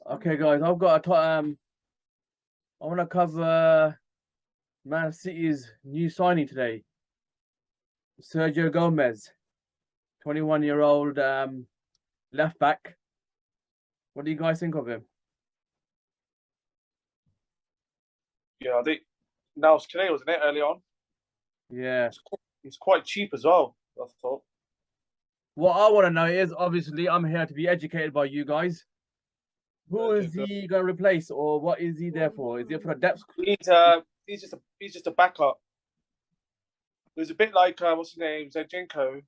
Okay, guys, I want to cover Man City's new signing today, Sergio Gomez, 21-year-old left back. What do you guys think of him? Yeah, I think now it's today, wasn't it? Early on, Yeah. it's quite cheap as well. I thought. What I want to know is, obviously, I'm here to be educated by you guys. Who is he going to replace, or what is he there for? Is he for a depth? He's just a backup. He's a bit like what's his name, Zinchenko,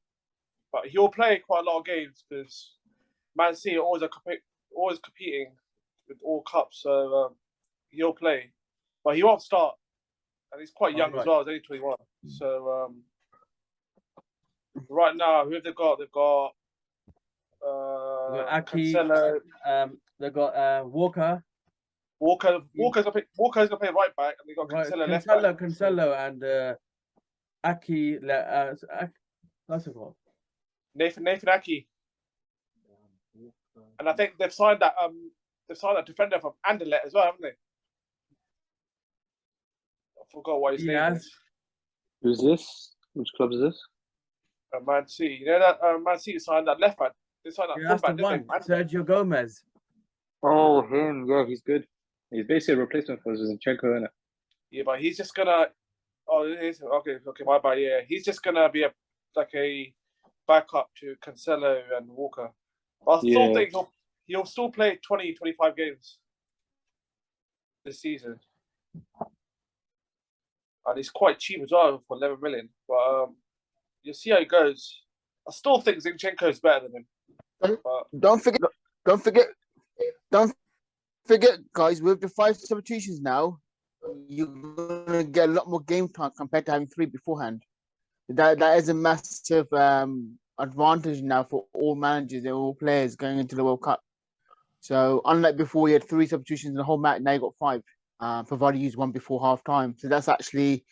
but he'll play quite a lot of games because Man City are always competing with all cups, so he'll play, but he won't start, and he's quite young as well. He's only 21, so right now who have they got? They've got Aki, Cancelo. they've got Walker. Walker's gonna play right back, and they got Cancelo left back. Cancelo and Aki. That's it. Nathan Aki. And I think they've signed that defender from Anderlecht as well, haven't they? I forgot what his name is. Who's this? Which club is this? Man City. You know that Man City signed that left back. They signed that fullback, didn't they? Sergio Gomez. Oh, him. Yeah, he's good. He's basically a replacement for Zinchenko, isn't it? Yeah, but he's just gonna. Oh, it is okay. My bad. Yeah, he's just gonna be a backup to Cancelo and Walker. But I still think he'll still play 20, 25 games this season. And he's quite cheap as well for 11 million. But you'll see how it goes. I still think Zinchenko is better than him. But don't forget, guys, with the 5 substitutions now, you're gonna get a lot more game time compared to having 3 beforehand. That is a massive advantage now for all managers and all players going into the World Cup. So unlike before, you had 3 substitutions in the whole match. Now you got 5, provided you use 1 before half time. So that's actually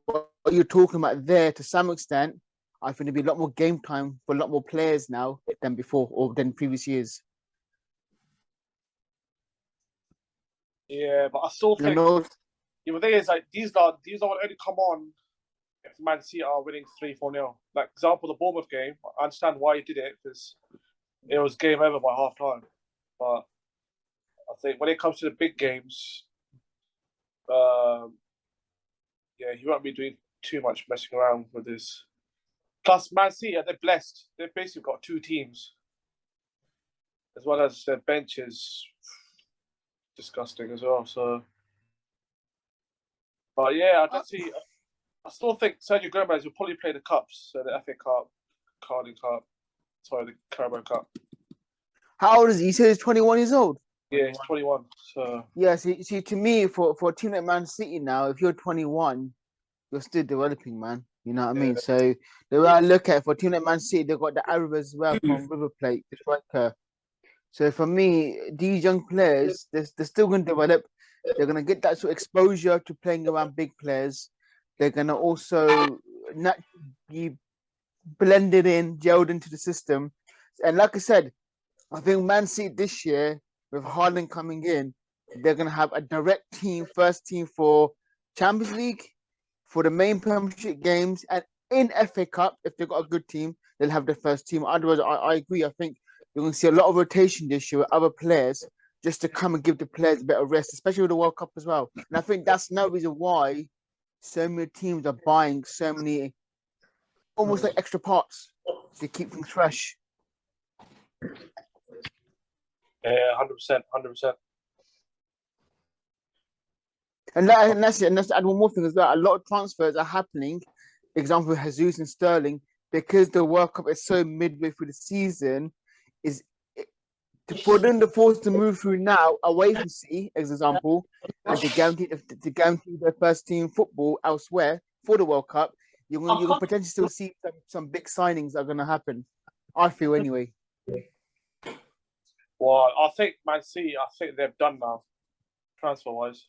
what you're talking about there. To some extent, I think there'll be a lot more game time for a lot more players now than before or than previous years. Yeah, but I still think. The thing is, these are only come on if Man City are winning 3-4-0. Like example, the Bournemouth game. I understand why he did it because it was game over by half time. But I think when it comes to the big games, he won't be doing too much messing around with this. Plus, Man City, they're blessed. They've basically got 2 teams, as well as their bench is disgusting as well. So, but yeah, I still think Sergio Gomez will probably play the cups, so the FA Cup, the Carabao Cup. How old is he? You said he's 21 years old? Yeah, he's 21. So yeah, see, to me, for a team like Man City now, if you're 21, you're still developing, man. You know what I mean? So the way I look at it, for a team like Man City, they've got the Arab as well from River Plate, the striker. So for me, these young players, they're still going to develop. They're going to get that sort of exposure to playing around big players. They're going to also not be blended in, gelled into the system. And like I said, I think Man City this year, with Haaland coming in, they're going to have a direct team, first team for Champions League, for the main Premiership games, and in FA Cup, if they've got a good team, they'll have the first team. Otherwise, I agree. I think you're going to see a lot of rotation this year with other players just to come and give the players a better rest, especially with the World Cup as well. And I think that's no reason why so many teams are buying so many, almost like extra parts to keep things fresh. Yeah, 100%. And let's add one more thing as well. A lot of transfers are happening. Example, Jesus and Sterling, because the World Cup is so midway through the season, for them to force to move through now away from City, as example, and to guarantee their first team football elsewhere for the World Cup, you're going to potentially still see some big signings are going to happen. I feel anyway. Well, I think Man City, they've done now, transfer-wise.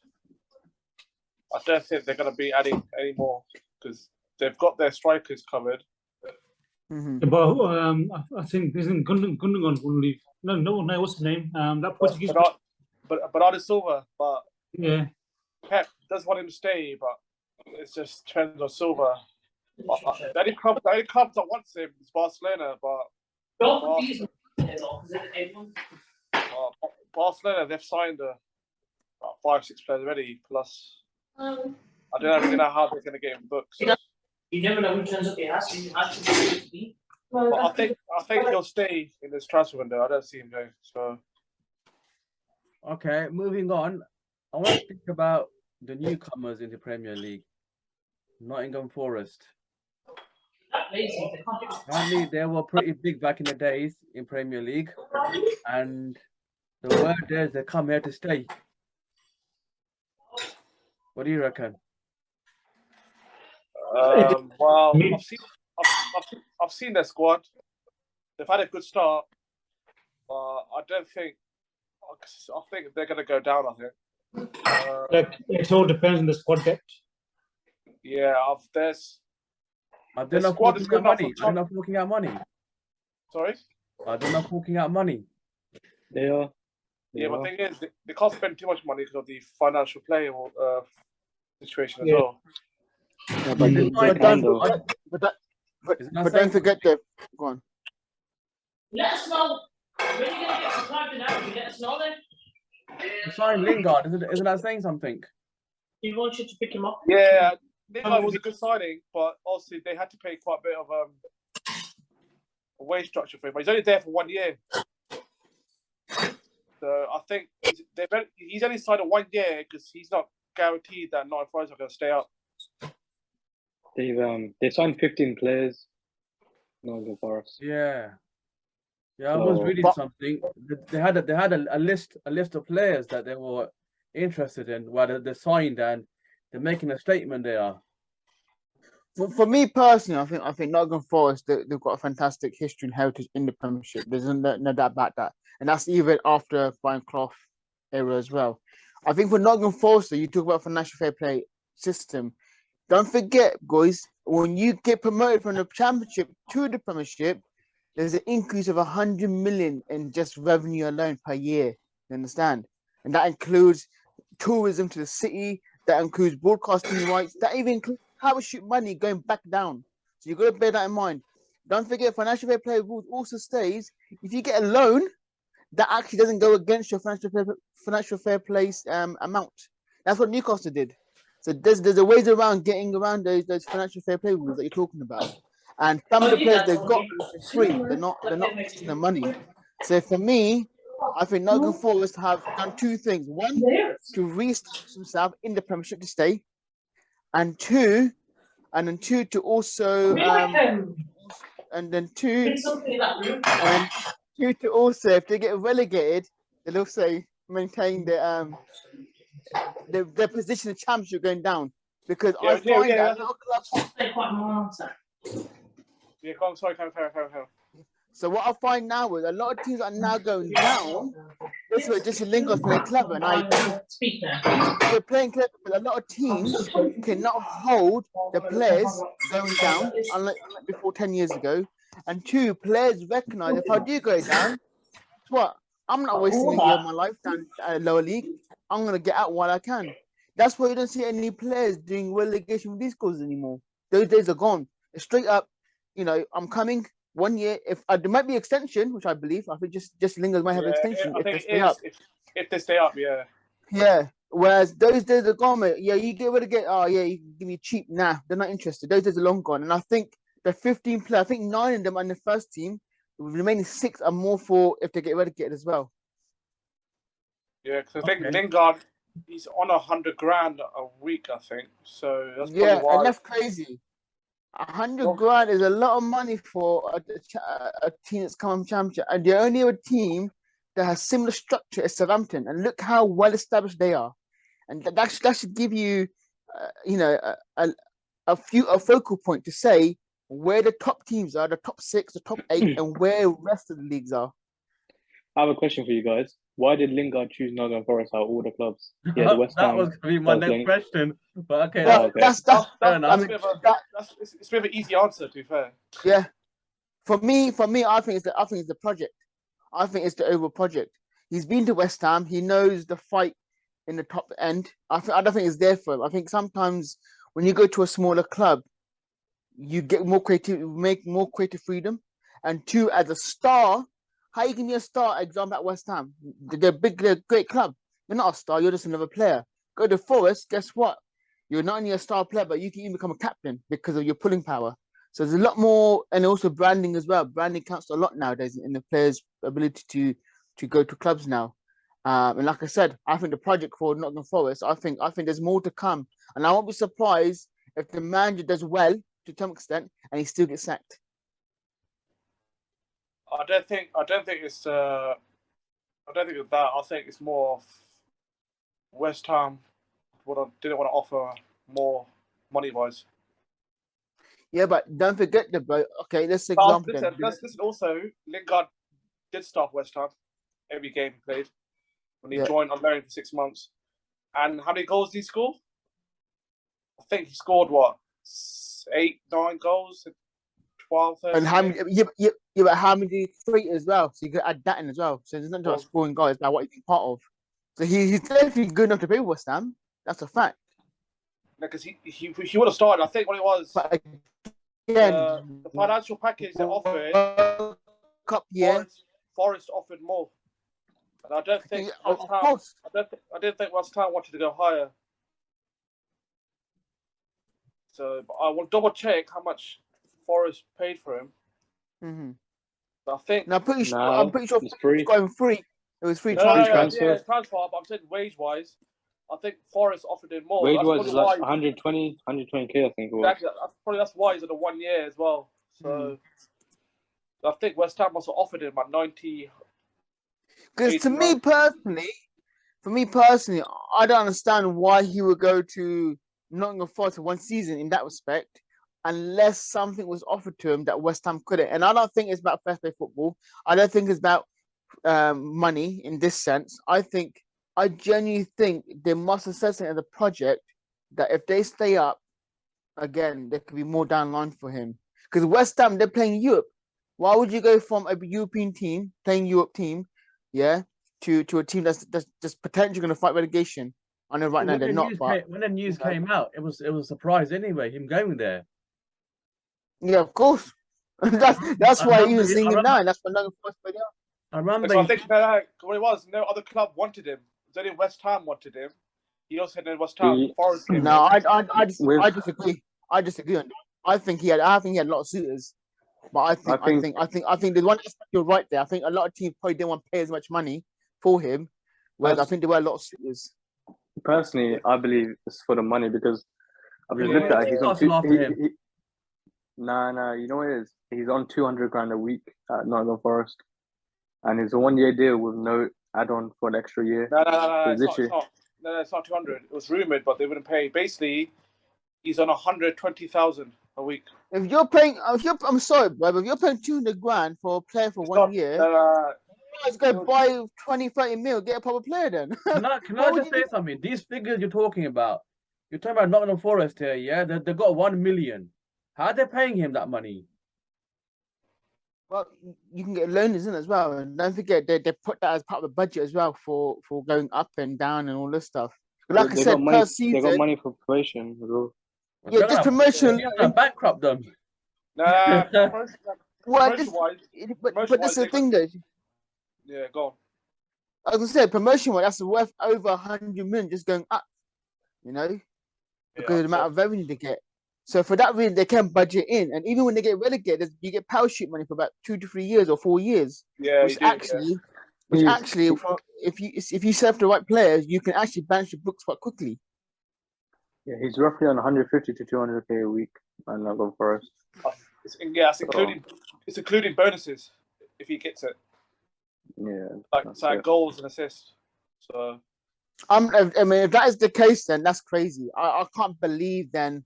I don't think they're going to be adding any more because they've got their strikers covered. Mhm. Yeah, but I think isn't Gundogan will leave. No. What's his name? That Portuguese. Bernardo Silva, but Yeah. Pep does want him to stay, but it's just depends on Silva. The only club that wants him is Barcelona, but Barcelona they've signed about 5-6 players already. Plus, I don't really know how they're going to get him books. You never know who turns up your house. But I think he'll stay in this transfer window. I don't see him going. So Okay, moving on. I want to speak about the newcomers in the Premier League. Nottingham Forest. Apparently, they were pretty big back in the days in Premier League, and the word is they come here to stay. What do you reckon? well, I've seen their squad. They've had a good start, but I don't think. I think they're going to go down. I think. Like it all depends on the squad depth. Yeah, there's. Are they The not squad is forking good out enough money? for Are they not forking out money? Sorry. Are they not forking out money? They are. Yeah, but the thing is, they can't spend too much money because of the financial player situation as Yeah. well. Yeah, But they But can don't though. Is it not but saying don't forget the go on. Let us know when you're gonna get subscribed to that. Let us know then. to sign Lingard? Isn't that saying something? We want you to pick him up. Yeah, Lingard was a good signing, but also they had to pay quite a bit of a wage structure for him. But he's only there for 1 year, so I think he's only signed a 1 year because he's not guaranteed that Nottingham Forest are going to stay up. They signed 15 players. Nottingham Forest. Yeah. Yeah, I was So- reading something. They had a list of players that they were interested in, where they signed, and they're making a statement there. For me personally, I think Nottingham Forest they've got a fantastic history and heritage in the Premiership. There's no doubt about that, and that's even after Brian Clough era as well. I think for Nottingham Forest, you talk about financial fair play system. Don't forget, guys, when you get promoted from the Championship to the Premiership, there's an increase of 100 million in just revenue alone per year. You understand? And that includes tourism to the city. That includes broadcasting rights. That even includes parachute money going back down. So you've got to bear that in mind. Don't forget, financial fair play rules also states if you get a loan, that actually doesn't go against your financial fair play amount. That's what Newcastle did. So there's a ways around getting around those financial fair play rules that you're talking about. And some of the players they've got for free. They're not costing them money. So for me, I think Nottingham Forest have done two things. One, to re-establish themselves in the Premiership to stay, and two to also to also, if they get relegated, they'll also maintain their position in the Championship going down. Because I find that a lot of clubs. Yeah, go on. Sorry, carry. So what I find now is a lot of teams are now going down. This way, just Lingard's playing clever, and I agree. They're playing clever, but a lot of teams cannot hold the players going down, unlike before 10 years ago. And two, players recognise if I do go down, what? I'm not wasting a year of my life down lower league. I'm gonna get out while I can. That's why you don't see any players doing relegation with these causes anymore. Those days are gone. It's straight up, I'm coming 1 year. If there might be extension, which I believe, I think just Lingard might have extension if they stay up. If they stay up, yeah. Yeah. Whereas those days are gone, mate. Yeah, you get rid of get. Oh yeah, you can give me cheap. Nah, they're not interested. Those days are long gone. And I think the 15 players, I think 9 of them are in the first team. The remaining 6 are more for if they get relegated as well. Yeah, because I think Lingard, he's on 100 grand a week, I think. So that's yeah, probably why. and that's crazy. 100 grand is a lot of money for a team that's come on Championship, and the only other team that has similar structure is Southampton. And look how well established they are, and that should give you, a focal point to say where the top teams are, the top 6, the top 8, and where the rest of the leagues are. I have a question for you guys. Why did Lingard choose Nottingham Forest out of all the clubs? Yeah, the West That Ham. was going to be my South next Link. question. But okay, Well, okay. that's fair enough. It's a bit of an easy answer, to be fair. Yeah. For me, I think it's the project. I think it's the overall project. He's been to West Ham. He knows the fight in the top end. I don't think it's there for him. I think sometimes when you go to a smaller club, you get more creative, make more creative freedom. And two, as a star, how you can be a star? Example at West Ham, they're big, they're a great club. You're not a star. You're just another player. Go to Forest. Guess what? You're not only a star player, but you can even become a captain because of your pulling power. So there's a lot more, and also branding as well. Branding counts a lot nowadays in the players' ability to go to clubs now. And like I said, I think the project for Nottingham Forest, I think there's more to come, and I won't be surprised if the manager does well to some extent and he still gets sacked. I don't think it's that. I think it's more of West Ham didn't want to offer more money wise. Yeah, but don't forget the bro. Okay, let's But example then. listen. Also, Lingard did start West Ham every game he played when he Yeah. joined on loan for 6 months. And how many goals did he score? I think he scored what 8, 9 goals, 12, 13. And how many? Yeah, but how many three as well? So you could add that in as well. So it's not just scoring goals, it's about what he's part of. So he's definitely good enough to play with West Ham. That's a fact. Because he would have started. I think what it was. But again, The financial package they offered, World Cup, yeah. Forest offered more, and I don't think Of West Ham. course. I didn't think West Ham wanted to go higher. So but I will double check how much Forest paid for him. Mm-hmm. But I think Now, I'm pretty sure it's free. it's going free. It was free no, transfer. transfer. it's transfer. But I'm saying wage wise, I think Forest offered him more. Wage That's was probably like why- 120k, I think it was. Exactly. That's why he's on a 1 year as well. So I think West Ham also offered him at 90. Because to 89. me personally, I don't understand why he would go to Nottingham Forest for one season in that respect, unless something was offered to him that West Ham couldn't. And I don't think it's about first play football. I don't think it's about money in this sense. I genuinely think they must have said something as a project that if they stay up, again, there could be more down the line for him. Because West Ham, they're playing Europe. Why would you go from a European team, playing Europe team, yeah, to a team that's just potentially going to fight relegation? I know right now they're not, but When the news came out, it was a surprise anyway. Him going there. yeah, of course. that's why he was singing now. That's why Nottingham Forest played out. I remember. So I think what it was, no other club wanted him. It was only West Ham wanted him. He also said West Ham. Forest came No, in. I disagree. I disagree on that. I think he had a lot of suitors, but I think the one aspect you're right there. I think a lot of teams probably didn't want to pay as much money for him, whereas I think there were a lot of suitors. Personally, I believe it's for the money because I've just Yeah, looked at it. He's on Arsenal after him. Nah, you know what it is? He's on 200 grand a week at Nottingham Forest, and it's a 1 year deal with no add-on for an extra year. No, It's it's not. No, it's not 200. It was rumored, but they wouldn't pay. Basically, he's on 120,000 a week. I'm sorry, bro, but if you're paying 200 grand for a player for 1 year, let's go buy 20, 30 mil, get a proper player then. Can I just say something? These figures you're talking about Nottingham Forest here, yeah? They've got 1 million. How are they paying him that money? Well, you can get loaners in as well, and don't forget they put that as part of the budget as well for going up and down and all this stuff. Like I said, per season, they got money for promotion as well. yeah, just promotion. He's gonna bankrupt them. Nah, Well, promotion-wise, but this is the thing though. yeah, go on. I was gonna say promotion-wise, that's worth over 100 million just going up. You know, because of the amount of revenue they get. So for that reason, they can budget in, and even when they get relegated, you get parachute money for about 2 to 3 years or 4 years. Yeah, Which actually, if you serve the right players, you can actually balance your books quite quickly. Yeah, he's roughly on 150 to 200k a week at Nottingham Forest. It's including bonuses if he gets it, Yeah, like goals and assists. So I mean, if that is the case, then that's crazy. I can't believe then.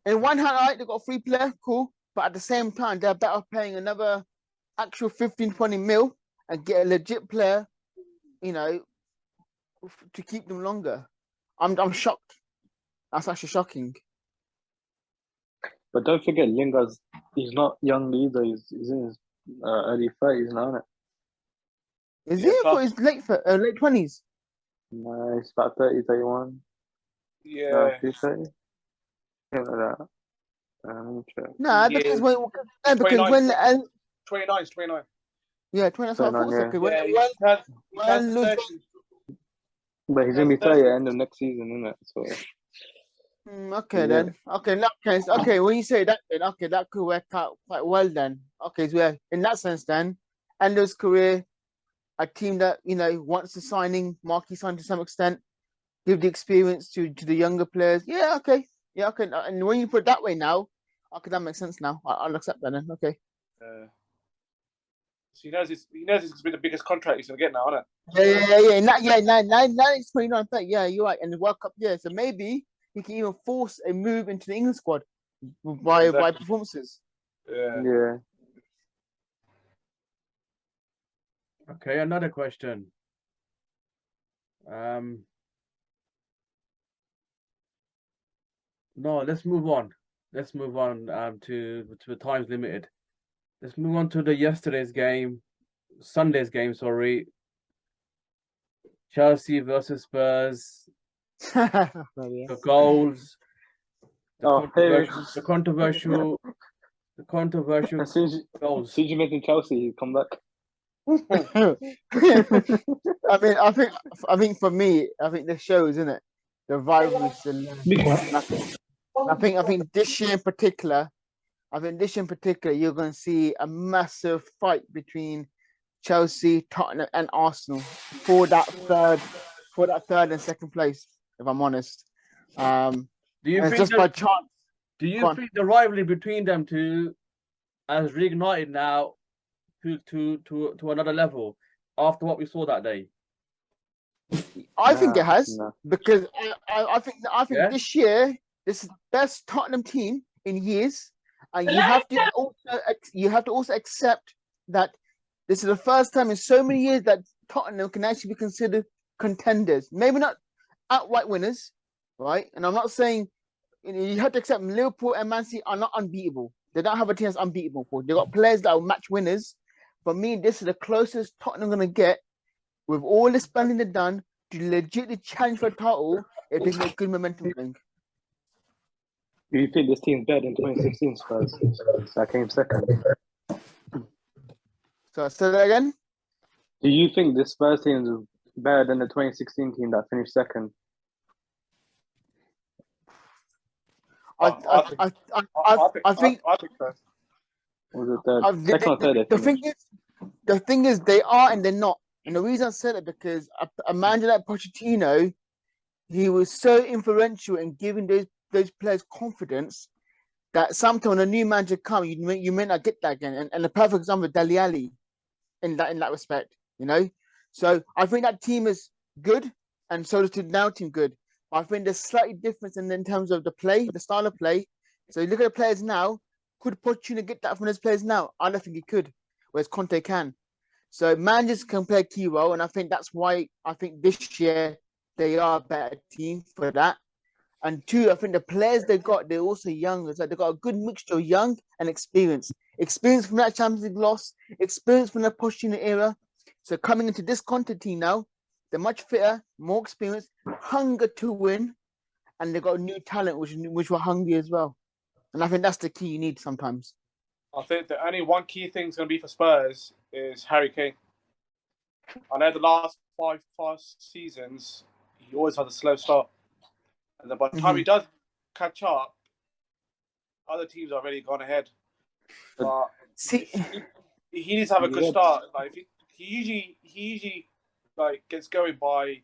In one hand, right, they got a free player, cool, but at the same time, they're better paying another actual 15, 20 mil and get a legit player, you know, to keep them longer. I'm shocked. That's actually shocking. But don't forget, Lingard's he's not young either. He's in his early 30s now, isn't it? Is Yeah, he for plus- his late 20s? No, he's about 30, 31. Yeah. No, 30. Something like that. Let me check. Nah, Yeah. because when He's because 29, when 29, he's 29. yeah, 20. That's what I 29, thought. So, yeah. 'cause Yeah, he when turns Luke 30. But he's gonna be 30 at the end of next season, isn't it? So Okay Yeah. then. Okay, in that case, okay, when you say that, then okay, that could work out quite well then. Okay, so yeah, in that sense then, end of his career, a team that wants to signing, marquee sign to some extent, give the experience to the younger players. Yeah, okay, and when you put it that way now, okay, that makes sense now. I'll accept that then. Okay. So he knows it's going to be the biggest contract he's going to get now, isn't it? Now it's 29, 30. Yeah, you're right. And the World Cup, yeah. So maybe he can even force a move into the England squad by Exactly. performances. Yeah. yeah. Okay, another question. No, let's move on. Let's move on to the time's limited. Let's move on to Sunday's game, sorry. Chelsea versus Spurs. The goals. The controversial As soon as goals. you mention Chelsea, you come back. I think for me, I think this shows, isn't it? The rivalry. Be quiet. I think this year in particular, you're going to see a massive fight between Chelsea, Tottenham, and Arsenal for that third and second place. If I'm honest, Do you and it's think just by chance. Do you think the rivalry between them two has reignited now to another level after what we saw that day? I think it has No. because I think Yeah? this year this is the best Tottenham team in years, and you have to also accept that this is the first time in so many years that Tottenham can actually be considered contenders. Maybe not outright winners, right? And I'm not saying you have to accept Liverpool and Man City are not unbeatable. They don't have a team that's unbeatable. They've got players that will match winners. For me, this is the closest Tottenham going to get with all the spending they've done to legitimately challenge for a title if they get good momentum going. Do you think this team's better than 2016 Spurs that came second? So say that again. Do you think this Spurs team is better than the 2016 team that finished second? I think so. Was it third? Second or third? the thing is they are and they're not. And the reason I said it because a manager like Pochettino, he was so influential in giving those players confidence that sometimes when a new manager comes, you may not get that again. And the perfect example is Dele Alli in that respect, So I think that team is good, and so does the now team good. But I think there's slightly difference in terms of the style of play. So you look at the players now. Could Pochettino get that from those players now? I don't think he could, whereas Conte can. So managers can play a key role, and I think that's why I think this year they are a better team for that. And two, I think the players they got, they're also young. It's like they got a good mixture of young and experience. Experience from that Champions League loss, experience from the Pochettino era. So coming into this Conte team now, they're much fitter, more experienced, hunger to win, and they got new talent which were hungry as well. And I think that's the key you need sometimes. I think the only one key thing is going to be for Spurs is Harry Kane. I know the last five seasons, he always had a slow start. And then by the time he does catch up, other teams have already gone ahead. But he needs to have a good start. Like he usually like gets going by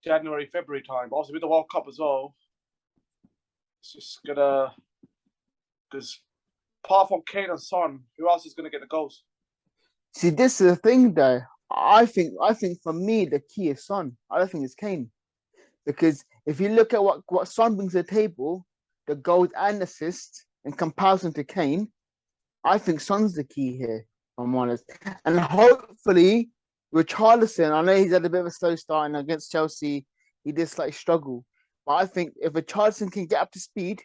January, February time. But also with the World Cup as well, it's just gonna because apart from Kane and Son, who else is gonna get the goals? See, this is the thing, though. I think for me the key is Son. I don't think it's Kane, because if you look at what Son brings to the table, the goals and assists in comparison to Kane, I think Son's the key here. If I'm honest, and hopefully with Richarlison, I know he's had a bit of a slow start, and against Chelsea, he did slightly struggle. But I think if Richarlison can get up to speed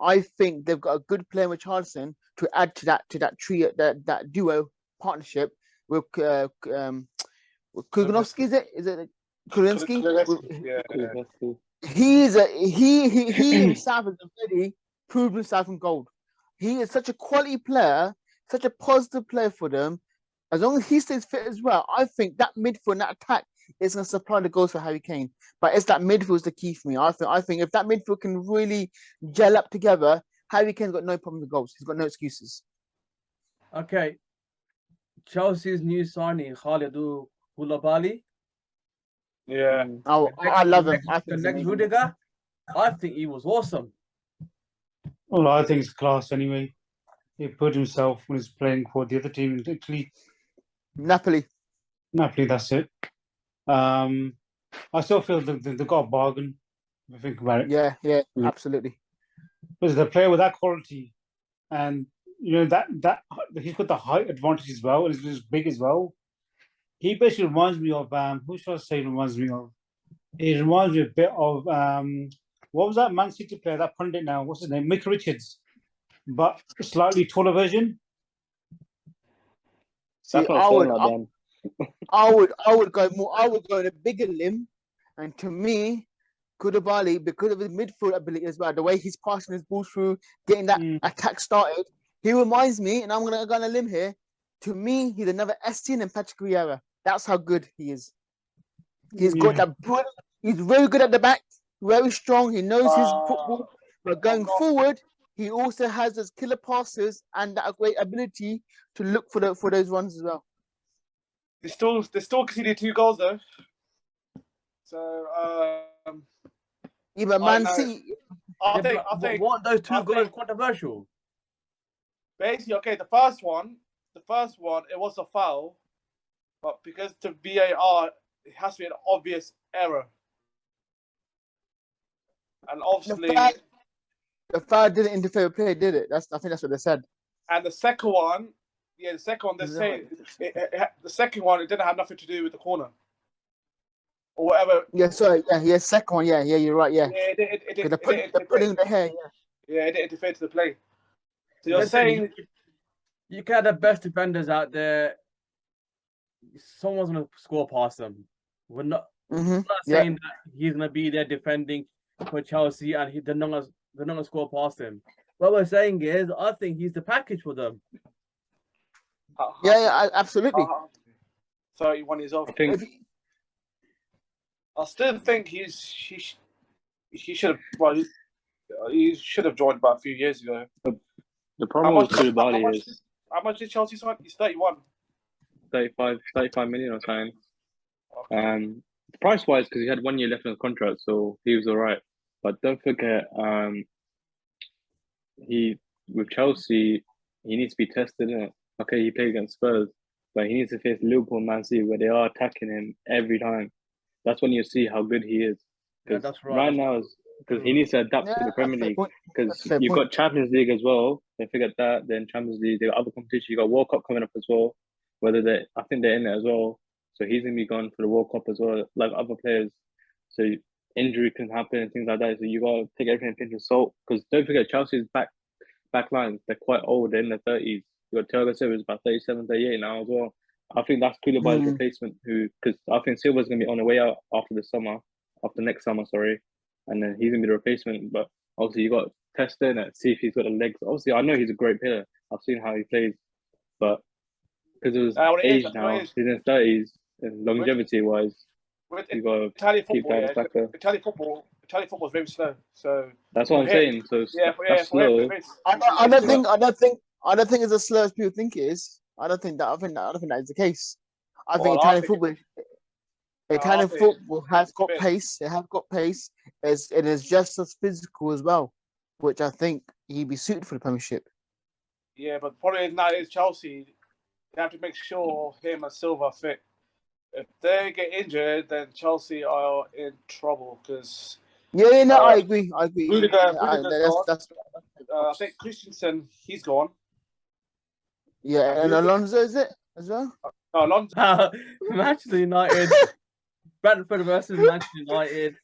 I think they've got a good player with Charleston to add to that trio, that duo partnership with Kuganovsky. Is it Kulinski? Yeah. He himself has already proved himself in gold. He is such a quality player, such a positive player for them. As long as he stays fit as well, I think that midfield and that attack is going to supply the goals for Harry Kane. But it's that midfield is the key for me. I think if that midfield can really gel up together, Harry Kane's got no problem with goals. He's got no excuses. Okay. Chelsea's new signing, Khalidou Koulibaly. Yeah. Oh, I love him. I The think he's next amazing. Rudiger, I think he was awesome. Well, I think it's class anyway. He put himself when he's playing for the other team in Italy. Napoli. That's it. I still feel they got a bargain. If you think about it. Yeah, Yeah. absolutely. Because the player with that quality, and that he's got the height advantage as well, and he's big as well. He basically reminds me of who should I say reminds me of? He reminds me a bit of what was that Man City player, that pundit now? What's his name? Mick Richards, but a slightly taller version. See, That's what I'm saying about them. I would go more. I would go in a bigger limb, and to me, Koulibaly, because of his midfield ability as well, the way he's passing his balls through, getting that attack started, he reminds me, and I'm gonna go on a limb here. To me, he's another Estienne and Patrick Vieira. That's how good he is. He's got that. He's very good at the back, very strong. He knows his football, but going forward, he also has those killer passes and that great ability to look for those runs as well. They still conceded 2 goals though. So Yeah, but Man City. I think Weren't those 2 goals controversial? basically, okay, the first one, it was a foul, but because to VAR, it has to be an obvious error. And obviously, the foul didn't interfere with play, did it? I think that's what they said. And the second one, they say the second one, it didn't have nothing to do with the corner or whatever. Yeah, sorry, second one, yeah, you're right, yeah. It they're putting the hair, yeah, it didn't interfere to the play. So you're saying you can have the best defenders out there. Someone's gonna score past them. We're not saying that he's gonna be there defending for Chelsea and they're not gonna score past him. What we're saying is, I think he's the package for them. Yeah, absolutely. 31 years old. I still think he should have. He should have joined about a few years ago. The problem with Koulibaly is how much did Chelsea sign? He's 31. 35 million or something. Price wise, because he had 1 year left on the contract, so he was all right. But don't forget, with Chelsea, he needs to be tested. Okay, he played against Spurs, but he needs to face Liverpool and Man City, where they are attacking him every time. That's when you see how good he is. Yeah, that's right. Right now, because he needs to adapt to the Premier League. Because you've got Champions League as well. Don't forget that. Then Champions League, they got other competitions. You got World Cup coming up as well. I think they're in it as well. So he's gonna be gone for the World Cup as well, like other players. So injury can happen and things like that. So you gotta take everything in pinch of salt. Because don't forget, Chelsea's back lines, they're quite old. They're in their 30s. You got Thiago Silva, is about 37, 38 now as well. I think that's Koulibaly's replacement. Because I think Silva's gonna be on the way out after next summer, sorry, and then he's gonna be the replacement. But obviously you got to test in it, see if he's got the legs. Obviously, I know he's a great player. I've seen how he plays, but because of his age now, he's in his 30s, and longevity wise, you got Italian keep football. that back there. Italian football is very slow. So that's what I'm saying. So that's slow. I don't think it's as slow as people think it is. I don't think that is the case. I think Italian football has got pace. It has got pace. It is just as physical as well, which I think he'd be suited for the Premiership. Yeah, but the problem now is Chelsea. They have to make sure him and Silva are fit. If they get injured, then Chelsea are in trouble because. I agree. Rudiger, I think Christensen, he's gone. Yeah, and Alonso is it as well? No, Alonso. Manchester United, Brentford versus Manchester United.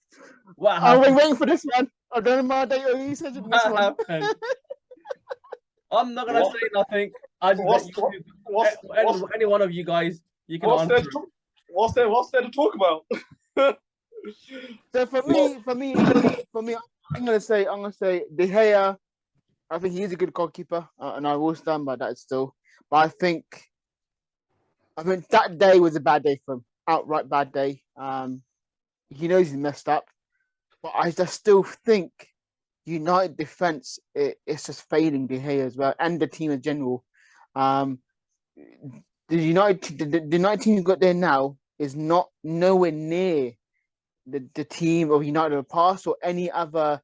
What Are we happened? waiting for this one? I don't know that you said it this That one. happened. I'm not gonna What? say nothing. I just What's- let you, what's- any one of you guys, you can What's there, answer. to, what's there to talk about? So for me, I'm gonna say De Gea. I think he's a good goalkeeper, and I will stand by that still. But I think that day was a bad day for him, outright bad day. He knows he's messed up, but I just still think United defense it's just failing De Gea as well, and the team in general. The United team who got there now is nowhere near the team of United of the past or any other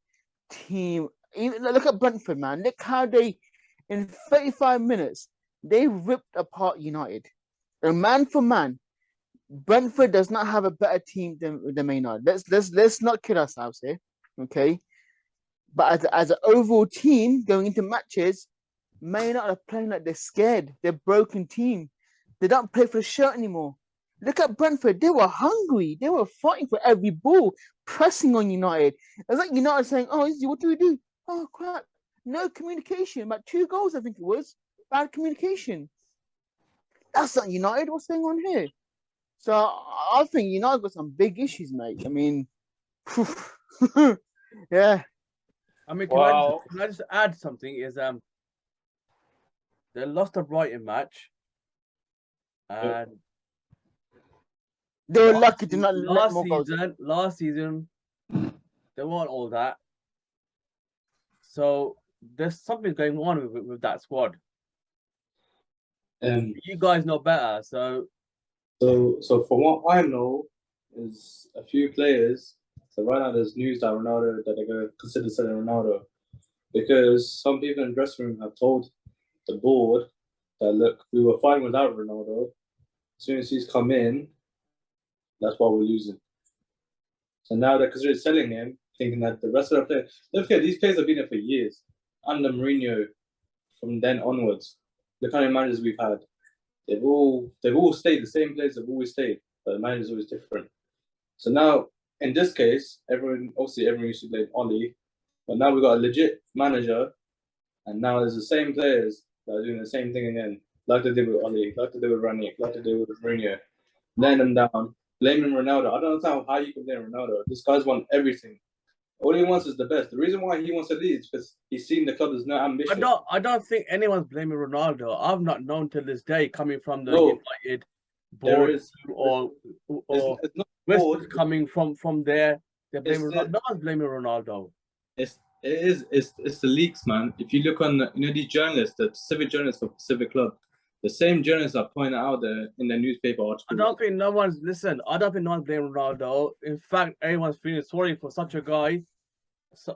team. Even look at Brentford, man. Look how they, in 35 minutes, they ripped apart United. And man for man, Brentford does not have a better team than Man United. Let's not kid ourselves here, okay? But as an overall team going into matches, Man United are playing like they're scared. They're a broken team. They don't play for the shirt anymore. Look at Brentford. They were hungry. They were fighting for every ball, pressing on United. It's like United saying, "Oh, what do we do? Oh, crap. No communication. About 2 goals, I think it was. Bad communication. That's not United. What's going on here?" So I think United got some big issues, mate. I mean, yeah. I mean, Wow. can I just add something? Is they lost the Brighton match, and They were lucky to not let more goals. Last season, they weren't all that. So there's something going on with that squad. You guys know better, so from what I know, is a few players. So right now there's news that Ronaldo that they're going to consider selling Ronaldo because some people in the dressing room have told the board that look, we were fine without Ronaldo. As soon as he's come in, that's why we're losing. So now they're considering selling him, thinking that the rest of the players. Don't forget, these players have been here for years. Under Mourinho, from then onwards, the kind of managers we've had, they've all stayed the same players. They've always stayed, but the manager's always different. So now, in this case, everyone used to blame Oli, but now we've got a legit manager, and now there's the same players that are doing the same thing again, like they did with Oli, like they did with Ranić, like they did with Mourinho, laying them down, blaming Ronaldo. I don't understand how you can blame Ronaldo. This guy's won everything. All he wants is the best. The reason why he wants to leave is because he's seen the club has no ambition. I don't think anyone's blaming Ronaldo. I've not known till this day coming from the United board or it's not West coming from there. They're blaming Ronaldo. No one's blaming Ronaldo. It's the leaks, man. If you look on these journalists, the Pacific journalists for Pacific Club, the same journalists are pointing out there in the newspaper articles. I don't think no one's blaming Ronaldo. In fact, everyone's feeling sorry for such a guy,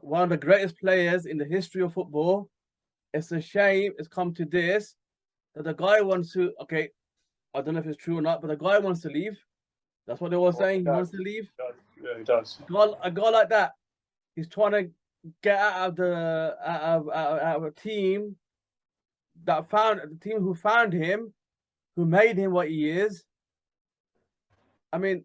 one of the greatest players in the history of football. It's a shame it's come to this, that the guy wants to. Okay, I don't know if it's true or not, but the guy wants to leave. That's what they were saying. He wants to leave. Yeah, he does. A guy like that, he's trying to get out of a team who found him, who made him what he is. I mean,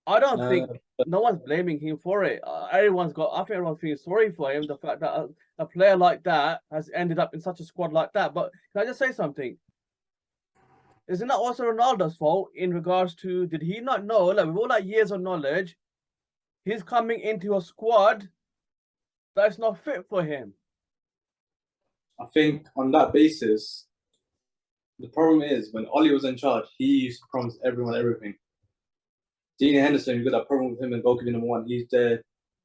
I don't think no one's blaming him for it. I think everyone's feeling sorry for him. The fact that a player like that has ended up in such a squad like that. But can I just say something? Isn't that also Ronaldo's fault in regards to, did he not know, like, with all that years of knowledge, he's coming into a squad that's not fit for him? I think on that basis, the problem is when Oli was in charge, he used to promise everyone everything. Dean Henderson, you got that problem with him in goalkeeping #1. He's there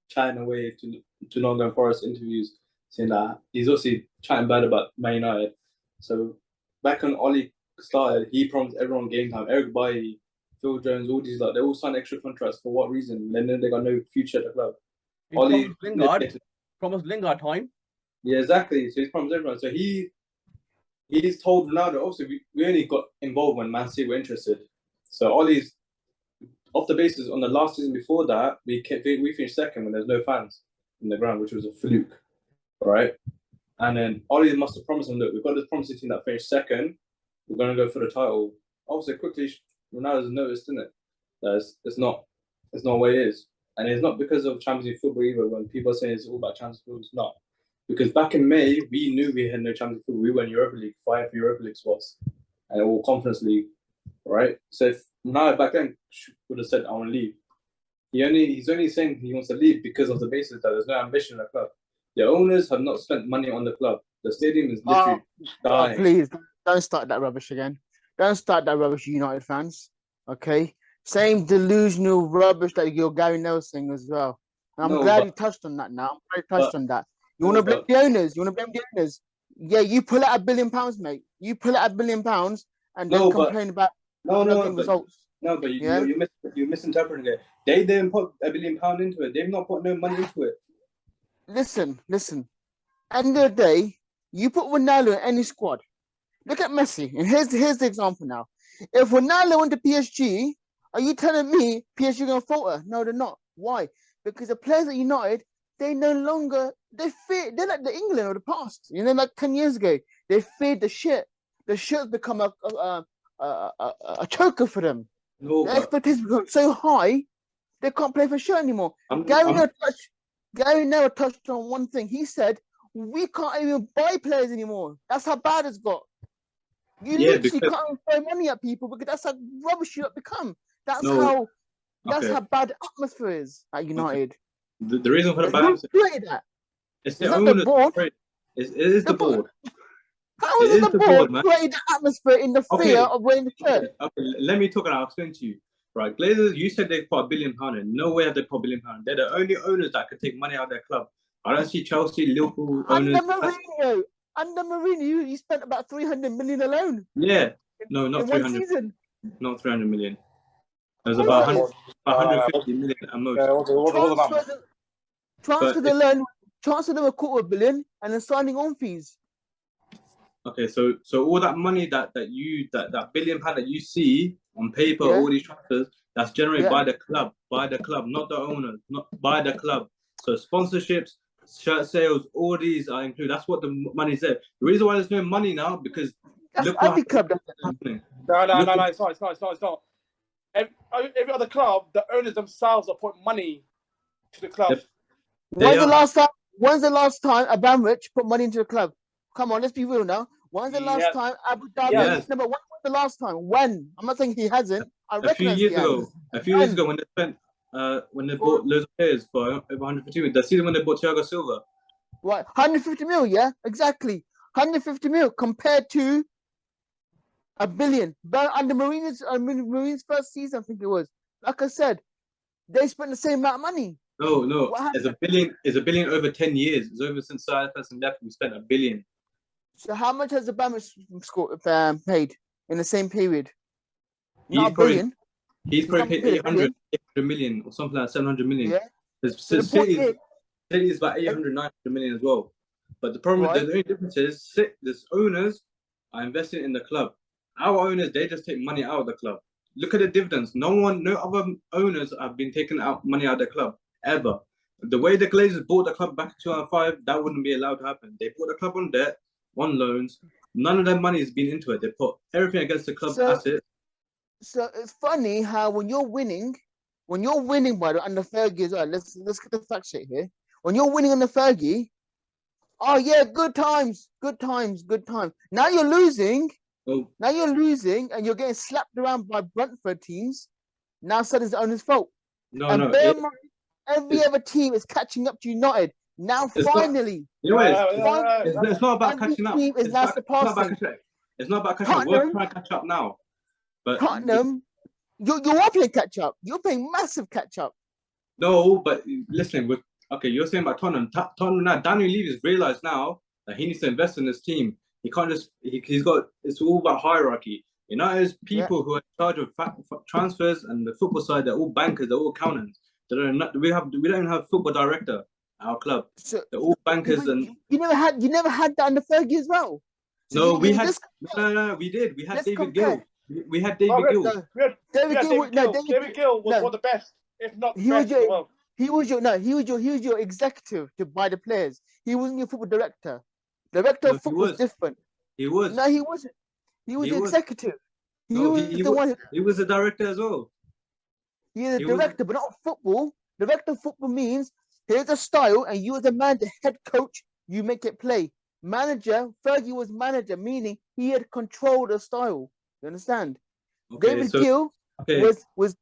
chatting away to Nottingham Forest interviews, saying that he's also chatting bad about Man United. So back when Oli started, he promised everyone game time. Eric Bailly, Phil Jones, all these, like, they all signed extra contracts for what reason? And then they got no future at the club. He promised Lingard time. Yeah, exactly. So he's promised everyone. So he's told Ronaldo. Also, we only got involved when Man City were interested. So Ollie's off the basis on the last season before that, we finished second when there's no fans in the ground, which was a fluke, right? And then Ollie must have promised him, look, we've got this promising team that finished second. We're going to go for the title. Obviously, quickly, Ronaldo's noticed, didn't it? That it's not where it is. And it's not because of Champions League football either. When people say it's all about Champions League football, it's not. Because back in May, we knew we had no Champions League football. We were in Europa League, 5 Europa League spots, and all Conference League, right? So if now back then would have said, I want to leave. He's only saying he wants to leave because of the basis that there's no ambition in the club. The owners have not spent money on the club. The stadium is literally dying. Please don't start that rubbish again. Don't start that rubbish, United fans. Okay, same delusional rubbish that you're Gary Neville saying as well. And I'm glad you touched on that. Now I'm glad you touched on that. You want to blame the owners? You want to blame the owners? Yeah, you pull out £1 billion, mate. You pull out £1 billion and then complain about results. No, but you're misinterpreting it. They didn't put £1 billion into it. They've not put no money into it. Listen. End of the day, you put Ronaldo in any squad. Look at Messi, and here's the example now. If Ronaldo went to PSG, are you telling me PSG are going to falter? No, they're not. Why? Because the players at United, they no longer they're like the England of the past. You know, like 10 years ago, they feared the shit. The shit's become a choker for them. No, the expectations become so high, they can't play for shit anymore. Gary Neville touched on one thing. He said, we can't even buy players anymore. That's how bad it's got. You literally can't even throw money at people because that's how rubbish you have become. That's how bad the atmosphere is at United. Okay. The reason for the bad atmosphere, it's the owner. It is the board. How is it the board creating the atmosphere in the fear of wearing the shirt? Okay, let me talk and I'll explain to you. Right, Glazers, you said they put £1 billion in. No way have they put £1 billion. They're the only owners that could take money out of their club. I don't see Chelsea, Liverpool owners. Under Mourinho, you spent about 300 million alone. Yeah, no, not 300. Season. Not 300 million. It was about 150 million at most. Transfer the loan, transfer them $250 million, and then signing on fees. Okay, so all that money that £1 billion that you see on paper, all these transfers, that's generated by the club, not the owners, not by the club. So sponsorships, shirt sales, all these are included. That's what the money's there. The reason why there's no money now because that's every club. No, it's not. Every other club, the owners themselves are putting money to the club. When's the last time Abramovich put money into the club? Come on, let's be real now. When's the last time Abu Dhabi? Yes. No, but when was the last time? When? I'm not saying he hasn't. A few years ago, when they spent, when they bought loads of players for over 150 million. The season when they bought Thiago Silva. What? 150 mil? Yeah, exactly. 150 mil compared to $1 billion. But under Mourinho's first season, I think it was. Like I said, they spent the same amount of money. No. It's $1 billion over 10 years. It's over since Sir Person left. We spent $1 billion. So how much has Abramovich paid in the same period? He's probably paid 800 million or something like 700 million. Yeah. City is about 800, 900 million as well. But the problem, the only difference is, the owners are investing in the club. Our owners, they just take money out of the club. Look at the dividends. No other owners have been taking out money out of the club ever. The way the Glazers bought the club back in 2005, that wouldn't be allowed to happen. They bought the club on debt, on loans. None of their money has been into it. They put everything against the club assets. So it's funny how when you're winning by the under Fergie as well. Let's get the fact sheet here. When you're winning under Fergie, oh yeah, good times. Now you're losing. Oh. Now you're losing, and you're getting slapped around by Brentford teams. Now suddenly it's the owner's fault. Every other team is catching up to United. Now finally. It's not about catching up. It's not about catching up. We're trying to catch up now. But Tottenham, you are playing catch up. You're playing massive catch up. No, but listen, you're saying about Tottenham. Tottenham now, Daniel Levy has realised now that he needs to invest in this team. He can't just. It's all about hierarchy. United's people who are in charge of transfers and the football side, they're all bankers. They're all accountants. We don't even have a football director at our club. So, they're all bankers and you never had that under Fergie as well. So we did. We had David Gill. We had David Gill. David Gill was one of the best, if not the best in the world. He was your executive to buy the players. He wasn't your football director. Director of football was different. He was. No, he wasn't. He was the executive. He was the one. He was the director as well. He's a director, but not football. Director of football means here's a style, and you as a manager, head coach, you make it play. Manager, Fergie was manager, meaning he had controlled the style. You understand? Okay, David so Gill okay, was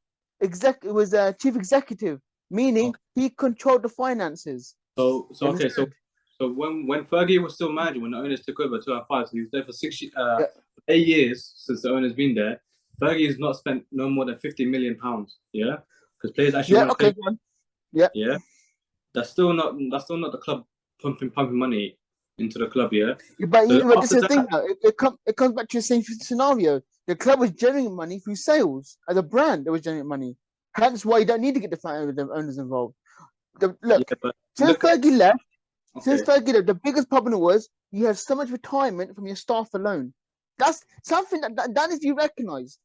chief executive, meaning okay. he controlled the finances. So You okay, so understand? when Fergie was still managing, when the owners took over 2005, so he was there for Yeah. 8 years since the owner's been there. Fergie has not spent no more than £50 million. Yeah, because players actually Yeah, want to okay. play. Yeah. Yeah, that's still not the club pumping money into the club. Yeah. But So this after is the thing that, now. It comes back to the same scenario. The club was generating money through sales. As a brand, it was generating money. Hence why you don't need to get the owners involved. Look, yeah, but since look at Fergie left, okay. the biggest problem was you have so much retirement from your staff alone. That's something that needs to be recognised.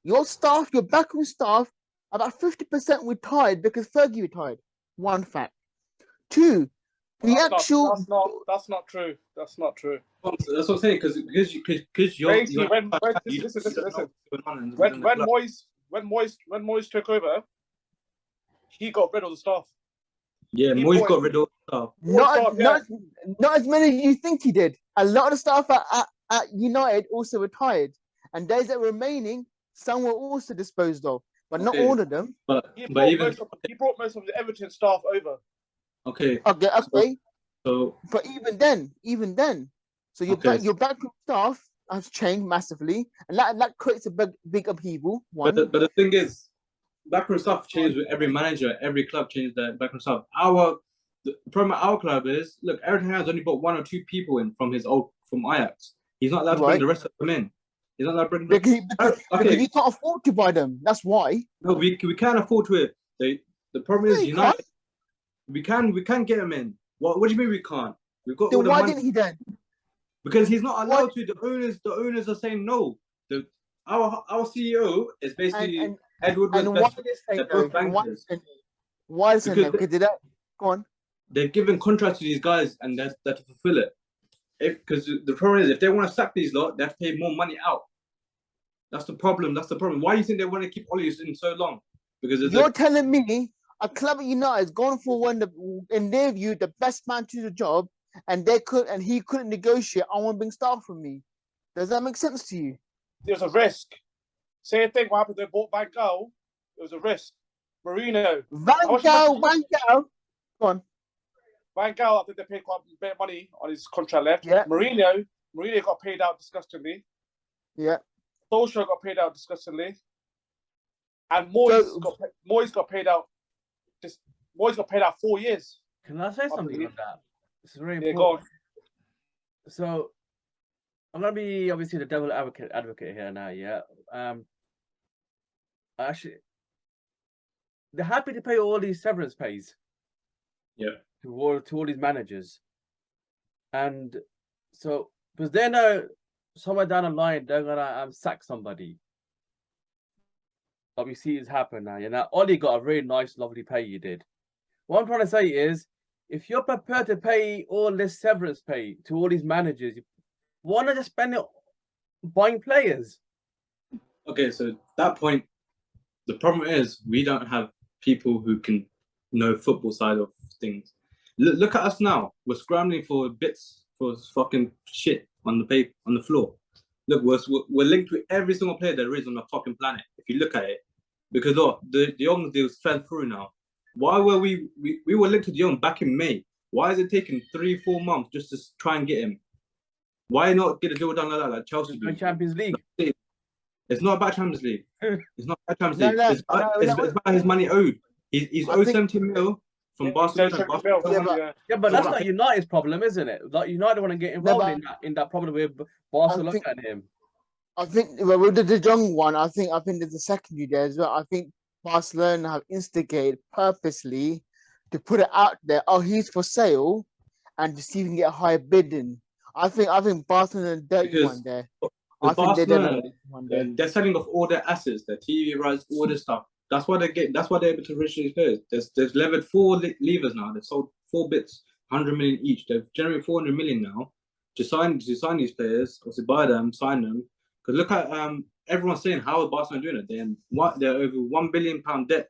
Your staff, your backroom staff, about 50% retired because Fergie retired. One fact. Two, the actual. That's not true. That's not true. That's what I'm saying. Because you're Basically, when you listen. don't know what's going on When within the club. Moyes took over, he got rid of the staff. Yeah, He Moyes brought got rid of stuff. Not as many as you think he did. A lot of staff at United also retired, and those that were remaining, some were also disposed of, but not Okay. all of them. But He even brought most of the Everton staff over. okay. Okay. So But even then, so your Okay. your backroom staff has changed massively, and that creates a big upheaval. but the thing is, backroom staff changes with every manager. Every club changes their backroom staff. The problem at our club is, look, Eric has only brought 1 or 2 people in from Ajax. He's not allowed to bring the rest of them in. He's not allowed to bring because you can't afford to buy them. That's why. No, we can't afford to. The problem is you United. We can get him in. What do you mean we can't? We've got all Then the why money. didn't he then? Because he's not allowed to. The owners are saying no. Our CEO is basically Edward was And best. why did they say They're no? both bankers. Why is it no? Because Because did that go on? they've given contracts to these guys and they're to fulfill it. Because the problem is, if they want to sack these lot, they have to pay more money out. That's the problem. Why do you think they want to keep Ollie in so long? Because You're telling me a club at United has gone for in their view, the best man to the job, and he couldn't negotiate. I want to bring staff from me. Does that make sense to you? There's a risk. Same thing. What happened? They bought Van Gaal. It was a risk. Mourinho. Van Gaal. Go on. Van Gaal, I think they paid quite a bit of money on his contract left. Yeah. Mourinho got paid out disgustingly. Yeah. Solskjaer got paid out disgustingly. And Moyes got paid out. Moyes got paid out 4 years. Can I say something on that? This is very Yeah, important. So I'm gonna be obviously the devil advocate here now. Yeah. Actually, they're happy to pay all these severance pays. Yeah. To all these managers, and so because they know somewhere down the line they're gonna sack somebody. But we see it's happen now. You know, Ollie got a very nice, lovely pay. You did. What I'm trying to say is, if you're prepared to pay all this severance pay to all these managers, why not just spend it buying players? Okay, so that point, the problem is we don't have people who can know football side of things. Look at us now. We're scrambling for bits for fucking shit on the floor. Look, we're linked with every single player there is on the fucking planet. If you look at it, because look, the young deals fell through now. Why were we were linked to the young back in May? Why is it taking 3-4 months just to try and get him? Why not get a deal done like that, like Chelsea do? Champions League. It's not about Champions League. It's not about Champions League. It's about his money owed. He's owed 70 mil from Barcelona. Yeah, but that's not United's problem, isn't it? Like United want to get involved in that problem with Barcelona and him. I think with the De Jong one, I think there's a secondary there as well. I think Barcelona have instigated purposely to put it out there. Oh, he's for sale, and to see if you can get a higher bidding. I think Barcelona dirty one there. I think they're selling off all their assets, their TV rights, all this stuff. That's why they're able to reach these players. There's levered 4 levers now. They've sold 4 bits, 100 million each. They've generated 400 million now to sign these players, or to buy them, sign them. Because look at everyone's saying how are Barcelona doing it? They're over £1 billion debt.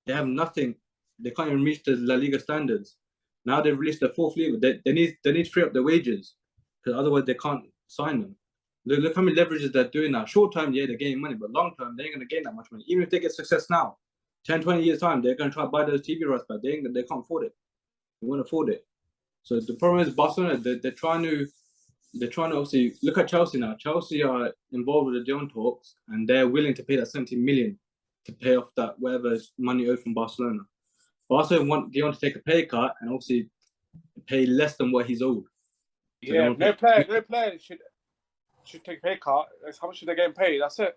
They have nothing. they can't even reach the La Liga standards. Now they've released the fourth league. They need to free up their wages because otherwise they can't sign them. Look how many leverages they're doing now. Short term, yeah, they're gaining money, but long term, they ain't going to gain that much money. Even if they get success now, 10, 20 years time, they're going to try to buy those TV rights back. They can't afford it. They won't afford it. So the problem is Barcelona. They're trying to obviously look at Chelsea now. Chelsea are involved with the Dion talks, and they're willing to pay that 70 million to pay off that whatever money owed from Barcelona. Barcelona want Dion to take a pay cut and obviously pay less than what he's owed. So Yeah, no player should take a pay cut. That's how much should they getting paid? That's it.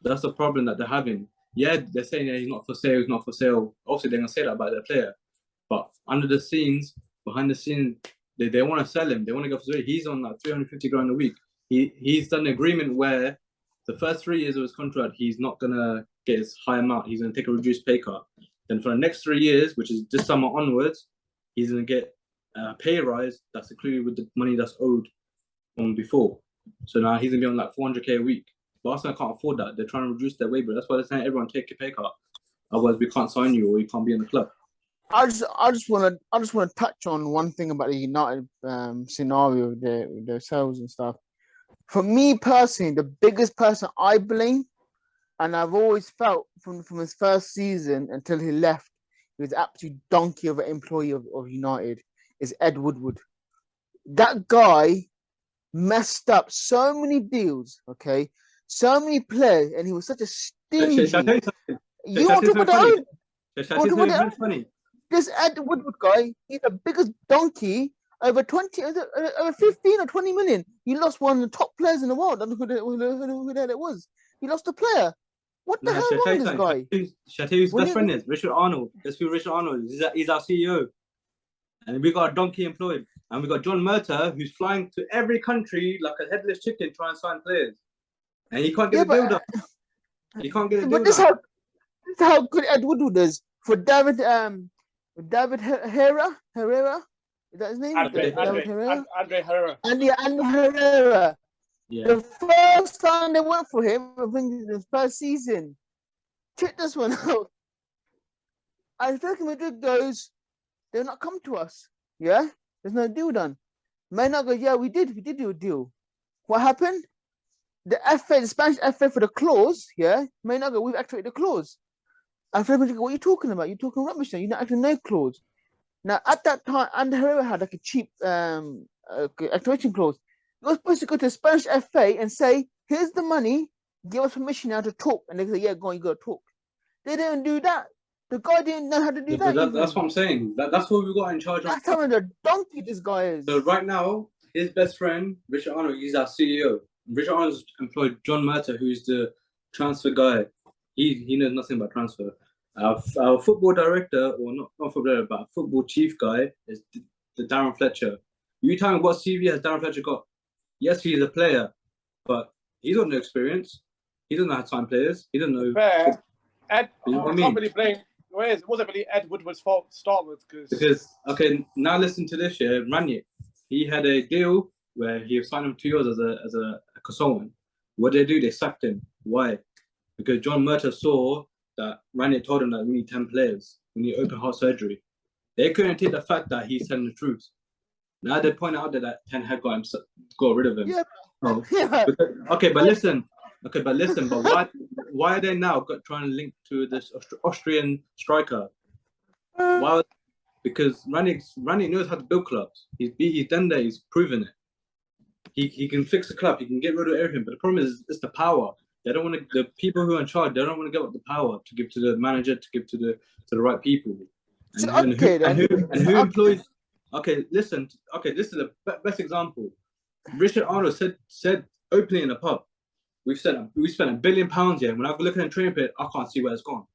That's the problem that they're having. Yeah, they're saying he's not for sale, he's not for sale. Obviously, they're going to say that about their player. But behind the scenes, they want to sell him. They want to go for sale. He's on like 350 grand a week. He's done an agreement where the first 3 years of his contract, he's not going to get his high amount. He's going to take a reduced pay cut. Then for the next 3 years, which is this summer onwards, he's going to get a pay rise that's included with the money that's owed from before. So now he's going to be on like 400k a week. Barcelona can't afford that. They're trying to reduce their wage, but that's why they're saying everyone take a pay cut. Otherwise, we can't sign you or you can't be in the club. I just want to touch on one thing about the United scenario with their sales and stuff. For me personally, the biggest person I blame, and I've always felt from his first season until he left, he was an absolute donkey of an employee of United, is Ed Woodward. That guy messed up so many deals, okay? So many players, and he was such a stingy. You want to put that funny? This Ed Woodward guy, he's the biggest donkey. Over 15 or 20 million. You lost one of the top players in the world. I don't know who that was. You lost a player. What the hell wrong with this guy? Shall I tell you who his best friend is? Richard Arnold. That's who Richard Arnold is. He's our CEO. And we got a donkey employed. And we got John Murta, who's flying to every country like a headless chicken trying to sign players. And he can't get the deal done. He can't get the deal done. This is how good Ed Woodward is. For David Herrera? Is that his name? Andre Herrera. Andy Herrera. Yeah. The first time they went for him, I think the first season, check this one out. Atletico Madrid goes, they'll not come to us. Yeah? There's no deal done. Maynard goes, yeah, we did do a deal. What happened? The Spanish FA for the clause, yeah? Maynard goes, we've activated the clause. Atletico Madrid go, what are you talking about? You're talking rubbish now. You're not actually no clause. Now, at that time, Andy Herrera had like a cheap activation clause. You're supposed to go to the Spanish FA and say, here's the money, give us permission now to talk. And they say, yeah, go on, you got to talk. They didn't do that. The guy didn't know how to do that. That's what I'm saying. That's what we got in charge of. That's how the donkey this guy is. So right now, his best friend, Richard Arnold, he's our CEO. Richard Arnold's employed John Murta, who's the transfer guy. He knows nothing about transfer. Our football director, or not football director, but football chief guy is the Darren Fletcher. You tell me what CV has Darren Fletcher got? Yes, he's a player, but he's got no experience. He doesn't know how to sign players. He doesn't know. Fair. Ed, I can't really blame. It wasn't really Ed Woodward's fault to start with. Because, okay, now listen to this, yeah. Ranić, he had a deal where he signed him 2 years as a consultant. What did they do? They sacked him. Why? Because John Murta saw that Ranić told him that we need 10 players. We need open heart surgery. They couldn't take the fact that he's telling the truth. Now they point out that Ten Hag got rid of him. Yeah. Oh. Yeah. But listen. But why are they now trying to link to this Austrian striker? Why? Because Ranić knows how to build clubs. He's done that. He's proven it. He can fix a club. He can get rid of everything. But the problem is, it's the power. They don't want to. The people who are in charge, they don't want to give up the power to give to the manager, to give to the right people. And who employs? Okay, listen. Okay, this is the best example. Richard Arnold said openly in a pub, we spent £1 billion here. When I look at the training pit, I can't see where it's gone.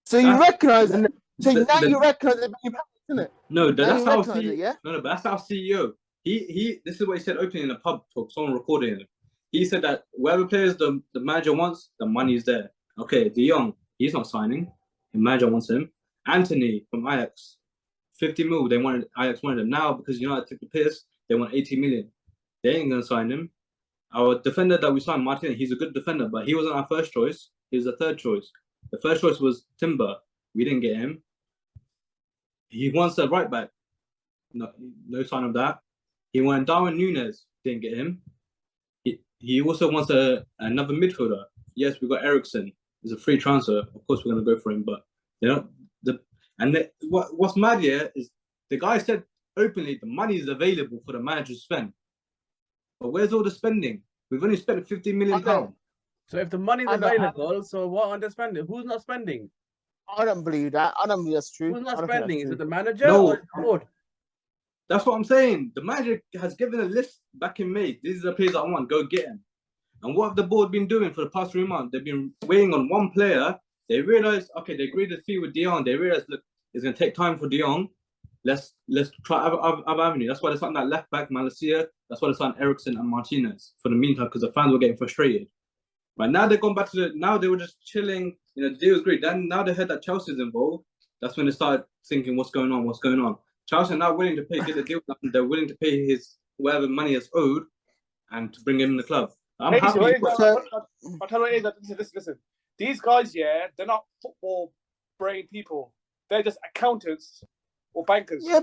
So you recognise it. So now you recognise it, isn't it? No, that's our CEO. Yeah? No, but that's our CEO. He. This is what he said openly in a pub talk. Someone recording it. He said that whatever players the manager wants, the money's there. Okay, De Jong, he's not signing. The manager wants him. Anthony from Ajax, 50 mil. Ajax wanted him. Now because United took the piss, they want 80 million. They ain't gonna sign him. Our defender that we signed, Martin, he's a good defender, but he wasn't our first choice. He was the third choice. The first choice was Timber. We didn't get him. He wants a right back. No sign of that. He wanted Darwin Núñez. Didn't get him. He also wants another midfielder. Yes, we got Ericsson. It's a free transfer. Of course, we're going to go for him. But what's mad here is the guy said openly the money is available for the manager to spend. But where's all the spending? We've only spent £50 million. So if the money's available, so what aren't they spending? Who's not spending? I don't believe that. I don't believe that's true. Who's not spending? Is it the manager No. or the board? That's what I'm saying. The manager has given a list back in May. These are the players I want. Go get them. And what have the board been doing for the past 3 months? They've been waiting on one player. They realized, okay, they agreed the fee with Dion. They realized, look, it's going to take time for Dion. Let's try other avenue. That's why they signed that left back, Malacia. That's why they signed Ericsson and Martinez for the meantime, because the fans were getting frustrated. But now they've gone back to now they were just chilling. You know, the deal was great. Then now they heard that Chelsea's involved. That's when they started thinking, what's going on? What's going on? Chelsea are now willing to get the deal done. They're willing to pay his whatever money is owed and to bring him in the club. I'm happy. I'll tell you what it is. Listen. These guys, yeah, they're not football brain people. They're just accountants or bankers. Yeah,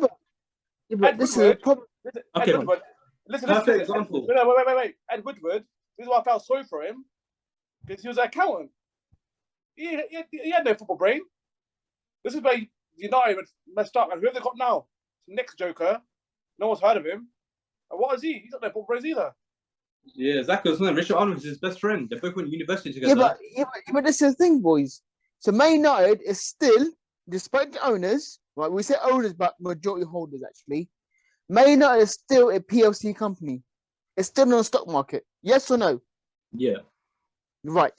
but this is a problem. Okay. Listen. Perfect example. Wait. Ed Woodward, this is why I felt sorry for him. Because he was an accountant. He had no football brain. This is where United messed up. And whoever they got now, next Joker, no one's heard of him. And what is he? He's not no football brains either. Yeah, exactly. Richard Arnold is his best friend. They both went to university together. Yeah, but this is the thing, boys. So Man United is still, despite the owners, right? We say owners, but majority holders actually. Man United is still a PLC company. It's still on the stock market. Yes or no? Yeah. Right.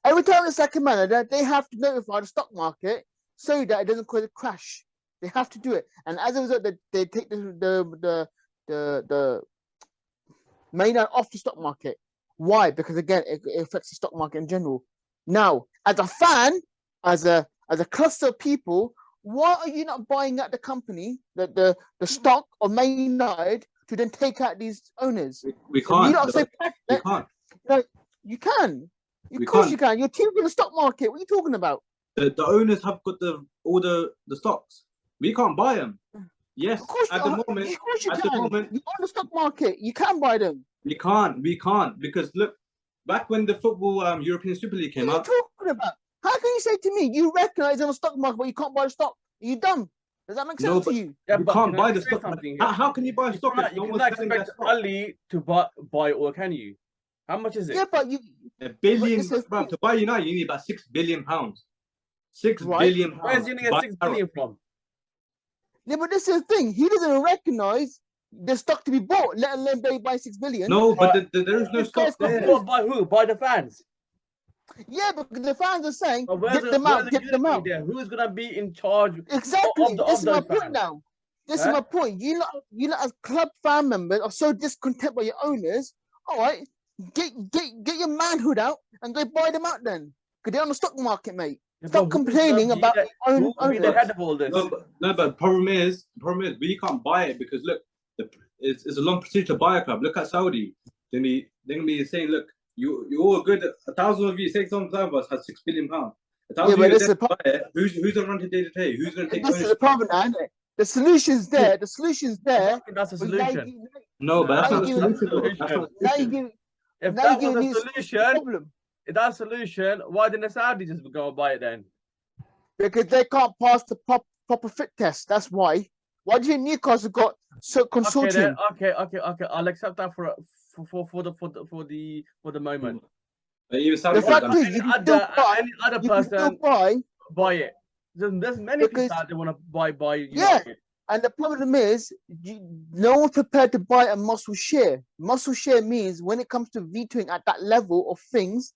Every time it's like a manager, they have to notify the stock market so that it doesn't cause a crash. They have to do it, and as a result, they take the Man United off the stock market. Why? Because again, it affects the stock market in general. Now, as a fan, as a cluster of people, why are you not buying out the company, the stock of Man United to then take out these owners? We can't. You not so we can't. No, you can. Of course you can. Your team's in the stock market. What are you talking about? The owners have got all the stocks. We can't buy them. Yes, at the moment. Of course you at can. the moment, You're on the stock market. You can buy them. We can't because look, back when the football European Super League came out. What are you talking about? How can you say to me you recognize on the stock market but you can't buy the stock? Are you dumb? Does that make sense to you? Yeah, you but can't buy the stock. How can you buy a stock? You cannot expect Ali to buy it all, can you? How much is it? Yeah, but you $1 billion. To buy United, you need about £6 billion. £6 billion. Where's he gonna get £6 billion from? Yeah, but this is the thing. He doesn't recognize the stock to be bought, let alone they buy $6 billion. No, but there is no stock there. Bought by who? By the fans. Yeah, but the fans are saying, get them out. Who's gonna be in charge? Exactly. This is my point now. This is my point. You lot as club fan members are so discontent by your owners. All right, get your manhood out and go buy them out then. Because they're on the stock market, mate. Stop complaining about your own owners. The head of all this. No, but the problem is we can't buy it because look, it's a long procedure to buy a club. Look at Saudi. They're gonna be saying, look, you're all good. 1,000 of you, 6,000 of us has £6 billion. 1,000 of you buy it. Who's gonna run to day to day? Who's gonna take? This is the problem, man. The solution's there. The solution's there. That's a solution. No, but that's not the solution. If that was a solution, if that's a solution, why didn't the Saudi just go and buy it then? Because they can't pass the proper fit test. That's why. Why do you think Newcastle got so consortium? Okay. I'll accept that for the moment. But even Saudi the fact is, you any other person buy it. There's many people that they want to buy United. Yeah, and the problem is, no one's prepared to buy a muscle share. Muscle share means when it comes to vetoing at that level of things,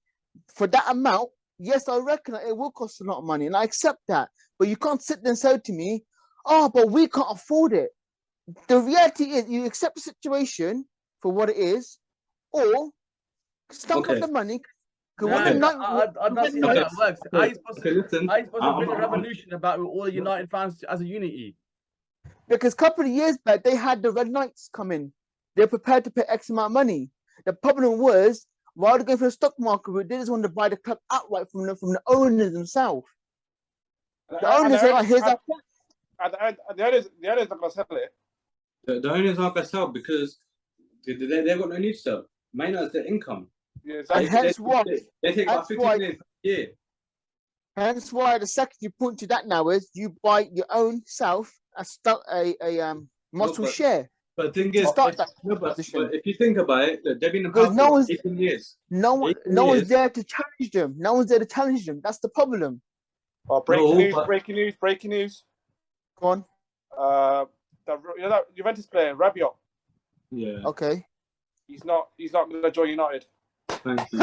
for that amount, yes, I reckon it will cost a lot of money, and I accept that. But you can't sit there and say to me, "Oh, but we can't afford it." The reality is, you accept the situation for what it is, or stump up the money. That's not how that works. I supposed to bring a revolution about all United fans as a unity. Because a couple of years back, they had the Red Knights come in. They're prepared to pay X amount of money. The problem was, rather than going for the stock market, they just wanted to buy the club outright from the owners themselves. The owners are his. And the owners not gonna sell it. The owners aren't gonna sell because they've got no need to sell. Main is their income. Yeah, And exactly. hence why, They take about That's 50 why- million a year. hence why the second you point to that now is you buy your own self a muscle but- share. But the thing is, Start if, that no, but position. if you think about it, look, they've been in Because power no for one's- 18 years. No one, 18 no one's years. there to challenge them. No one's there to challenge them. That's the problem. Oh, breaking No, news! but- Breaking news! Go on. That Juventus player Rabiot. Yeah, Okay. He's not gonna join United. thank you.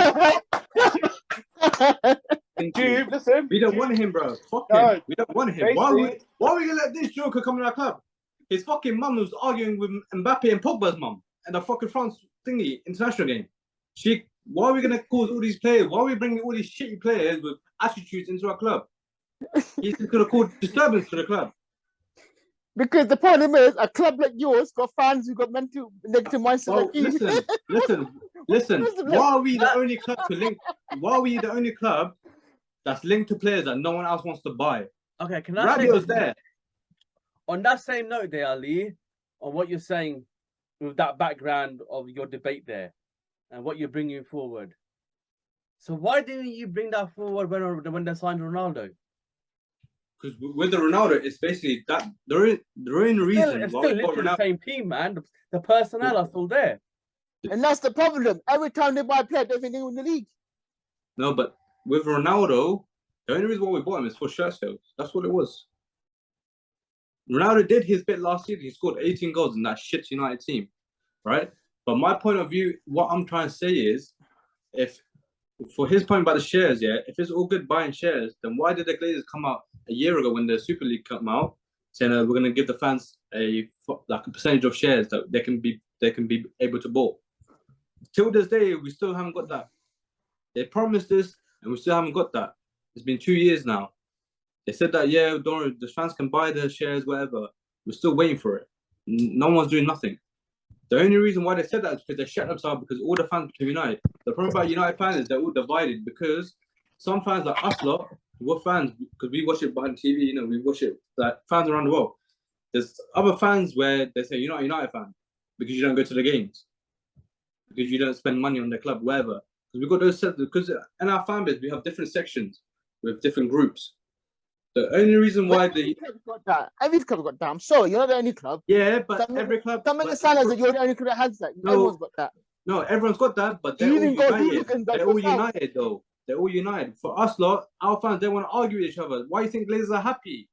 Thank you. Dude, listen. We don't want him, bro. Fuck No. him. We don't want him. Basically- Why are we gonna let this joker come in our club? His fucking mum was arguing with Mbappe and Pogba's mum and the fucking France thingy international game. Why are we gonna cause all these players? Why are we bringing all these shitty players with attitudes into our club? He's just gonna cause disturbance to the club. Because the problem is, a club like yours got fans who got mental negative mindset Well, like you. listen. What's the Why are we the only club to link? Why are we the only club that's linked to players that no one else wants to buy? Okay, can I say Rabiot's there. on that same note there, Ali, on what you're saying with that background of your debate there and what you're bringing forward. So why didn't you bring that forward when they signed Ronaldo? Because with the Ronaldo, it's basically that the only reason It's why still we bought literally the Ronaldo. same team, man. The personnel are still there. And that's the problem. Every time they buy a player, they think they win the league. No, but with Ronaldo, the only reason why we bought him is for shirt sales. That's what it was. Ronaldo did his bit last season. He scored 18 goals in that shit United team, right? But my point of view, what I'm trying to say is, if for his point about the shares, yeah, if it's all good buying shares, then why did the Glazers come out a year ago when the Super League came out saying we're going to give the fans a percentage of shares that they can be able to buy? Till this day, we still haven't got that. They promised this, and we still haven't got that. It's been 2 years now. They said that, yeah, don't worry, the fans can buy the shares, whatever. We're still waiting for it. No one's doing nothing. The only reason why they said that is because they shut themselves because all the fans became United. The problem about United fans is they're all divided because some fans like us lot, we're fans because we watch it behind TV, you know, we watch it like fans around the world. There's other fans where they say you're not a United fan because you don't go to the games, because you don't spend money on the club, whatever. Because we've got those sets, because in our fan base we have different sections with different groups. The only reason why Every club's got that. Every club's got that. I'm sorry, you're not the only club. yeah, but Don't make- every club. Don't make it but- sound as if you're the only club that has that. No. Everyone's got that. No, everyone's got that, but they're You all even got united. hooligans like They're all yourself. united, though. They're all united. For us lot, our fans, they want to argue with each other. Why do you think Glazers are happy?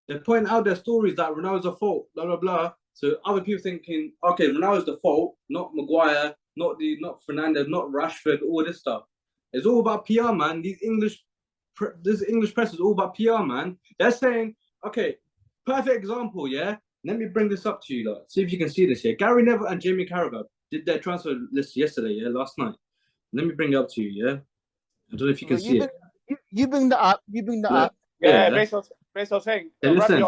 They're pointing out their stories that Ronaldo's a fault, blah, blah, blah. So other people thinking, okay, Ronaldo's the fault, not Maguire, not Fernandes, not Rashford, all this stuff. It's all about PR, man. This English press is all about PR, man. They're saying, okay, perfect example, yeah? Let me bring this up to you, lot. See if you can see this here. Gary Neville and Jamie Carragher did their transfer list yesterday, yeah, last night. Let me bring it up to you, yeah? I don't know if you can see it. You bring that up. You bring that Yeah. up. Yeah, Yeah. based on saying Hey, listen.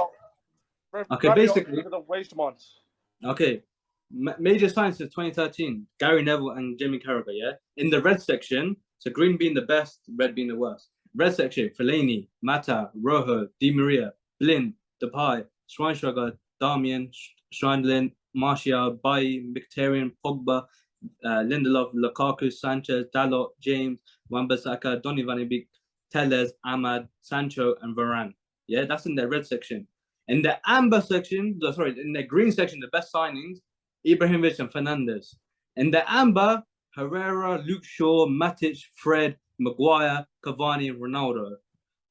Okay, Rabiot basically- because of wage demands. Okay, major signs since 2013. Gary Neville and Jamie Carragher, yeah? In the red section, so green being the best, red being the worst. Red section, Fellaini, Mata, Rojo, Di Maria, Blind, Depay, Schweinsteiger, Darmian, Schreindlin, Martial, Bailly, Mkhitaryan, Pogba, Lindelof, Lukaku, Sanchez, Dalot, James, Wan-Bissaka, Donny van de Beek, Telles, Ahmad, Sancho, and Varane. Yeah, that's in the red section. In the amber section, in the green section, the best signings, Ibrahimovic and Fernandes. In the amber, Herrera, Luke Shaw, Matic, Fred, Maguire, Cavani, and Ronaldo.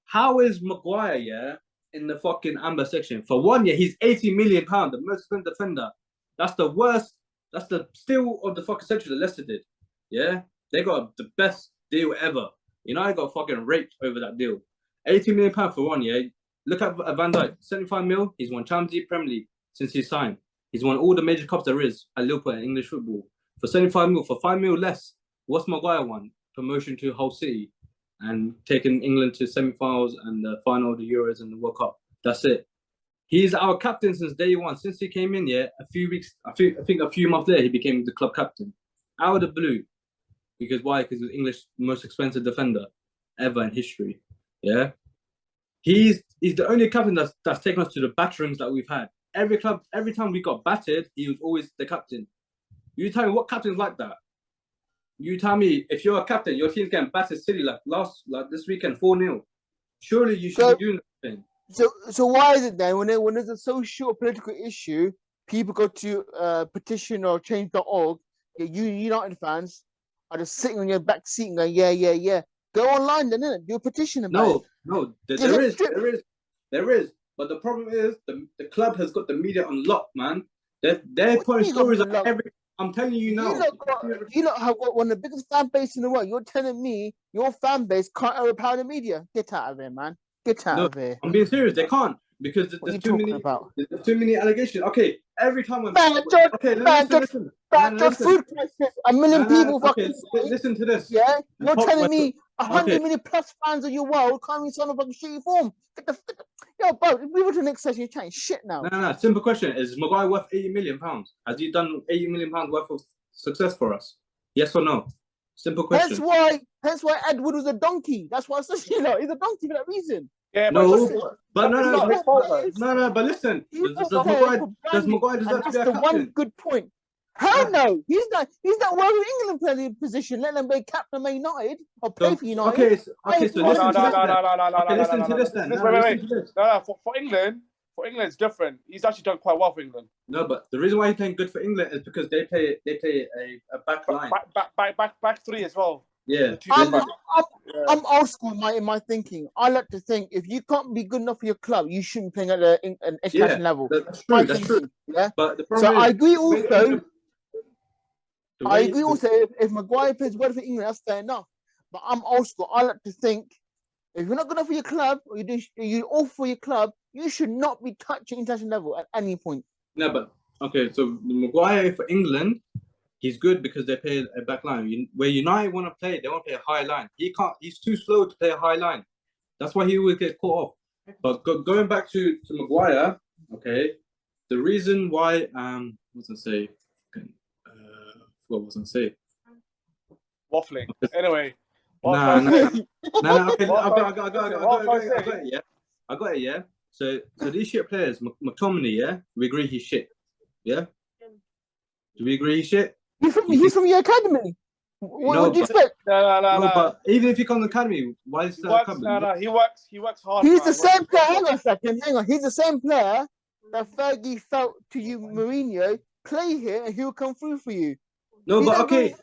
How is Maguire, yeah, in the fucking amber section? For 1 year, he's £80 million, the most expensive defender. That's the worst. That's the steal of the fucking century that Leicester did. Yeah, they got the best deal ever. United got fucking raped over that deal. £80 million for 1 year. Look at Van Dijk, 75 mil. He's won Champions League, Premier League since he signed. He's won all the major cups there is at Liverpool and English football. For 75 mil, for 5 mil less, what's Maguire won? Promotion to Hull City and taking England to semi-finals and the final of the Euros and the World Cup. That's it. He's our captain since day one. Since he came in, yeah, a few weeks, I think a few months later, he became the club captain. Out of the blue. Because why? Because he's English most expensive defender ever in history. Yeah. He's the only captain that's taken us to the batterings that we've had. Every time we got battered, he was always the captain. You tell me what captain's like that? You tell me if you're a captain, your team's getting battered silly like this weekend 4-0. Surely you should be doing that thing. So why is it then when there's a social or political issue, people go to petition or change.org, you United fans are just sitting on your back seat and going, yeah. Go online then, innit? Do a petition about it. No, there is. But the problem is the club has got the media on lock, man. They're putting stories on every. I'm telling you now. You lot have got one of the biggest fan base in the world. You're telling me your fan base can't overpower the media? Get out of here, man. Get out of here. I'm being serious. They can't because there's too many allegations. Okay, every time when listen. Food crisis. A million people fucking. Listen to this. Yeah, you're telling me 100 million plus fans of your world can't even sign up fucking shitty form. Yo, bro, we were to the next session. You're chatting shit now. No. Simple question: is Maguire worth £80 million? Has he done £80 million worth of success for us? Yes or no? Simple question. Hence why Edward was a donkey. That's why I said, he's a donkey for that reason. Yeah, but listen, does Maguire deserve to be a captain? One good point. Hell no, he's not worth England playing position. Let them be captain of Man United or play for United. Okay, so listen to this then. Wait. No, for England, it's different. He's actually done quite well for England. No, but the reason why he's playing good for England is because they play a back line. Back three as well. Yeah. I'm old school in my thinking. I like to think if you can't be good enough for your club, you shouldn't be playing at an international level. That's true. Yeah. But the problem I agree also. If Maguire plays well for England, that's fair enough. But I'm old school. I like to think if you're not good enough for your club, or you're all for your club, you should not be touching international level at any point. No, but okay. So Maguire for England, he's good because they play a back line. Where United want to play, they want to play a high line. He can't. He's too slow to play a high line. That's why he always gets caught off. But going back to Maguire, okay. The reason why what's I say? What was I say? Waffling. Anyway. No. Okay, I got it. Yeah. So these shit players, McTominay, yeah, we agree he's shit. Yeah. Do we agree he's shit? He's from your academy. What do you expect? No. But even if he comes to the academy, why is that academy? He works hard. He's the same player. Hang on a second. He's the same player that Fergie felt to you, Mourinho. Play here, and he'll come through for you. No, but okay.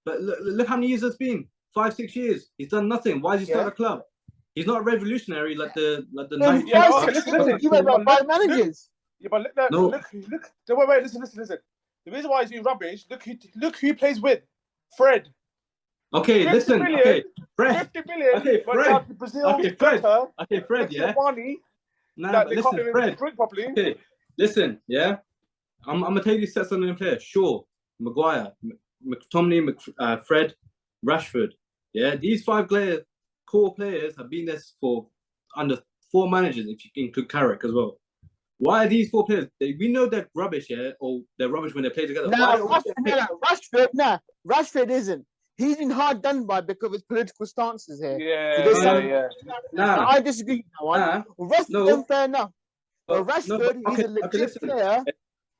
But look how many years it's been. 5-6 years. He's done nothing. Why is he start a club? He's not revolutionary like the 90s. You have about 5 managers. Yeah, but look. Wait, listen. The reason why he's doing rubbish, look who he plays with. Fred. Okay, listen. Okay, Fred. 50 million. Okay, Fred. Brazil, okay, Fred. Okay, Fred, yeah. Listen, Fred. Okay, listen, yeah. I'm gonna tell you these sets on the player. Sure, Maguire, McTominay, Fred, Rashford. Yeah, these 5 core players have been there for under 4 managers, if you include Carrick as well. Why are these 4 players? We know they're rubbish, yeah, or they're rubbish when they play together. Rashford isn't. He's been hard done by because of his political stances here. Yeah. I disagree with that one. Rashford, fair enough. But Rashford, he's a legit player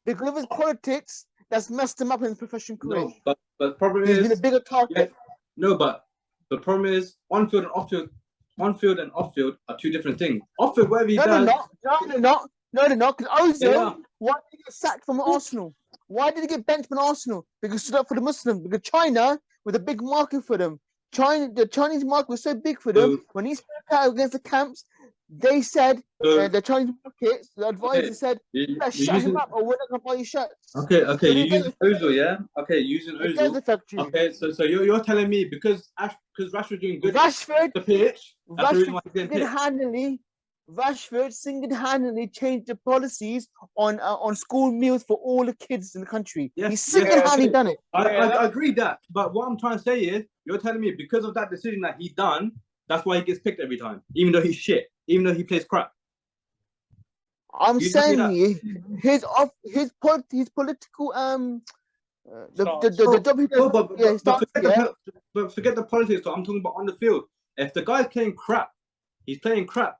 because of his politics that's messed him up in his professional career. No, but the problem he's been a bigger target. Yeah, no, but the problem is on-field and off-field. On-field and off-field are 2 different things. Off-field, whatever he does. No, they're not. Because Ozil, why did he get sacked from Arsenal? Why did he get benched from Arsenal? Because he stood up for the Muslims. Because China was a big market for them. The Chinese market was so big for them. When he spoke out against the camps, they said the Chinese market, the advisor said, shut him up or we're not going to buy your shirts. Okay, you're using Ozil, yeah? Okay, using Ozil. Okay, so you're telling me because Rashford doing good Rashford, the pitch, that's the reason why he's getting picked. Rashford single-handedly changed the policies on school meals for all the kids in the country. Yes, He's single-handedly done it. I agree that, but what I'm trying to say is, you're telling me because of that decision that he done, that's why he gets picked every time, even though he's shit, even though he plays crap. I'm saying his political the job he does. But forget the politics. So I'm talking about on the field. If the guy's playing crap, He's playing crap.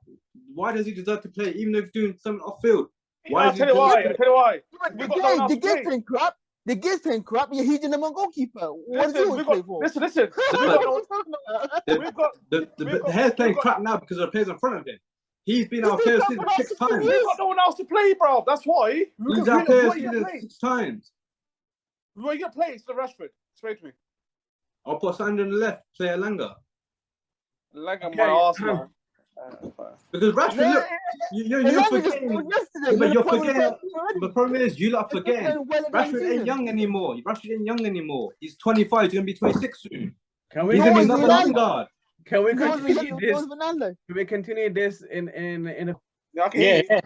Why does he deserve to play, even if he's doing something off field? Why I'll does tell he you why. deserve I'll tell you why. The We've got no one else the to play. game's playing crap. The game's playing crap. Yeah, he's the number one goalkeeper. What does he Listen, always we've play got. for? Listen. We've got no one. We've got. The hair's playing crap now because of the players in front of him. He's been our He's player been since crap for 6 the last 2 times. We've got no one else to play, bro. That's why. He's our player Who are you gonna since play? 6 times. Who are you gonna play instead of Rashford? Explain to me. I'll put Sandro on the left, play Alanga. Like Okay, my ass, man. Because Rashford, No, look, you're forgetting. yesterday. But you're the point forgetting. already. The problem is, you lot He's forgetting. playing well against Rashford ain't season. young anymore. Rashford ain't young anymore. He's 25. He's gonna be 26 soon. Can we He's gonna be No, another he's Lingard. can we No, continue this? Fernando. Can we continue this in a Yeah, I can hear you.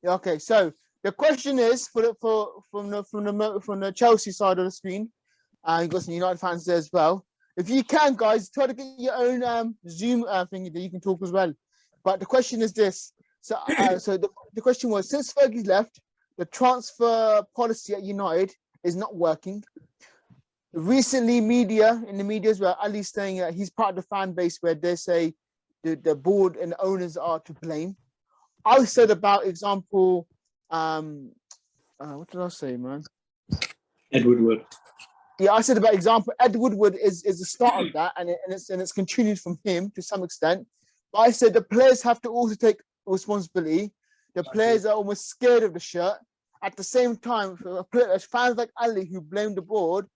Yeah, okay, so the question is from the Chelsea side of the screen, you got some United fans there as well. If you can, guys, try to get your own Zoom thing that you can talk as well. But the question is this: so the question was, since Fergie's left, the transfer policy at United is not working. Recently, in the media as well, Ali's saying that he's part of the fan base where they say the board and the owners are to blame. I said about example, what did I say, man? Ed Woodward. Yeah, I said about example, Ed Woodward is the start of that, and it's continued from him to some extent. But I said the players have to also take responsibility. The players are almost scared of the shirt. At the same time, for fans like Ali who blame the board,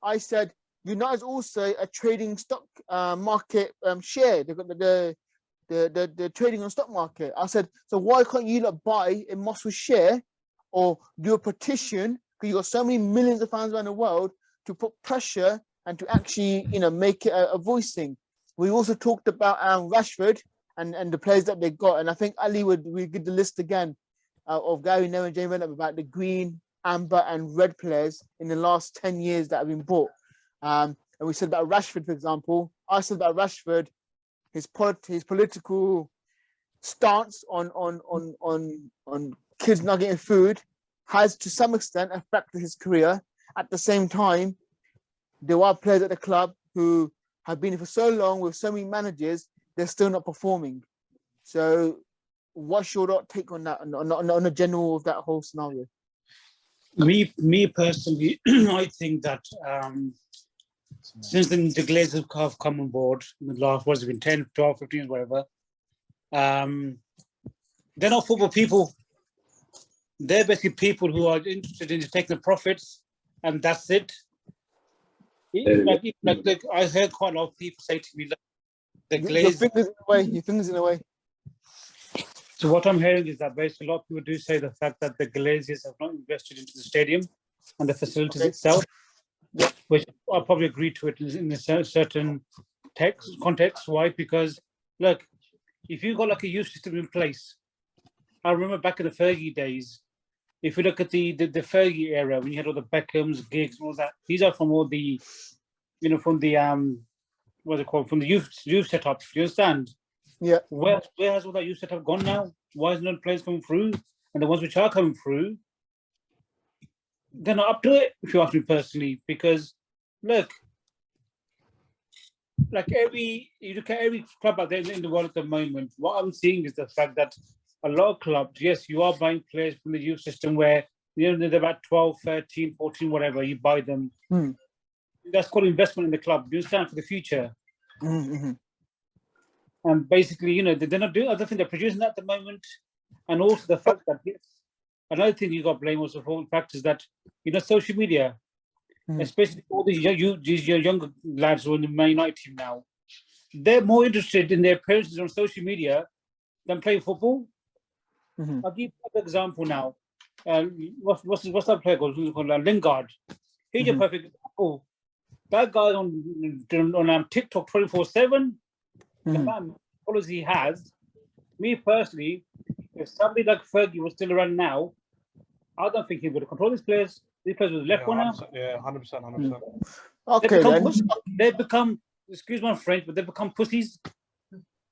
I said United is also a trading stock market share. They've got the trading on stock market. I said, so why can't you not buy a Muscle share or do a petition, because you've got so many millions of fans around the world, to put pressure and to actually, make it a voicing. We also talked about Rashford and the players that they got. And I think Ali we get the list again of Gary Neville and Jane Redknapp about the green, amber and red players in the last 10 years that have been bought. And we said about Rashford, for example. I said about Rashford, his political stance on kids not getting food has to some extent affected his career. At the same time, there are players at the club who have been here for so long with so many managers, they're still not performing. So what's your take on that, on the general of that whole scenario? Me personally, I think that since the Glazers have come on board in the last, what's it been, 10, 12, 15, whatever, they're not football people. They're basically people who are interested in just taking the profits, and that's it. Like I heard quite a lot of people say to me, the Glazers... Your fingers in the way. So what I'm hearing is that basically a lot of people do say the fact that the Glazers have not invested into the stadium and the facilities itself, which I probably agree to it in a certain context. Why? Because look, if you've got like a youth system in place, I remember back in the Fergie days, if you look at the Fergie era, when you had all the Beckhams, Giggs, and all that, these are from all the, from the what's it called, from the youth setup. You understand? Yeah. Where has all that youth setup gone now? Why is no players coming through? And the ones which are coming through, they're not up to it, if you ask me personally. Because look, you look at every club out there in the world at the moment, what I'm seeing is the fact that a lot of clubs, yes, you are buying players from the youth system where, they're about 12, 13, 14, whatever, you buy them. That's called investment in the club. You understand, for the future. Mm-hmm. And basically, they're not doing other things. They're producing at the moment. And also the fact that, yes, another thing you got to blame also for the fact is that, social media, especially all these younger lads who are in the Man United team now, they're more interested in their appearances on social media than playing football. I'll give you an example now. What's that player called? Lingard. He's a perfect example. That guy on TikTok 24/7. The man follows he has. Me personally, if somebody like Fergie was still around now, I don't think he would control these players. These players with the left corner. Yeah, 100%. Okay, they become, excuse my French, but they become pussies.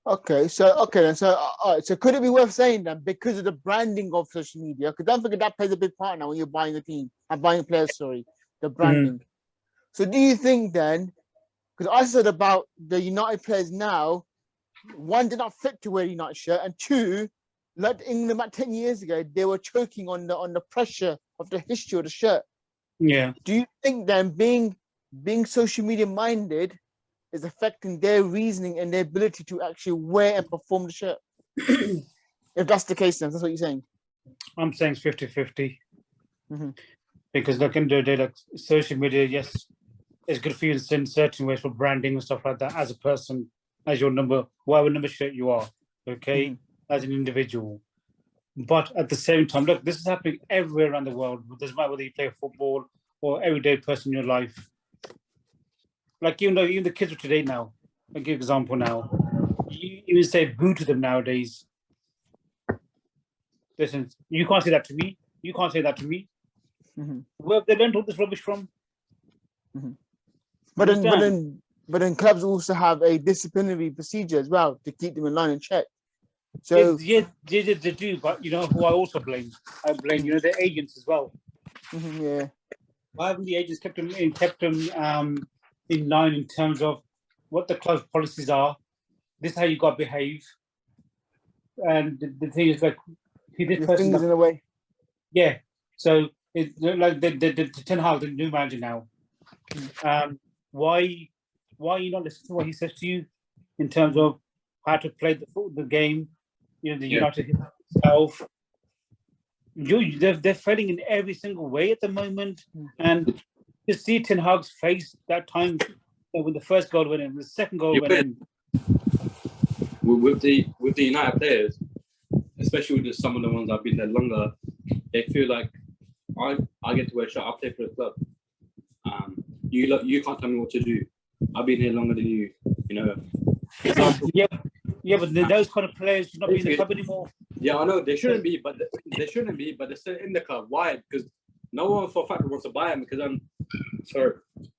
Okay, so all right. So could it be worth saying then, because of the branding of social media? Because don't forget that plays a big part now when you're buying a team and buying players. Sorry, the branding. So do you think then? Because I said about the United players now one, they're not fit to wear a United shirt, and two, like England about 10 years ago, they were choking on the pressure of the history of the shirt. Yeah. Do you think then being social media minded is affecting their reasoning and their ability to actually wear and perform the shirt? If that's the case, then that's what you're saying. I'm saying it's 50-50. Mhm. Because look, in the day, like social media, yes, it's good for you in certain ways for branding and stuff like that as a person, as your number, whatever number shirt you are, okay, as an individual. But at the same time, look, this is happening everywhere around the world. It doesn't matter whether you play football or everyday person in your life. Like, even the kids of today now, I'll give you an example now. You even say boo to them nowadays. Listen, you can't say that to me. You can't say that to me. Where have they learned all this rubbish from? But then clubs also have a disciplinary procedure as well to keep them in line and check. So yes, they do. But you know who I also blame? I blame the agents as well. Yeah. Why haven't the agents kept them in line in terms of what the club's policies are? This is how you got to behave. And the thing is, like, this person in a way. Yeah. So it's like the Ten Hag, the new manager now. Why are you not listening to what he says to you in terms of how to play the game? You know, the United itself. They're failing in every single way at the moment, and to see Ten Hag's face that time when the first goal went in, the second goal went in. With the United players, especially with some of the ones that have been there longer, they feel like I get to wear a shirt. I play for the club. You can't tell me what to do. I've been here longer than you. You know. But those kind of players should not be in the club anymore. Yeah, I know they shouldn't be, but they're still in the club. Why? Because no one for a fact wants to buy them because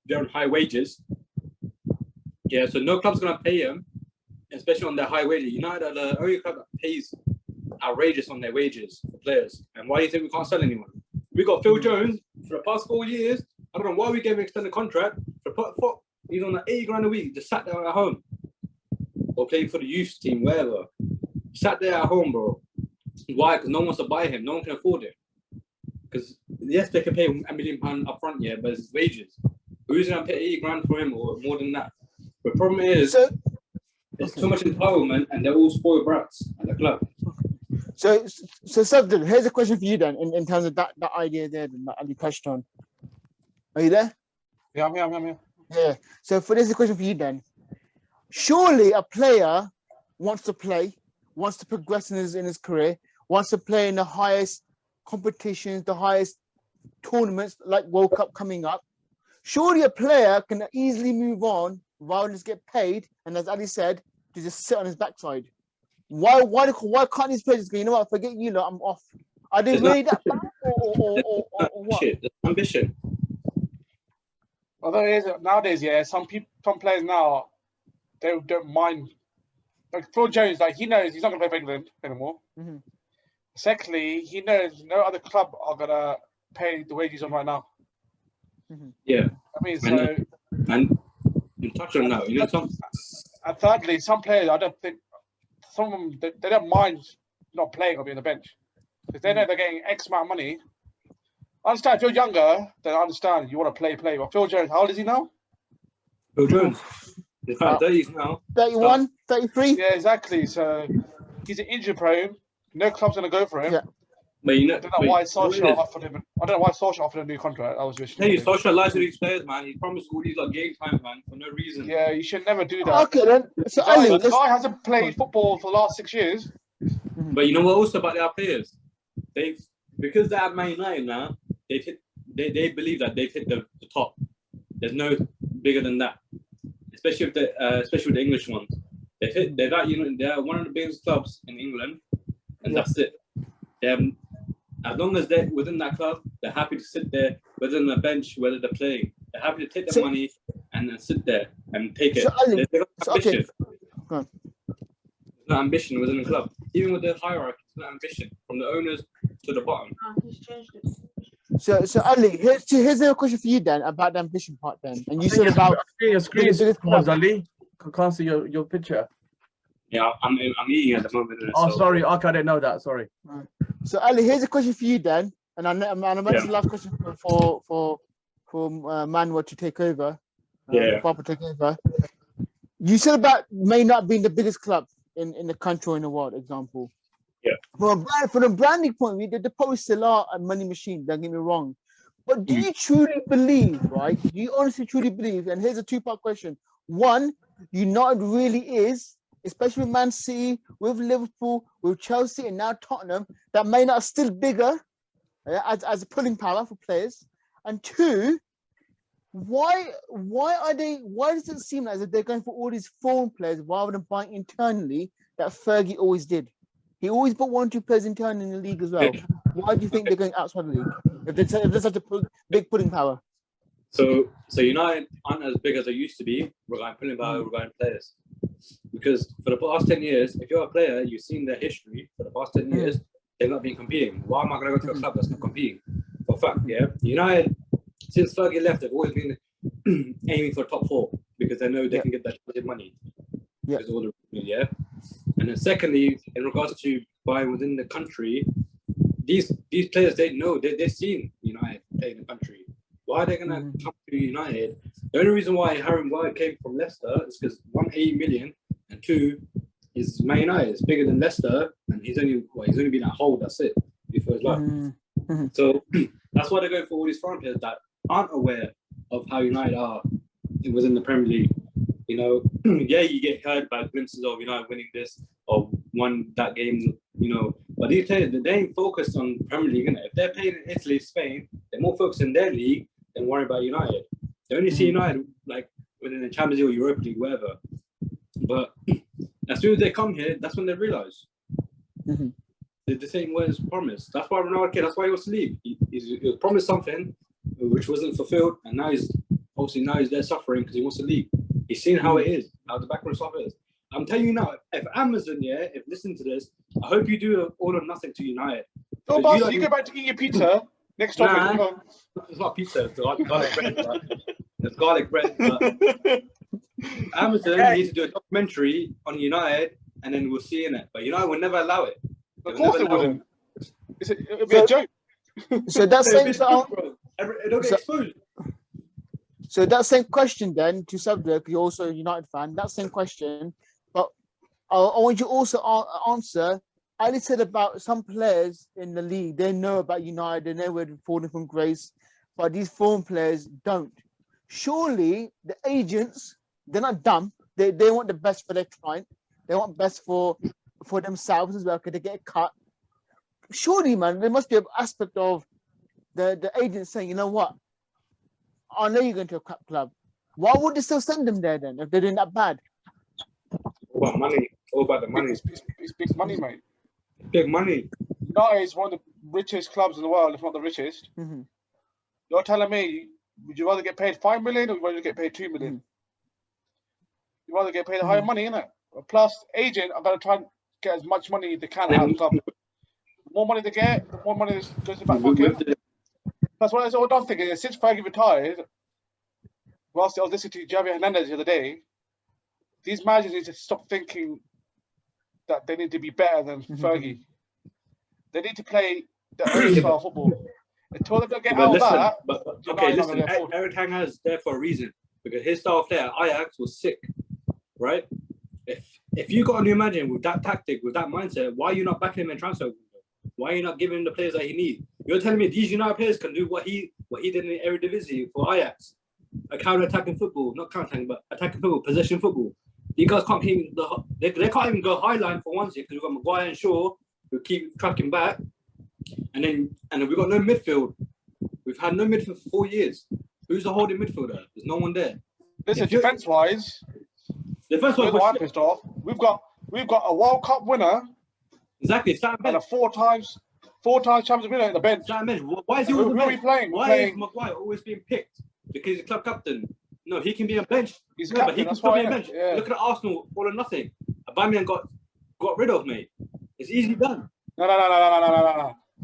they're on high wages. Yeah, so no club's gonna pay them, especially on their high wages. United are the only club that pays outrageous on their wages for players. And why do you think we can't sell anyone? We got Phil Jones for the past 4 years. I don't know why we gave him an extended contract. He's on like 80 grand a week, just sat there at home. Or playing for the youth team, wherever. Sat there at home, bro. Why? Because no one wants to buy him. No one can afford it. Because, yes, they can pay £1 million up front, yeah, but it's wages. Who's going to pay 80 grand for him or more than that? The problem is, there's too much entitlement and they're all spoiled brats at the club. So Safdar, here's a question for you then, in terms of that idea there that Ali touched on. Are you there? Yeah, I'm here. Yeah. So there's a question for you then. Surely a player wants to play, wants to progress in his career, wants to play in the highest competitions, the highest tournaments like World Cup coming up. Surely a player can easily move on rather than just get paid, and as Ali said, to just sit on his backside. Why can't these players go, you know what, forget you lot, I'm off? Are they really that bad or what? Ambition. Although nowadays, yeah, some players now, they don't mind. Like Phil Jones, like he knows he's not going to play for England anymore. Secondly, he knows no other club are going to pay the wages on right now. Yeah. I mean, so... And you touch on that, you know something? And thirdly, some players, I don't think, some of them, they don't mind not playing or being on the bench. Because they know they're getting X amount of money. I understand, if you're younger, then I understand you want to play. But Phil Jones, how old is he now? Phil Jones? He's about 30s now. 31, 33? Yeah, exactly. So he's an injury prone. No club's going to go for him. Yeah. But you know, I don't know why Solskjaer offered him. I don't know why Solskjaer offered him a new contract. That was just. Hey, Solskjaer lied to these players, man. He promised all these like game time, man, for no reason. Yeah, you should never do that. Okay, then. So the guy hasn't played football for the last 6 years. But you know what? Also about their players, because they're at Man United now, they believe that they've hit the top. There's no bigger than that, especially with the English ones. They're one of the biggest clubs in England, and that's it. As long as they're within that club, they're happy to sit there, whether on the bench, whether they're playing. They're happy to take the money and then sit there and take it. They've got ambition. Go on. There's no ambition within the club. Even with the hierarchy, there's no ambition from the owners to the bottom. He's changed it. So Ali, here's a question for you then about the ambition part then. And you said about your screen, Ali. I can't see your picture. Yeah, I'm eating at the moment. Oh, so- sorry. Okay, I didn't know that. Sorry. So Ali, here's a question for you, Dan, and I know that's the last question for Manuel to take over. Papa take over. You said about may not being the biggest club in the country or in the world, example. Yeah. From a branding point of view, they probably still are a money machine, don't get me wrong. But do you truly believe, right? Do you honestly truly believe? And here's a two-part question. One, United really is, especially with Man City, with Liverpool, with Chelsea, and now Tottenham, that may not still bigger as a pulling power for players. And two, why does it seem as if they're going for all these foreign players rather than buying internally that Fergie always did? He always bought 1 or 2 players internally in the league as well. Why do you think they're going outside the league if they're such a big pulling power? So United aren't as big as they used to be regarding pulling power, regarding players. Because for the past 10 years, if you're a player, you've seen their history for the past 10 years, they've not been competing. Why am I going to go to a club that's not competing? For a fact, yeah. United, since Fergie left, they've always been aiming for top 4 because they know they can get that money. Because all the And then secondly, in regards to buying within the country, these players, they know, they've seen United play in the country. Why are they going to come to United? The only reason why Harry Maguire came from Leicester is because 180 million, and 2 is Man United. It's bigger than Leicester, and he's only been at Hull. That's it before his life. So that's why they're going for all these foreign players that aren't aware of how United are within the Premier League. You know, you get heard by glimpses of United winning this or won that game. You know, but these players, they ain't focused on Premier League. Innit? If they're playing in Italy, Spain, they're more focused in their league than worry about United. They only see United like within the Champions League or Europa League, whatever. But as soon as they come here, that's when they realise. The same way as promised. That's why Ronaldo came. That's why he wants to leave. He was promised something which wasn't fulfilled, and now he's there suffering because he wants to leave. He's seen how it is, how the backroom stuff is. I'm telling you now, if Amazon, if listen to this, I hope you do all or nothing to United. Oh, boss, you go back to eat your pizza. Next topic. Nah, it's not pizza. It's garlic bread. It's garlic bread. But Amazon needs to do a documentary on United, and then we'll see in it. But United will never allow it. Of course they wouldn't. It'll be a joke. So that same it'll get exposed. So that same question then to Safdar, you're also a United fan. That same question, but I want you also answer. Ali said about some players in the league, they know about United, they know where they're falling from grace, but these foreign players don't. Surely the agents, they're not dumb. They want the best for their client. They want best for themselves as well, because they get cut. Surely, man, there must be an aspect of the agent saying, you know what? I know you're going to a crap club. Why would they still send them there then if they're doing that bad? All about money. All about the money. It's big money, mate. Big money. United is one of the richest clubs in the world, if not the richest. You're telling me, would you rather get paid 5 million or would you rather get paid 2 million? You'd rather get paid higher money, innit? Plus, agent are going to try and get as much money as they can out of the club. The more money they get, the more money goes to the back pocket. That's what I'm thinking. Since Fergie retired, whilst I was listening to Javier Hernandez the other day, these managers need to stop thinking that they need to be better than Fergie. They need to play their own style of football. Until they don't get out of that, listen, Eric Ten Hag's there for a reason, because his style of play at Ajax was sick, right? If you got a new manager with that tactic, with that mindset, why are you not backing him in transfer? Why are you not giving him the players that he needs? You're telling me these United players can do what he did in the Eredivisie for Ajax, a counter-attacking football, not counter-attacking, but attacking football, possession football. You guys can't keep they can't even go high line for once because we've got Maguire and Shaw who keep tracking back, and then we've got no midfield. We've had no midfield for 4 years. Who's the holding midfielder? There's no one there. Listen, defense-wise, I'm pissed off. We've got a World Cup winner. Exactly, and a four times champions winner in the bench. Why is he always playing? Playing? Why is Maguire always being picked? Because he's club captain. No, he can be a bench. He's captain, but he can still be a bench. Yeah. Look at Arsenal, all or nothing. Aubameyang got rid of, mate. It's easily done. No.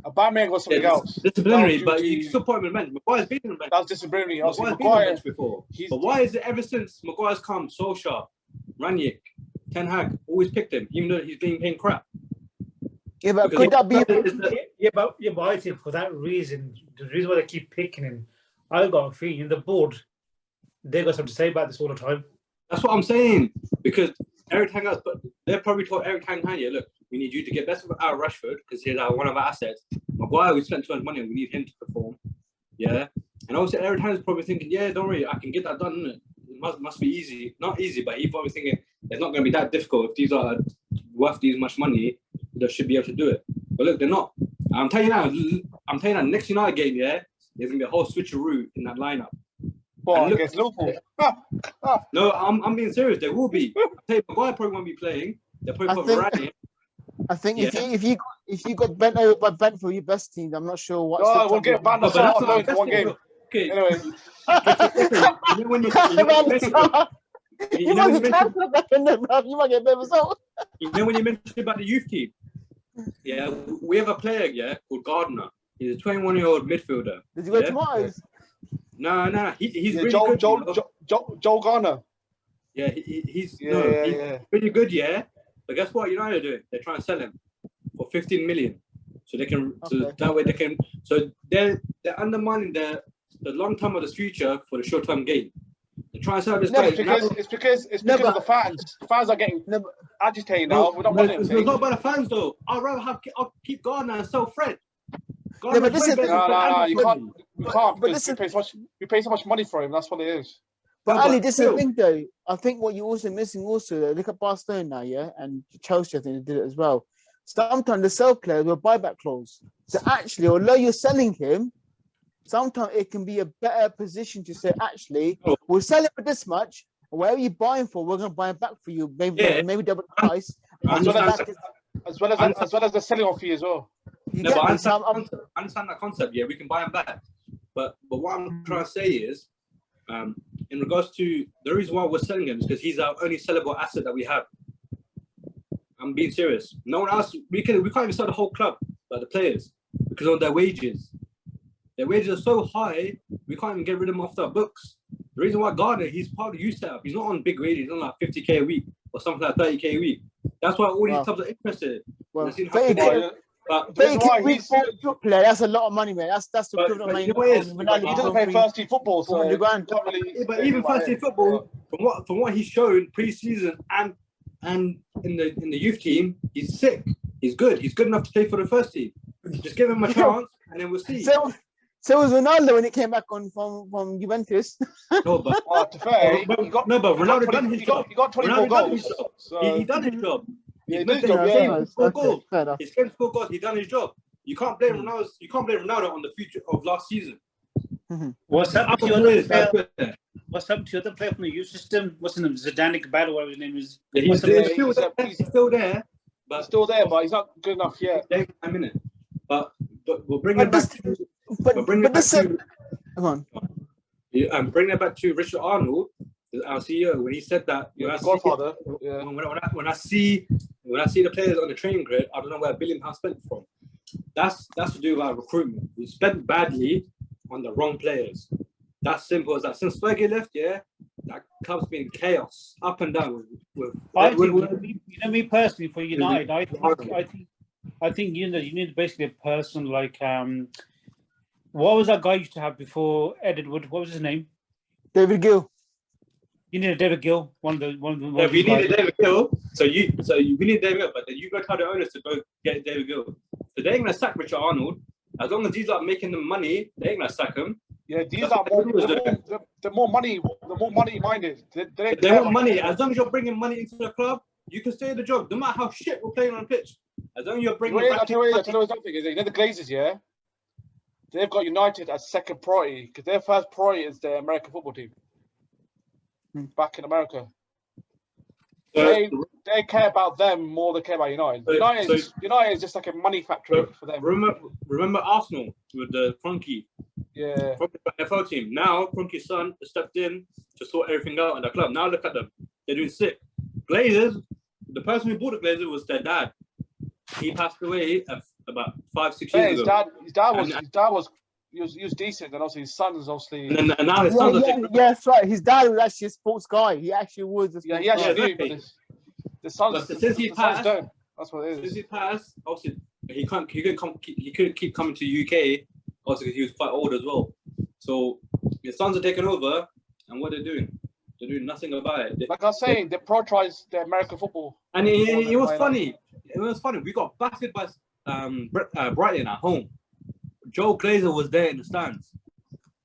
Aubameyang was something else. Disciplinary, but you can still put him in the bench. Maguire's been in the bench. That's disciplinary. Maguire's been in the bench before. But why is it ever since Maguire's come, Solskjaer, Ranić, Ten Hag always picked him, even though he's being paying crap. Yeah, but Because could that be? But I think for that reason, the reason why they keep picking him, I got a feeling the board, they got something to say about this all the time. That's what I'm saying. Because Eric Ten Hag, they're probably told Eric Ten Hag, yeah, look, we need you to get best out of Rashford because he's one of our assets. Maguire, we spent too much money and we need him to perform. Yeah. And also Eric Ten Hag is probably thinking, yeah, don't worry, I can get that done, innit? It must be easy. Not easy, but he's probably thinking it's not going to be that difficult. If these are worth these much money, they should be able to do it. But look, they're not. I'm telling you now, next United game, yeah, there's going to be a whole switcheroo in that lineup. Well, against Liverpool. No, I'm being serious. There will be. I'm telling you, Maguire probably won't be playing. They'll probably put Varane in. I think if you got bent over by bent for your best team, I'm not sure what. No, we'll get banned. That's not for one game. Okay. Anyway, You know when you mentioned about the youth team? Yeah, we have a player, yeah, called Gardner. He's a 21-year-old midfielder. Does he wear tomatoes? No, he's really good. Joel Garner. Yeah, he's Yeah. pretty good, yeah. But guess what United are doing? They're trying to sell him for 15 million. So they can so that way they can they're undermining the long term of the future for the short term gain. They're trying to sell this guy. It's because of the fans. The fans are getting agitated now. We're not running. It's not about the fans though. I'll keep Gardner and sell Fred. Yeah, but this is no, you can't because we pay so much money for him. That's what it is. But Ali, this is the thing though. I think what you're also missing also, look at Barcelona now, yeah, and Chelsea, I think they did it as well. Sometimes the sell players with a buyback clause. So actually, although you're selling him, sometimes it can be a better position to say, actually, we'll sell it for this much, or whatever you're buying for, we're going to buy it back for you, maybe double the price. As well as the selling fee as well. I understand that concept. Yeah, we can buy him back. But what I'm trying to say is, in regards to the reason why we're selling him is because he's our only sellable asset that we have. I'm being serious. No one else. We can't even sell the whole club, but the players, because of their wages. Their wages are so high, we can't even get rid of them off the books. The reason why Gardner, he's part of the youth setup. He's not on big wages. He's on like 50k a week or something like 30k a week. That's why all these clubs are interested. Well, that's a lot of money, man. That's the equivalent of money. He doesn't play first team football, so but even first team football, from what he's shown pre-season and in the youth team, he's sick. He's good. He's good enough to play for the first team. Just give him a chance, and then we'll see. So was Ronaldo when he came back on from Juventus. No, but Ronaldo done his job. He got 24 goals. He done his job. He done his job. He's going to score goals. He done his job. You can't blame Ronaldo. You can't blame Ronaldo on the future of last season. What's happened to your other player from the youth system? What's his name? Zidane Iqbal, whatever his name is. Yeah, he's still there, but he's not good enough yet. A minute, but we'll bring it back to. Bring it back to Richard Arnold, our CEO, when he said that. Godfather. When I see the players on the training grid, I don't know where £1 billion spent from. That's to do with our recruitment. We spent badly on the wrong players. That's simple as that. Since Fergie left, yeah, that club's been chaos, up and down. Me personally, for United, I think you need basically a person like what was that guy used to have before Ed Wood? What was his name? David Gill. You need a David Gill. One of the. Yeah, we need a David Gill. So we need David Gill, but then you go tell the owners to go get David Gill. So they ain't gonna sack Richard Arnold. As long as he's not making them money, they ain't gonna sack him. Yeah, these are the more money minded. They want money. As long as you're bringing money into the club, you can stay in the job. No matter how shit we're playing on the pitch. As long as you're bringing. I tell you what something is. You know the Glazers, yeah. They've got United as second priority because their first priority is the American football team back in America. They care about them more than they care about United. United is just like a money factory for them. Remember Arsenal with the Kroenke? Yeah. FO team. Now Kroenke's son has stepped in to sort everything out in the club. Now look at them. They're doing sick. Glazers, the person who bought the Glazers was their dad. He passed away about 5-6 years ago. His dad was decent, and also his son is obviously. And now his son's that's right. His dad was actually a sports guy. He actually was. He actually knew. The Suns, But since he the Suns passed, don't. That's what it since is. he passed, obviously he couldn't keep coming to UK, also because he was quite old as well. So the Suns are taking over, and what they're doing? They're doing nothing about it. Like I was saying, they prioritize the American football. And it was funny. It was funny. We got battered by Brighton at home. Joe Glazer was there in the stands.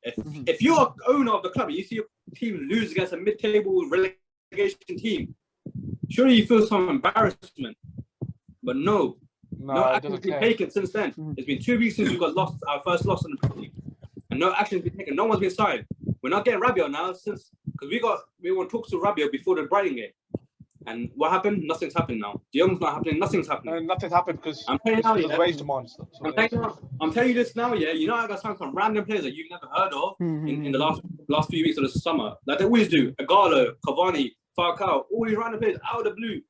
If you're owner of the club, you see your team lose against a mid-table relegation team, surely you feel some embarrassment. But no action has been taken since then. It's been 2 weeks since we got lost, our first loss in the Premier League, and no action has been taken. No one's been signed. We're not getting Rabiot now because we want to talk to Rabiot before the Brighton game. And what happened? Nothing's happened now. The young's not happening. Nothing's happening. And nothing happened because I'm telling you now, wage demands. I'm telling you this now, yeah. You know, I got some random players that you've never heard of in the last few weeks of the summer, like they always do. Agallo, Cavani, Falcao, all these random players out of the blue.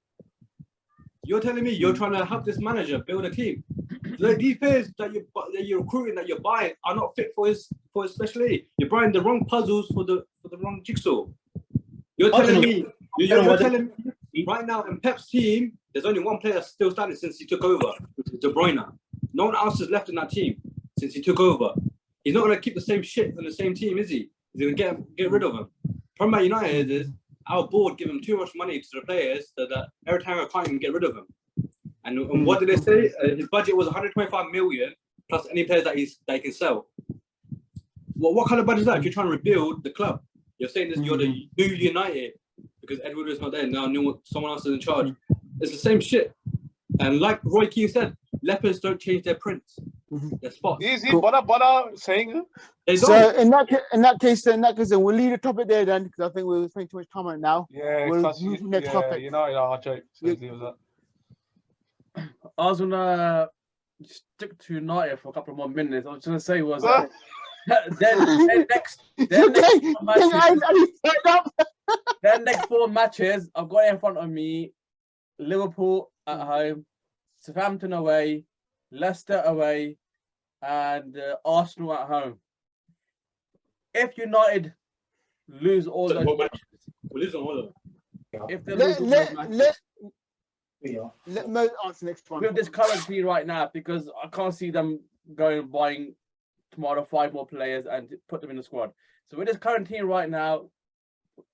You're telling me you're trying to help this manager build a team. Like, these players that you're recruiting, that you're buying, are not fit for his specialty. You're buying the wrong puzzles for the wrong jigsaw. You're telling me. You're telling me right now in Pep's team, there's only one player still standing since he took over, which is De Bruyne. No one else has left in that team since he took over. He's not going to keep the same shit on the same team, is he? He's going to get rid of him. Problem about United is our board give him too much money to the players that every time I can't even get rid of him. And what did they say? His budget was 125 million plus any players that he can sell. Well, what kind of budget is that if you're trying to rebuild the club? You're saying this, you're the new United because Edward is not there now. Someone else is in charge. It's the same shit. And like Roy Keane said, leopards don't change their prints, their spots. Easy, but saying they don't. So in that case, we'll leave the topic there then, because I think we're spending too much time on it now. Yeah, we'll move to the next topic. You know, our joke. So deal with that. I was gonna stick to United for a couple of more minutes. I was gonna say was then next 4 matches I've got in front of me: Liverpool at home, Southampton away, Leicester away, and Arsenal at home. If United lose all those matches, we're losing all of them. If they lose all those matches, let Mo answer next one. with this current team right now, because I can't see them going and buying tomorrow 5 more players and put them in the squad. So with this current team right now,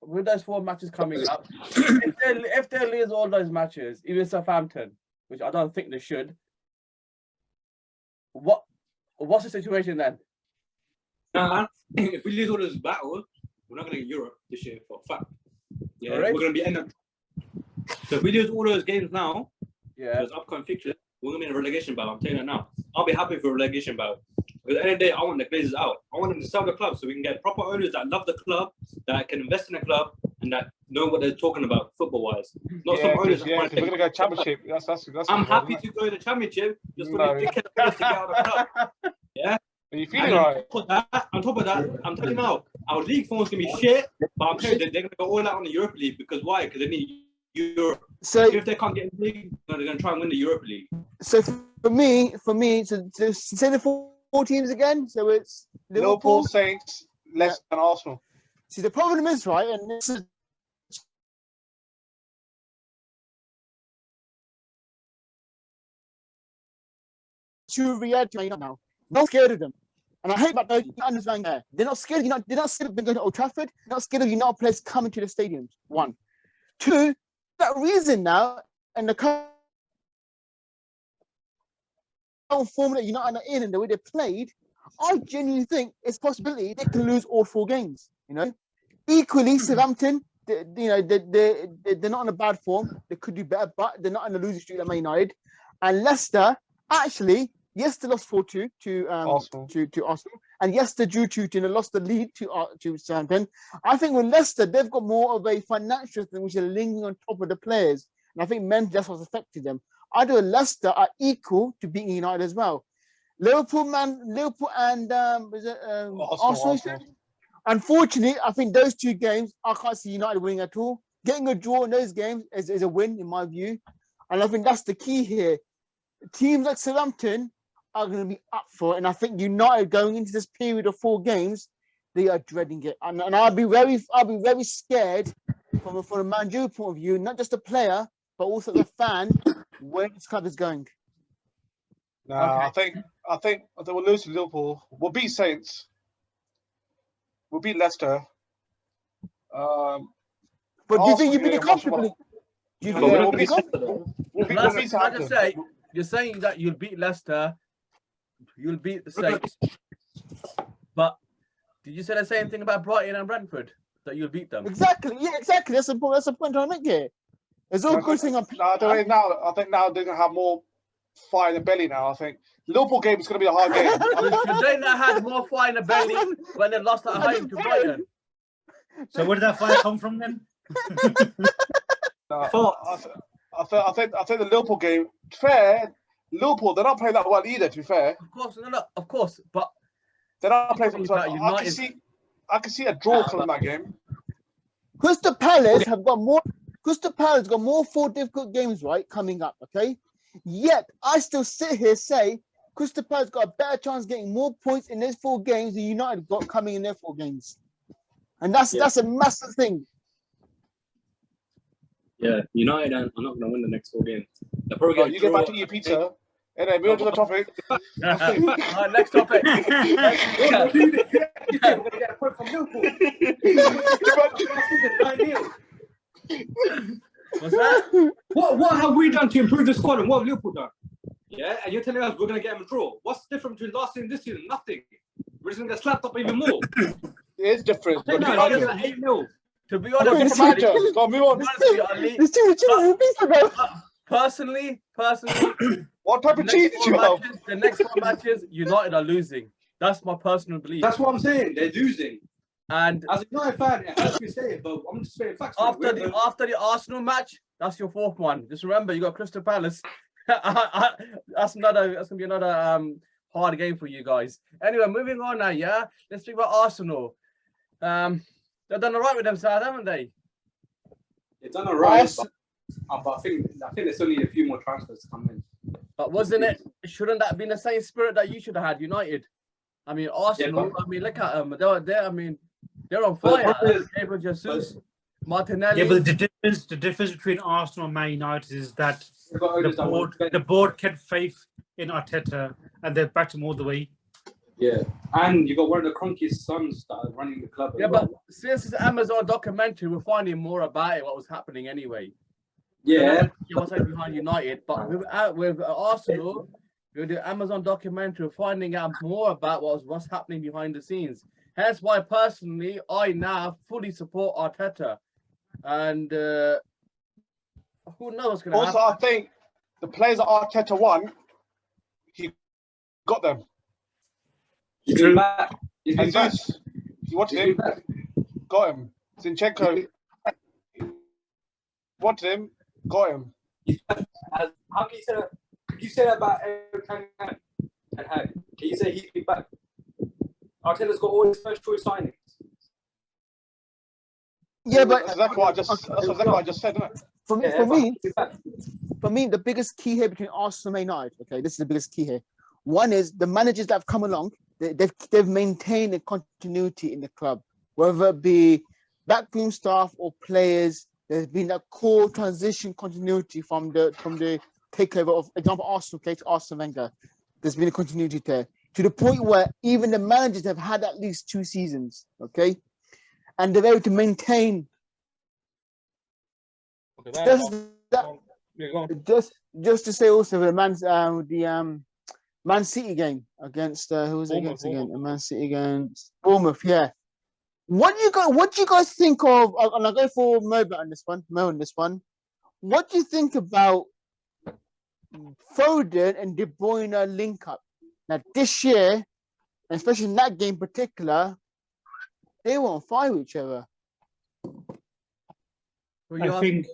with those 4 matches coming up, if they lose all those matches, even Southampton, which I don't think they should, what's the situation then? If we lose all those battles, we're not going to get Europe this year for a fact. Yeah, right. We're going to be ending. So if we lose all those games now, Yeah, those upcoming fixtures, we're going to be in a relegation battle. I'm telling you that now. I'll be happy for a relegation battle. Because at the end of the day, I want the Glazers out. I want them to sell the club so we can get proper owners that love the club, that can invest in the club, and that know what they're talking about football-wise. Not some owners. We're going to go championship. That's I'm happy to go to the championship just for the dickhead players to get out of the club. Yeah. Are you feeling right? On top of that, I'm telling you now, our league form's going to be shit, but I'm telling you, they're going to go all out on the Europa League. Because why? Because they need Europe. So if they can't get in the league, they're going to try and win the Europa League. So for me, to say the 4 teams again. So it's Liverpool, Saints, Leicester, and Arsenal. See, the problem is, right, and this is true reality now. Not scared of them. And I hate that those understand there. They're not scared. They're not scared of going to Old Trafford. They're not scared of United players coming to the stadiums. 1. 2, that reason now, and the current form that United are in and the way they played, I genuinely think it's a possibility they can lose all 4 games. You know, equally Southampton, they're not in a bad form. They could do better, but they're not in the losing streak like Man United. And Leicester, actually, yes, they lost 4-2 to Arsenal, and yes, they drew 2-2 and they lost the lead to Southampton. I think with Leicester, they've got more of a financial thing which is lingering on top of the players, and I think mentally that's what's affected them. I do Leicester are equal to beating United as well. Liverpool and Arsenal. Unfortunately, I think those 2 games I can't see United winning at all. Getting a draw in those games is a win in my view, and I think that's the key here. Teams like Southampton are going to be up for it, and I think United going into this period of 4 games, they are dreading it, and I'll be very scared from a managerial point of view, not just a player, but also the fan where this club is going. No, Okay. I think we'll lose to Liverpool. We'll beat Saints. We'll beat Leicester. But do you think you beat it comfortably? Do you think Yeah, you we'll beat beat it comfortably? we'll beat Can I just Southampton. say, you're saying that you'll beat Leicester, you'll beat the Saints, but did you say the same thing about Brighton and Brentford? That you'll beat them? Exactly. Yeah, exactly. That's the point. That's the point I'm making here. It's all good thing on No, I think now they're gonna have more fire in the belly now. I think Liverpool game is gonna be a hard game. Should they not have more fire in the belly when they lost at home to Brighton? So where did that fire come from then? No, I think the Liverpool game. Fair, Liverpool they're not playing that well either. To be fair, Of course, no, of course, but they're not playing. So That United- I can see a draw coming in that game. Crystal Palace have got more. Crystal Palace got more 4 difficult games right coming up. Okay, yet I still sit here say Crystal Palace got a better chance of getting more points in those 4 games than United got coming in their 4 games, and that's a massive thing. Yeah, United are not going to win the next 4 games. They're probably going You get back to eat your pizza. And then move on to the topic. Alright, next topic. We're gonna get a point from Liverpool. What's that? What have we done to improve the squad, and what have Liverpool done? Yeah, and you're telling us we're gonna get them a draw. What's the difference between last season and this season? Nothing. We're just gonna get slapped up even more. It is different. I think But now it's like 8-0. To be it's honest, a manager. Go on, move on. honestly, Ali, There's too much pizza, bro. personally, What type the of cheese next did you have? the next 4 matches, United are losing. That's my personal belief. That's what I'm saying. They're losing. And As a United fan, it hurts me to say it, but I'm just saying facts. after the Arsenal match, that's your 4th one. Just remember, you got Crystal Palace. That's gonna be another hard game for you guys. Anyway, moving on now. Yeah, let's speak about Arsenal. They've done all right with themselves, haven't they? It's done alright, but I think there's only a few more transfers to come in. But wasn't it? Shouldn't that have been the same spirit that you should have had, United? I mean, Arsenal. Yeah, I mean, look at them. They're on But the fire. problem is- Gabriel Jesus, Martinelli. Yeah, but the difference between Arsenal and Man United is that They've got owners that want to spend- the board kept faith in Arteta, and they backed him all the way. Yeah, and you got one of the crunkiest sons that are running the club. as Yeah, well. but since this Amazon documentary, we're finding more about it, what was happening anyway. yeah, What's happening behind United, but with Arsenal, with the Amazon documentary, we're finding out more about what's happening behind the scenes. Hence why, personally, I now fully support Arteta, and who knows what's going to Also, happen. I think the players that Arteta won, he got them. he's been back. He's been back. Jesus, he wanted He's him, been back. got him. Zinchenko wanted him, got him. How can you say that? You say that about Eric Ten Hag? Can you say he's been back? Arteta's got all his first choice signings. Yeah, but That's exactly what I just said, isn't it? for me, the biggest key here between Arsenal and Man United, okay, this is the biggest key here. One is the managers that have come along, they've maintained a continuity in the club, whether it be backroom staff or players. There's been that core transition continuity from the takeover of, example, Arsenal, okay, to Arsene Wenger. There's been a continuity there to the point where even the managers have had at least 2 seasons, okay, and they're able to maintain. Just to say also the Man City game against who was it against again? The Man City against Bournemouth. Yeah. What do you guys think of? And I'll go for Mo on this one. What do you think about Foden and De Bruyne link up? Now this year, and especially in that game in particular, they were on fire with each other. I think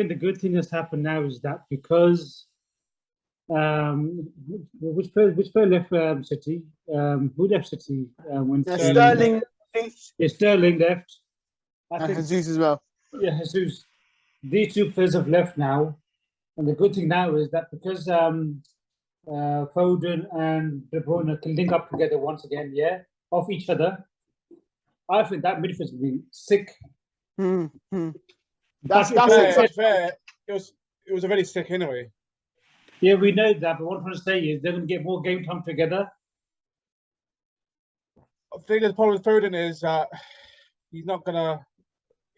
the good thing that's happened now is that because which player left City? Who left City when Sterling. Yeah, Sterling left. And Jesus as well. Yeah, Jesus. These 2 players have left now, and the good thing now is that because Foden and De Bruyne can link up together once again, off each other. I think that midfield's will be sick. That's fair. it was already sick anyway. Yeah, we know that, but what I'm trying to say is they're going to get more game time together. I think the problem with Foden is that he's not gonna.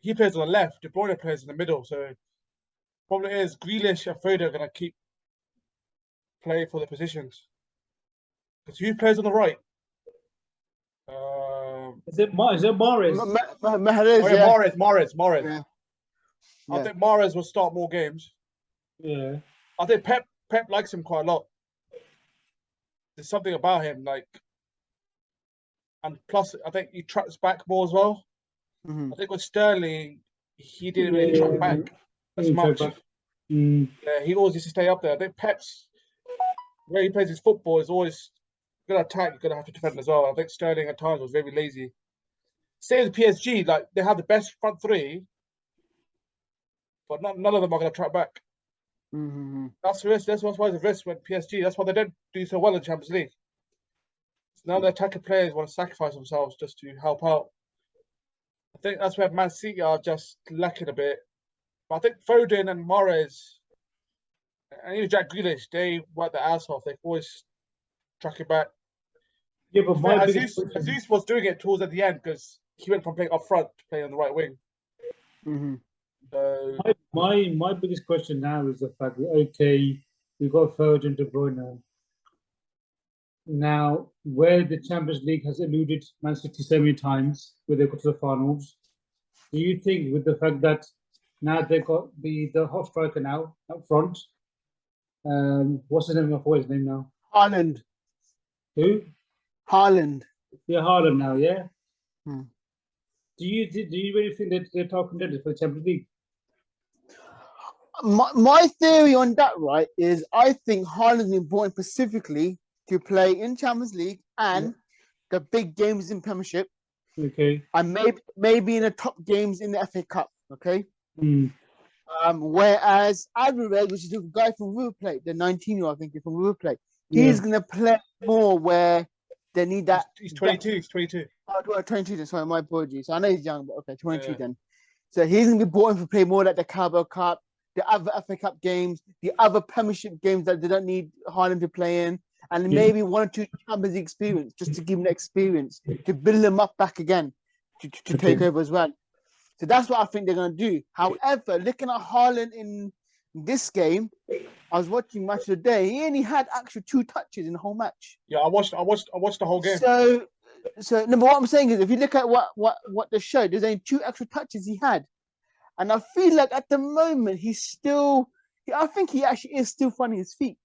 He plays on the left. De Bruyne plays in the middle. So problem is Grealish and Foden are gonna keep playing for the positions. Because who plays on the right? Is it Mahrez? Mahrez, Oh, yeah. Mahrez. Yeah. I think Mahrez will start more games. Yeah. I think Pep likes him quite a lot. There's something about him, like, and plus I think he tracks back more as well. Mhm. I think with Sterling, he didn't really track back as much. Yeah, he always used to stay up there. I think Pep's where he plays his football is always gonna attack. You're gonna have to defend as well. I think Sterling at times was very lazy. Same as PSG, like they have the best front three, but none of them are gonna track back. Mhm. That's the risk. That's why the risk with PSG. That's why they don't do so well in Champions League. Now the attacking players want to sacrifice themselves just to help out. I think that's where Man City are just lacking a bit. But I think Foden and Mahrez and even Jack Grealish, they work their ass off. They always track it back. Yeah, but my biggest Jesus was doing it towards at the end because he went from playing up front to playing on the right wing. Mhm. So my biggest question now is the fact that okay, we've got Foden, De Bruyne. Now, where the Champions League has eluded Man City so many times, where they got to the finals, do you think with the fact that now they've got the hot striker now up front, what's his name? I forgot his name now. Haaland. Who? Haaland. Yeah, Haaland now. Yeah. Hmm. Do you really think that they're top contenders for the Champions League? My theory on that, right, is I think Haaland is important specifically to play in Champions League and the big games in Premiership. Okay. And maybe in the top games in the FA Cup. Okay. Mm. Whereas Alvarez, which is the guy from River Plate, the 19-year-old, I think, from River Plate, he's gonna play more where they need that. He's 22. He's 22. Oh, 22. Sorry, my apologies. I know he's young, but okay, 22 then. So he's gonna be brought in to play more like the Carabao Cup, the other FA Cup games, the other Premiership games that they don't need Haaland to play in, and maybe 1 or 2 Champions League experience just to give him the experience to build them up back again to take over as well. So that's what I think they're going to do. However, looking at Haaland in this game, I was watching Match of the Day. He only had actually 2 touches in the whole match. Yeah, I watched the whole game. So number what I'm saying is, if you look at what they showed, there's only 2 extra touches he had, and I feel like at the moment he's still. I think he actually is still finding his feet.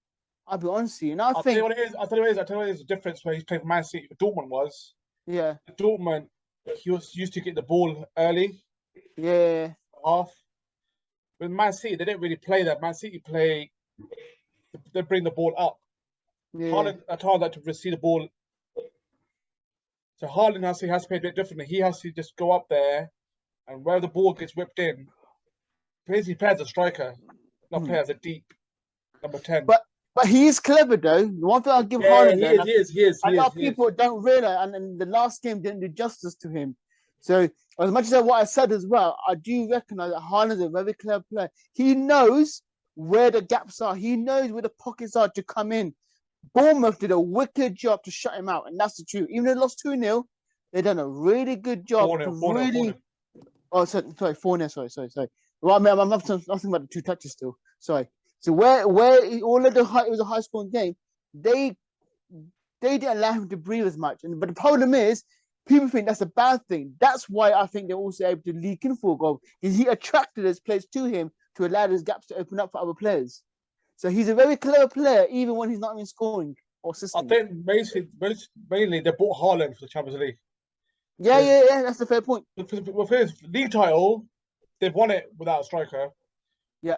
I'll be honest with you, and I'll tell you what it is. The difference where he's playing for Man City. Dortmund was. Yeah. Dortmund, he was used to get the ball early. Yeah. Half. With Man City, they didn't really play that. Man City they bring the ball up. Yeah. Haaland at times like to receive the ball. So Haaland has to play a bit differently. He has to just go up there, and where the ball gets whipped in, he plays as a striker, not play as a deep number 10. But he is clever though. The one thing I'll give Haaland, he is. A lot of people don't realize, and the last game didn't do justice to him. So as much as what I said as well, I do recognize that Haaland is a very clever player. He knows where the gaps are. He knows where the pockets are to come in. Bournemouth did a wicked job to shut him out, and that's the truth. Even though they lost 2-0, they've done a really good job 4-0. Oh, sorry, 4-0. Sorry. Well, I mean, I'm not talking about the 2 touches still. Sorry. So where all of it was a high scoring game, they didn't allow him to breathe as much. But the problem is, people think that's a bad thing. That's why I think they're also able to leak in for a goal. He attracted his players to him to allow those gaps to open up for other players. So he's a very clever player, even when he's not even scoring or assisting. I think mainly they bought Haaland for the Champions League. Yeah, that's a fair point. With his league title, they've won it without a striker. Yeah.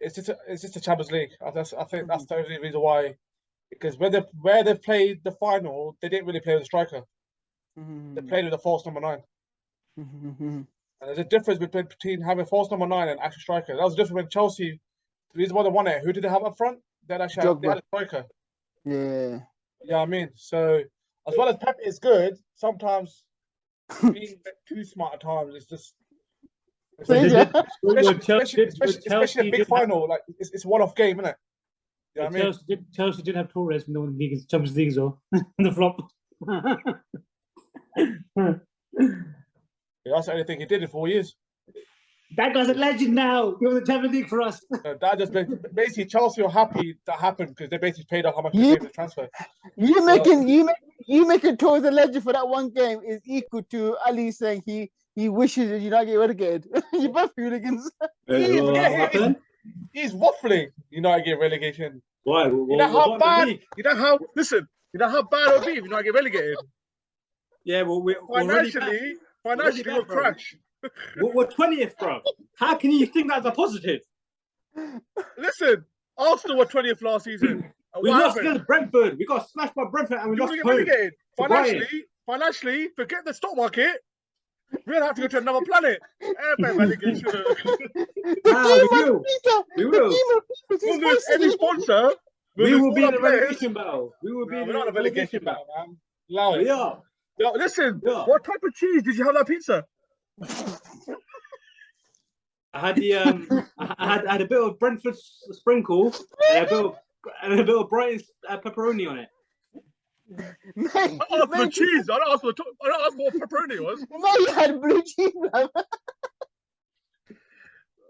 It's just a Champions League. I think that's the only reason why. Because where they played the final, they didn't really play with a striker. They played with a false number 9. And there's a difference between having a false number 9 and actual striker. That was different with Chelsea. The reason why they won it, who did they have up front? They had a striker. Yeah. Yeah, I mean, so as well as Pep is good, sometimes being a bit too smart at times is just Especially a big final, like it's one-off game, isn't it? You know what I mean? Chelsea did have Torres in the league, Champions League, so the flop. Yeah, that's the only thing he did in 4 years. That guy's a legend now. He was the Champions League for us. That just basically Chelsea are happy that happened because they basically paid off how much they paid for the transfer. You making Torres a legend for that one game is equal to Ali saying he wishes that United get relegated. You both hooligans. He's waffling. United get relegation. Why? You know how bad it would be if United get relegated. Yeah, well, financially we'll crash. We're 20th, bro. How can you think that's a positive? Listen, Arsenal were 20th last season. We lost against Brentford. We got smashed by Brentford and we lost relegated. Financially, forget the stock market. We'll have to go to another planet. Relegation. We will. We'll lose any sponsor. We will be in a relegation battle. We will be in a relegation battle, man. Allow it. We are. Yo, listen, what type of cheese did you have that pizza? I had I had a bit of Brentford sprinkle and a bit of Brighton pepperoni on it. Mate, I asked for cheese. I don't ask for what pepperoni was. No, you had blue cheese, man.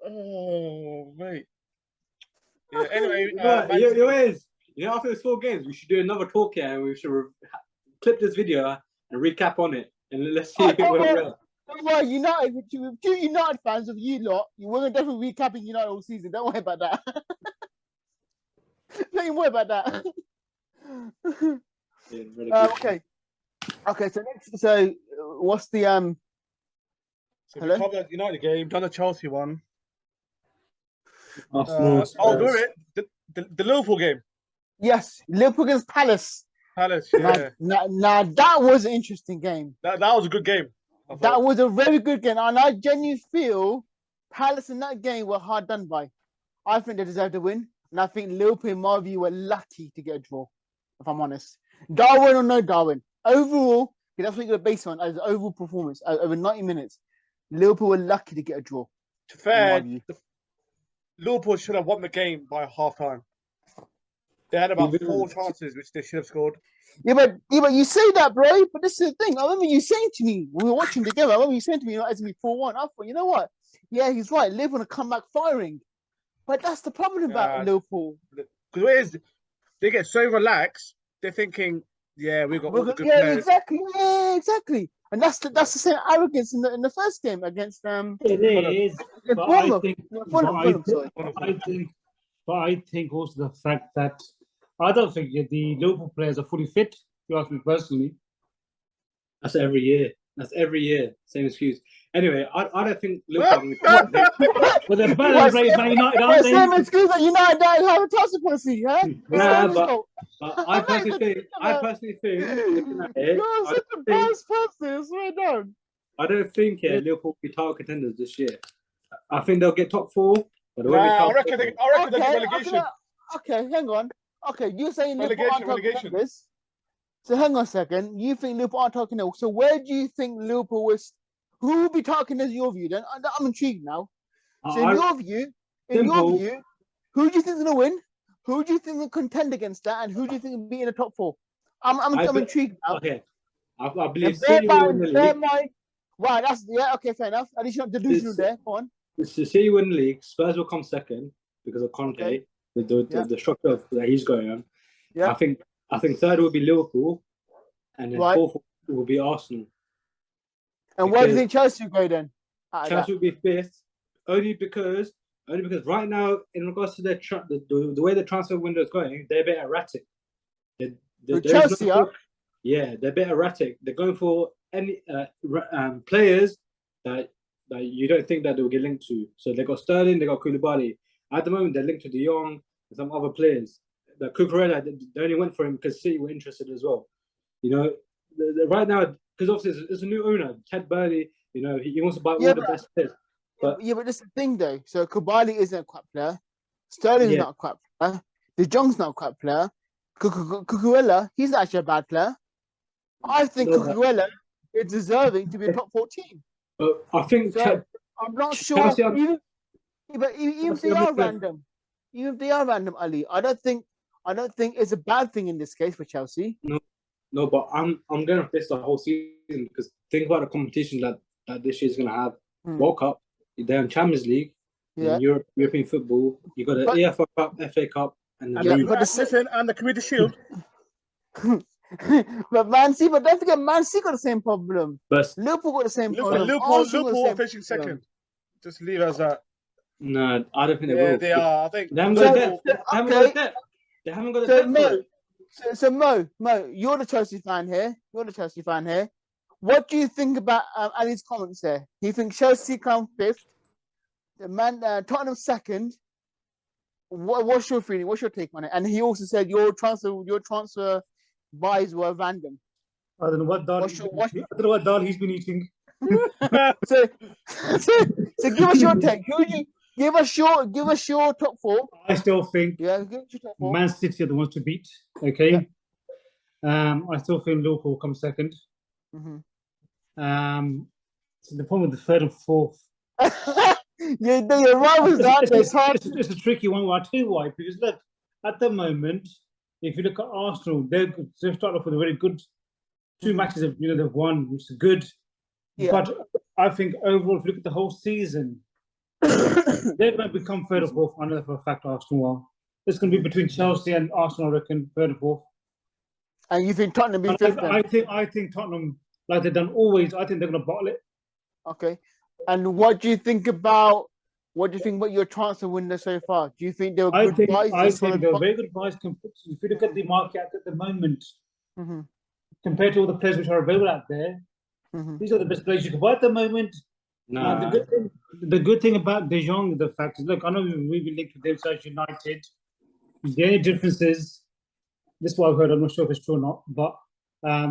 Oh, mate. Yeah, anyway, after those 4 games, we should do another talk here and we should clip this video and recap on it and let's see where we are. Well, United, with 2 United fans of you lot, we're definitely recapping United all season. Don't worry about that. Don't even worry about that. Okay. So what's the So we covered the United game, done the Chelsea one. Do it. The Liverpool game. Yes, Liverpool against Palace. Yeah. Now that was an interesting game. That was a good game. That was a very good game, and I genuinely feel Palace in that game were hard done by. I think they deserved to win, and I think Liverpool, in my view, were lucky to get a draw. If I'm honest, Darwin or no Darwin, overall, that's what you're going to base on as overall performance over 90 minutes. Liverpool were lucky to get a draw. To fair, Liverpool should have won the game by half time. They had about 4 chances which they should have scored. Yeah, but you say that, bro. But this is the thing. I remember you saying to me when we were watching together. I remember you saying to me, it's gonna be 4-1. I thought, you know what? Yeah, he's right. Liverpool come back firing. But that's the problem about Liverpool. Because they get so relaxed. They're thinking, yeah, we've got all the good players. Exactly. And that's the same arrogance in the first game against It is. But I think also the fact that I don't think the Liverpool players are fully fit. If you ask me personally. That's every year. Same excuse. Anyway, I don't think Liverpool. Well, they're better than Man United, aren't they? Same excuse that United have a transfer policy, huh? Nah, but I personally think. You're such a bad person. Swear down. I don't think Liverpool will be title contenders this year. I think they'll get top 4. But I reckon they'll get relegation. Okay, hang on. Okay, you're saying relegation. So hang on a second. You think Liverpool aren't talking now. So where do you think Liverpool was? Who will be talking as your view then? I'm intrigued now. So in your view, who do you think is gonna win? Who do you think will contend against that? And who do you think will be in the top 4? I'm intrigued now. Okay. I believe City will win the league. Wow, okay, fair enough. At least you're not delusional there. Go on. City win the league. Spurs will come second because of Conte. Okay. With the structure that he's going on. Yeah. I think third will be Liverpool, and then 4th will be Arsenal. And where do you think Chelsea will go then? Chelsea will be 5th, only because right now, in regards to the way the transfer window is going, they're a bit erratic. Chelsea are? Yeah, they're a bit erratic. They're going for any players that you don't think that they'll get linked to. So they got Sterling, they got Koulibaly. At the moment, they're linked to De Jong and some other players. The Cucurella, they only went for him because City were interested as well. Right now, because obviously it's a new owner, Ted Burley. He wants to buy all the best players. But this is the thing though. So Koulibaly isn't a crap player. Sterling's not a crap player. De Jong's not a crap player. Cucurella, he's not actually a bad player. I think Cucurella is deserving to be a top 14. I think I'm not sure. Chelsea are- Even if they Chelsea are are mid-table. random, even if they are random, Ali, I don't think it's a bad thing in this case for Chelsea. No, but I'm going to face the whole season because think about the competition that this year's going to have. World Cup, they're in Champions League, Yeah. then European football. You got the But- EFL Cup, FA Cup, and the Yeah, league. but Listen, and the Community Shield. but Man City, but don't forget, Man City got the same problem. But Liverpool got the same Liverpool, problem. Liverpool, Arsenal got the Liverpool are same finishing problem. second. Just leave it as that. no, I don't think they Yeah, will. they are. I think They haven't got Liverpool- the depth. They haven't got the depth. They haven't got the So depth for Mo, it. so Mo, you're the Chelsea fan here. What do you think about Ali's comments there? You think Chelsea come fifth, Tottenham second? What's your feeling? What's your take on it? And he also said your transfer buys were random. I don't know what dal. What's your- what- I don't know what dal he's been eating. So give us your take. Give us your top four. I still think Yeah, give us your top four. Man City are the ones to beat. Okay. I still think Liverpool will come second. Mhm. So the problem with the third and fourth. Your rivals out there. It's hard. It's a tricky one. I'll tell you why. Because look, at the moment, if you look at Arsenal, they've started off with a very good 2 matches. They've won, which is good. Yeah. But I think overall, if you look at the whole season, they're going to become third or fourth. I know for a fact Arsenal are. It's going to be between Chelsea and Arsenal, I reckon, third and fourth. And you think Tottenham be And fifth? then? I think Tottenham, like they've done always, I think they're going to bottle it. Okay. And what do you think about your transfer window so far? Do you think they were I good think buys? they're very good buys. If you look at the market at the moment, Mm-hmm. compared to all the players which are available out there, Mm-hmm. these are the best players you can buy at the moment. Nah. The good thing about De Jong, the fact is, look, I know we've been linked with them, such United. The only difference is, this is what I've heard, I'm not sure if it's true or not, but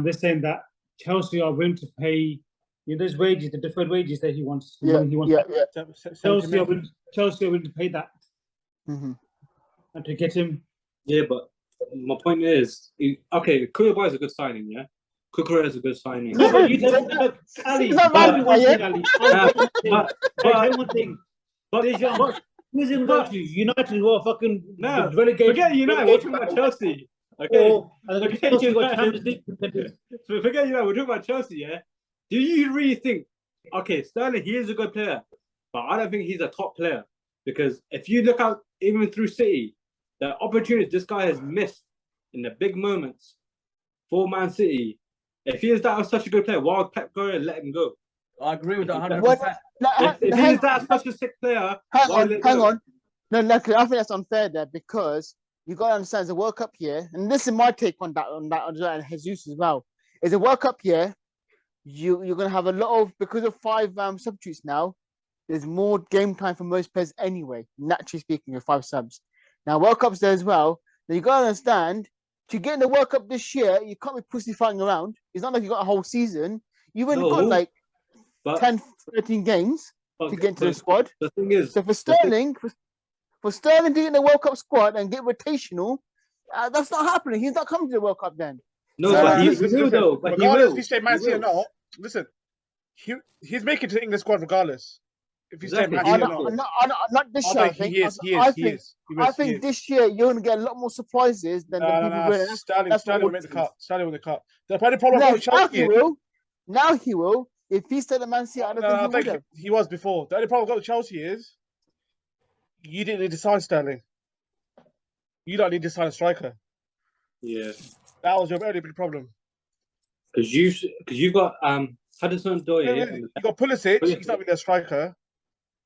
they're saying that Chelsea are willing to pay those wages, the deferred wages that he wants. Yeah, he wants. yeah. Chelsea are willing to pay that Mm-hmm. and to get him. Yeah, but my point is, okay, Koulibaly is a good signing, yeah? Koulibaly is a good signing. No, but you tell me, look, Ali, It's not I'll bad, tell you one yeah? thing, Ali. I'll tell you one thing. But- I'll tell you one thing. De Jong, who's in go to? United who are fucking No, relegated. forget United, we're talking about Chelsea. Okay? Or, and the Forget Chelsea got United. Champions League contenders. So forget United, we're talking about Chelsea, yeah? Do you really think, okay, Sterling, he is a good player, but I don't think he's a top player. Because if you look out, even through City, the opportunities this guy has missed in the big moments for Man City, if he is that such a good player, why would Pep Guardiola let him go? I agree with that 100%. If he is that such a sick player, Hang why on, let him hang go? on. No, I think that's unfair there because you got to understand it's a World Cup year, and this is my take on that, and Jesus as well. It's a World Cup year. You're going to have a lot of, because of 5 substitutes now, there's more game time for most players anyway, naturally speaking, with 5 subs. Now, World Cup's there as well. Now, you got to understand, to get in the World Cup this year, you can't be pussyfooting around. It's not like you got a whole season. You've only got No, like but- 10, 13 games to get into the but squad. The thing is, So for Sterling to get in the World Cup squad and get rotational, that's not happening. He's not coming to the World Cup then. no, No, but he listen, will though. But he regardless will. if he stay Man He City or will. not, listen, he's making it to the England squad regardless. If he stay Exactly. Man He City will. or not. Not this I year. I think think. he is. He I is. He think. is. He I is. He think is. this year you're going to get a lot more surprises than the people No. winning. Sterling what will it make the is. cut. Sterling will make the cut. The only problem No, with now Chelsea he is, will. Now he will. If he stayed at Man City, I don't I think he would think have. he was before. The only problem I've got with Chelsea is you didn't need to sign Sterling. You don't need to sign a striker. Yeah, That was your only big problem. because you got Hudson Odoi. You got Pulisic. He's not really a striker.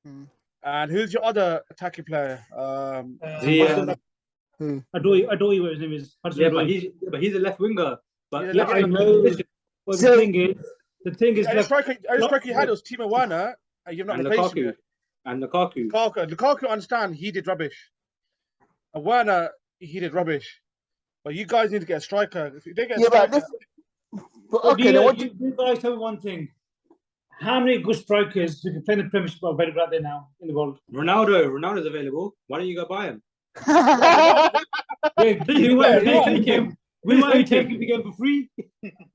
Hmm. And who's your other attacking player? The, Adoi, what his name is. yeah, but he's a left winger. But Yeah, Yeah, I know. Well, So- the thing is, the look, striker you had was Timo Werner, and you've not and replaced him Lukaku. yet. And Lukaku. Lukaku, understand, he did rubbish. And Werner, he did rubbish. But you guys need to get a striker. If you don't get a Yeah, but striker, but okay, then what do you guys tell me one thing. How many good strikers who can play in the Premiership are available out there now in the world? Ronaldo's available. Why don't you go buy him? Yeah, we might Yeah, take him. We might take him to get him for free.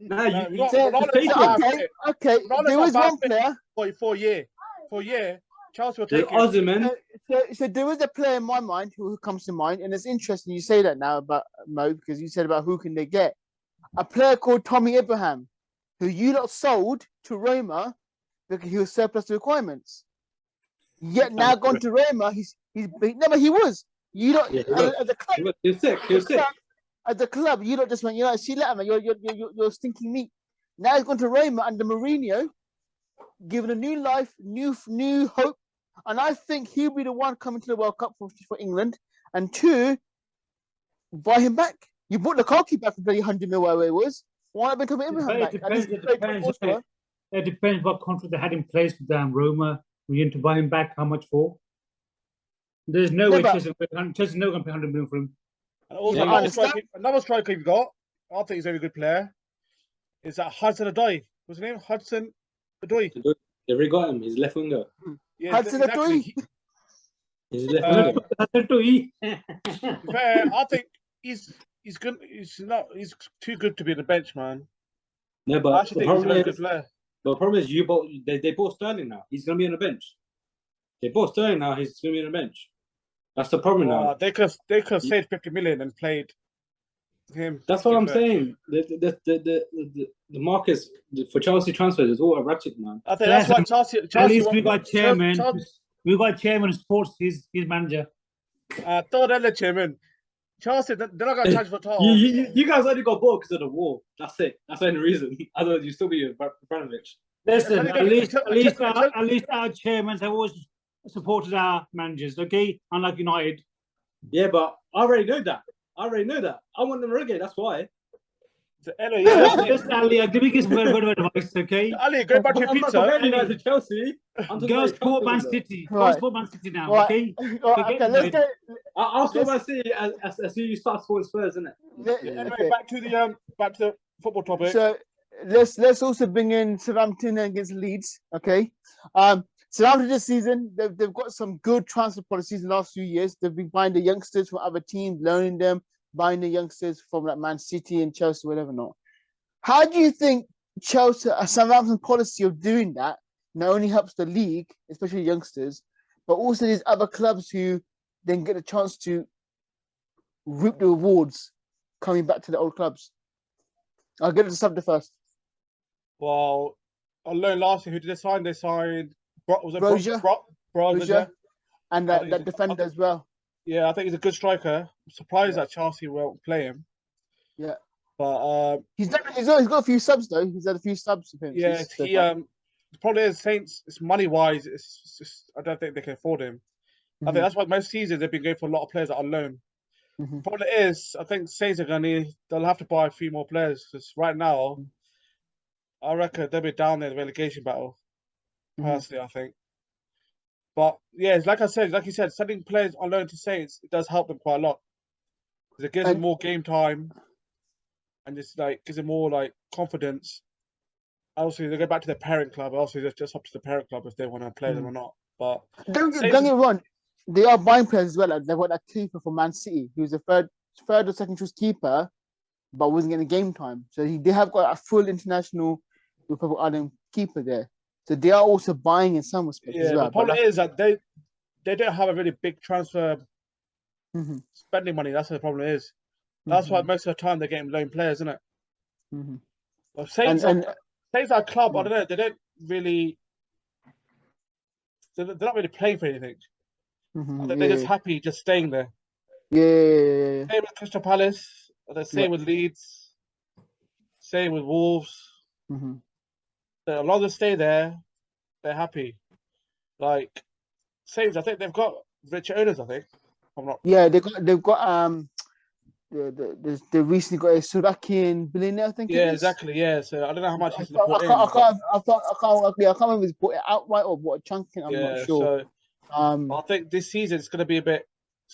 Nah, no, you not- So- Ronaldo's take not him. bad fit. okay. Ronaldo's There not was bad one fit. player. For a year. for a year, Chelsea will There's take him. Ozyman. So there is a player in my mind who comes to mind, and it's interesting you say that now about Mo, because you said about who can they get. A player called Tommy Abraham, who you lot sold to Roma because he was surplus to requirements. Yet now gone to Roma, he's no, but he was. You don't Yeah, as a club. he was sick. He was sick. As a club, you don't just went, see later, man, you're stinking meat. Now he's gone to Roma under Mourinho, given a new life, new hope, and I think he'll be the one coming to the World Cup for England. And two, buy him back. You bought Lukaku back for bloody 100 mil, whatever it was. Why not Tommy Abraham back? It depends what contract they had in place with Roma. We need to buy him back. How much for? There's no way Chelsea's never going to pay 100 million for him. And also, another striker you've got, I think he's a very good player, is that Hudson-Odoi. What's his name? Hudson-Odoi. They already got him. He's left winger. Yeah, Hudson-Odoi. He's left winger. I think he's good. He's too good to be on the bench, man. No, but I actually think he's a very good player. The problem is they bought Sterling now. He's going to be on the bench. They bought Sterling now. He's going to be on the bench. That's the problem now. They could have saved 50 million and played him. That's what I'm saying. The market for Chelsea transfers is all erratic, man. I think that's why Chelsea. At least we got chairman. We got chairman who supports his manager. Don't let the chairman. Chelsea, they're not going to charge for title. You guys only got bought because of the war. That's it. That's the only reason. Otherwise, you still be Abramovich. Listen, at least our chairmen have always supported our managers, okay? Unlike United. Yeah, but I already know that. I want them relegated, that's why. So, listen, Ali, give me some word of advice, okay? Ali, go back to your pizza. I'm not to Chelsea. Go support Man City. Go support Man City now, okay? I'll support Man City as soon as you start supporting Spurs, isn't it? Anyway, back to the football topic. So let's also bring in Southampton against Leeds, okay? Southampton this season, they've got some good transfer policies in the last few years. They've been buying the youngsters from other teams, learning them, buying the youngsters from like Man City and Chelsea, whatever not. How do you think Southampton's policy of doing that not only helps the league, especially youngsters, but also these other clubs who then get a chance to reap the rewards coming back to the old clubs? I'll get it to Safdar first. Well, I learned last year who did they sign? They signed Brozier, and that defender as well. Yeah, I think he's a good striker. I'm surprised that Chelsea won't play him. Yeah, but he's got a few subs though. He's had a few subs. Yeah, the problem is Saints. It's money wise. It's just I don't think they can afford him. I think that's why most seasons they've been going for a lot of players that are on loan. The problem is, I think Saints they'll have to buy a few more players because right now, I reckon they'll be down there in the relegation battle. Personally, I think. But yeah, like you said, sending players on loan to Saints, it does help them quite a lot. Because it gives them more game time, and just gives them more confidence. Obviously, they go back to their parent club. Obviously, it's just up to the parent club if they want to play them or not. But don't get me wrong, they are buying players as well. They've got that keeper for Man City, who's a third or second choice keeper, but wasn't getting game time. So they have got a full international Republic Island keeper there. So they are also buying in some respects as well. The problem is that they don't have a really big transfer spending money. That's what the problem is. That's why most of the time they're getting loan players, isn't it? Well, Saints are a club. I don't know. They don't really. They're not really playing for anything. I think they're just happy just staying there. Yeah. Same with Crystal Palace. The same with Leeds. Same with Wolves. As long as they stay there, they're happy. Saints, I think they've got rich owners. I think. I'm not. Yeah, they've got they recently got a Slovakian billionaire. I think. Yeah, exactly. Yeah, so I don't know how much he's put in. I can't remember if he bought it outright or bought a chunk in. I'm not sure. So, I think this season it's going to be it's going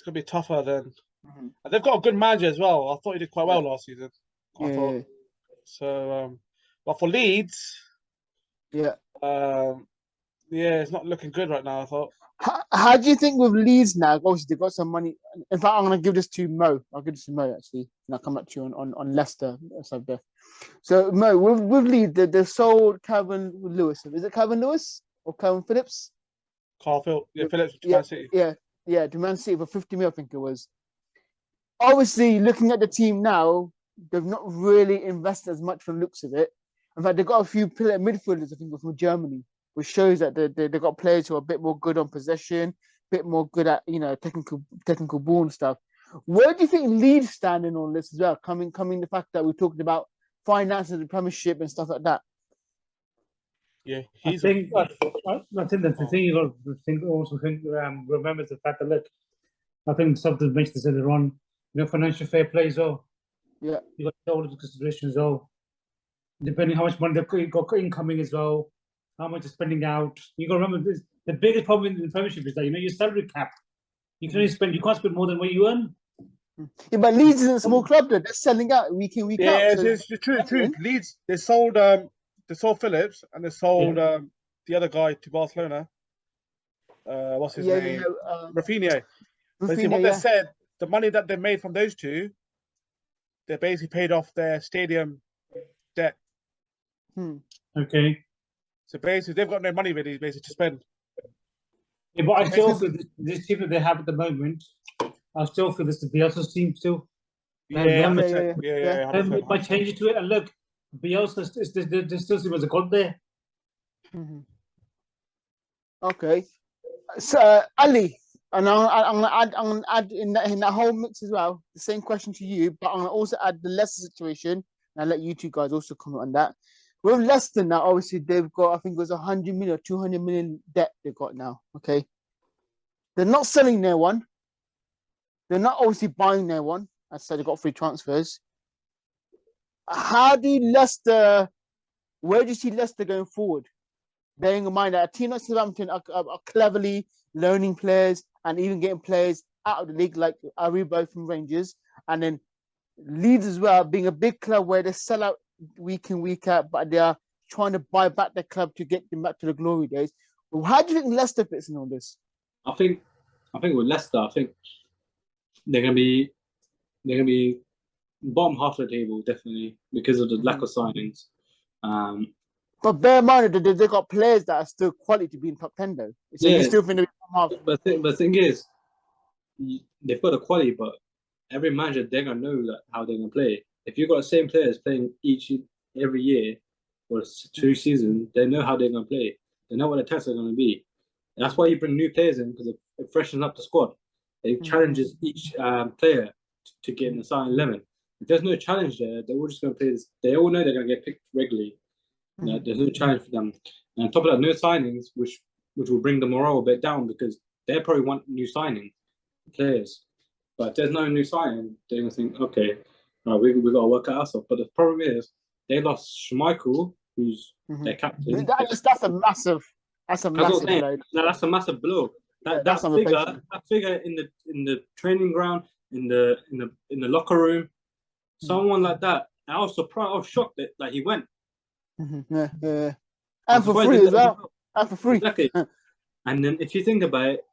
to be tougher than. And they've got a good manager as well. I thought he did quite well last season. So, but for Leeds. It's not looking good right now, I thought. How do you think with Leeds now? Obviously, they've got some money. In fact, I'm going to give this to Mo. I'll give this to Mo, actually. And I'll come back to you on Leicester. So, Mo, with Leeds, they've sold Calvin Lewis. Is it Calvin Lewis or Calvin Phillips? Phillips to Yeah, Man City. yeah, to Man City for 50 mil, I think it was. Obviously, looking at the team now, they've not really invested as much from the looks of it. In fact, they've got a few midfielders, I think, from Germany, which shows that they've got players who are a bit more good on possession, a bit more good at technical ball and stuff. Where do you think Leeds stand in on this as well? Coming the fact that we're talking about finances, the Premiership, and stuff like that. Yeah, I think that's the thing you got to remember is the fact that look, I think something mentioned this earlier on, financial fair play as well. Yeah. You got all the considerations as well. Depending how much money they've got incoming as well, how much they're spending out. You got to remember this, the biggest problem in the Premiership is that your salary cap. You can only spend, you can't spend more than what you earn. Yeah, but Leeds isn't a small club though. They're selling out week in, week out. Yeah, So it's true. Leeds, they sold Phillips and they sold the other guy to Barcelona. What's his name? Rafinha. Basically, what they said, the money that they made from those two, they basically paid off their stadium debt. Okay. So basically, they've got no money really, basically, to spend. Yeah, but I still feel this team that they have at the moment, I still feel this is Bielsa's team still. Yeah. They might change it to it. And look, Bielsa they still see as a god there. Okay. So Ali, and I'm gonna add in that whole mix as well. The same question to you, but I'm gonna also add the Leicester situation, and I'll let you two guys also comment on that. With Leicester now, obviously they've got, I think it was 100 million or 200 million debt they've got now. Okay. They're not selling their one. They're not obviously buying their one. I said they got free transfers. How do Leicester? Where do you see Leicester going forward? Bearing in mind that a team like Southampton are cleverly loaning players and even getting players out of the league, like Aribo from Rangers, and then Leeds as well, being a big club where they sell out week in, week out, but they are trying to buy back their club to get them back to the glory days. How do you think Leicester fits in all this? I think with Leicester, I think they're gonna be bottom half of the table definitely because of the lack of signings. But bear in mind that they've got players that are still quality to be in top 10 though. So you still think they're bottom half. But the thing is, they've got the quality, but every manager they're gonna know that how they're gonna play. If you've got the same players playing every year or 2 seasons, they know how they're gonna play. They know what the tests are gonna be. And that's why you bring new players in, because it freshens up the squad. It challenges each player to get in the starting 11. If there's no challenge there, they're all just going to play this. They all know they're going to get picked regularly. There's no challenge for them. And on top of that, no signings, which will bring the morale a bit down because they probably want new signing players. But if there's no new signing, they're going to think, okay, we got to work it ourselves. But the problem is, they lost Schmeichel, who's their captain. That's a massive blow. That's a massive blow. That figure in the training ground, in the locker room, someone like that. I was surprised. I was shocked that he went. Yeah. And for free as well. And for free. Exactly. And then if you think about it,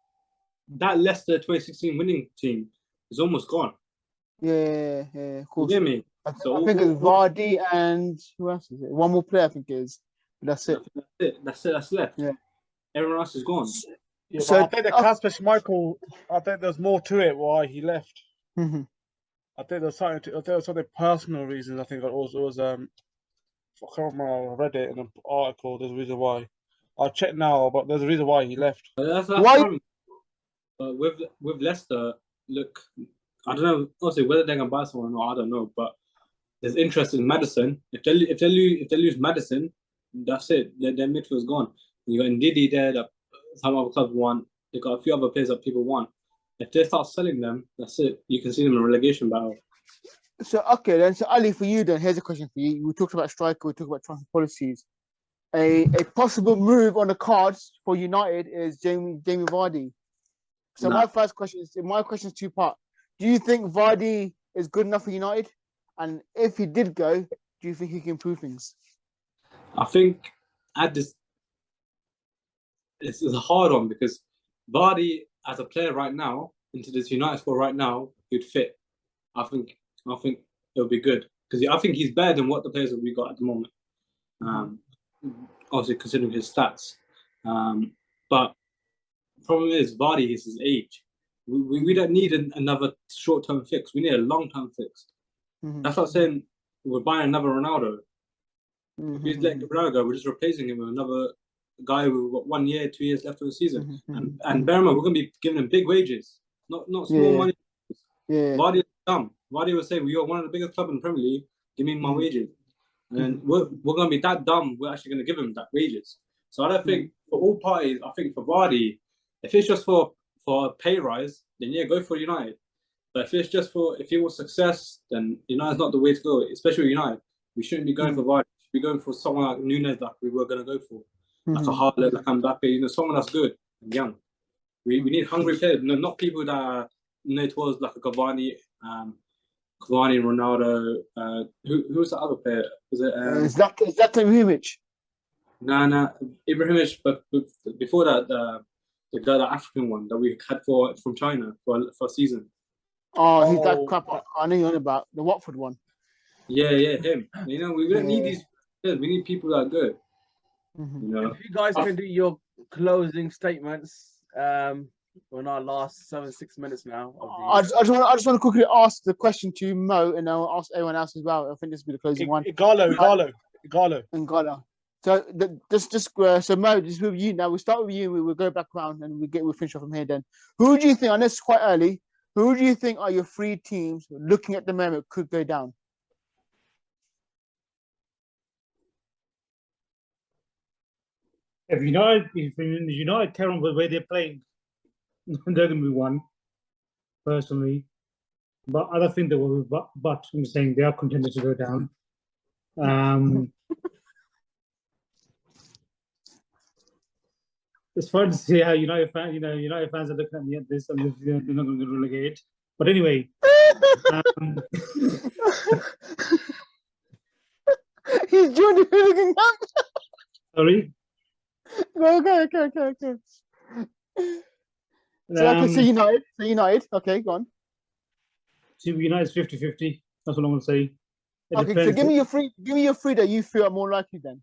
that Leicester 2016 winning team is almost gone. Yeah, of course. You hear me? I think it's Vardy and who else is it? One more player, I think it is. But that's it. That's left. Yeah. Everyone else is gone. Yeah, so I think that Kasper Schmeichel, I think there's more to it why he left. I think there's something personal reasons. I think it was I can't remember. I read it in an article. There's a reason why. I'll check now, but there's a reason why he left. That's why? But with Leicester, look, I don't know. Obviously, whether they're gonna buy someone or not, I don't know. But there's interest in Maddison. If they lose Maddison, that's it. Their midfield's gone. You got Ndidi there that some other clubs want. They got a few other players that people want. If they start selling them, that's it. You can see them in a relegation battle. So okay then. So Ali, for you then, here's a question for you. We talked about striker. We talked about transfer policies. A possible move on the cards for United is Jamie Vardy. So my question is 2 part. Do you think Vardy is good enough for United? And if he did go, do you think he can improve things? I think it's a hard one because Vardy as a player right now into this United squad right now, he'd fit. I think it'll be good because I think he's better than what the players that we got at the moment. Obviously considering his stats, but problem is Vardy is his age. We don't need another short-term fix. We need a long-term fix. That's what I'm saying. We're buying another Ronaldo. If he's letting Ronaldo go, we're just replacing him with another guy with what, 1 year, 2 years left of the season. And bear in mind, we're going to be giving him big wages, not small money. Yeah. Vardy is dumb. Vardy was saying, "You're one of the biggest clubs in the Premier League. Give me my wages." And we're going to be that dumb. We're actually going to give him that wages. So I don't think for all parties. I think for Vardy, if it's just for a pay rise, then yeah, go for United. But if it's just if he wants success, then United's not the way to go. Especially United, we shouldn't be going for Vardy. We should be going for someone like Nunes, like we were going to go for, like a Haaland, like Mbappe. Someone that's good and young. We need hungry players, not people that are towards like a Cavani, Ronaldo. Who's the other player? Was it? Is that Ibrahimovic? Nah, Ibrahimovic. But before that, the African one that we had from China for a season. Oh, he's that crap. I know you're on about the Watford one. Yeah, him. We don't need these players. We need people that are good. If you guys can do your closing statements, on our last 6 minutes now. I just want to quickly ask the question to Mo, and I'll ask everyone else as well. I think this will be the closing one. Igalo. So so Mo, just with you now. We'll start with you. We'll go back around and we'll finish off from here. Then, who do you think? And this is quite early. Who do you think are your 3 teams looking at the moment could go down? If United carry on with the way they're playing, they're going to be one, personally. But I don't think they will be. But I'm saying they are contenders to go down. It's fun to see how United fans are looking at me at this, and they're not going to get relegated. But anyway, he's joined the hooligan camp. Sorry. Okay. So United. Okay, go on. So United's 50-50. That's what I'm going to say. Okay, so give me your 3 that you feel are more likely then.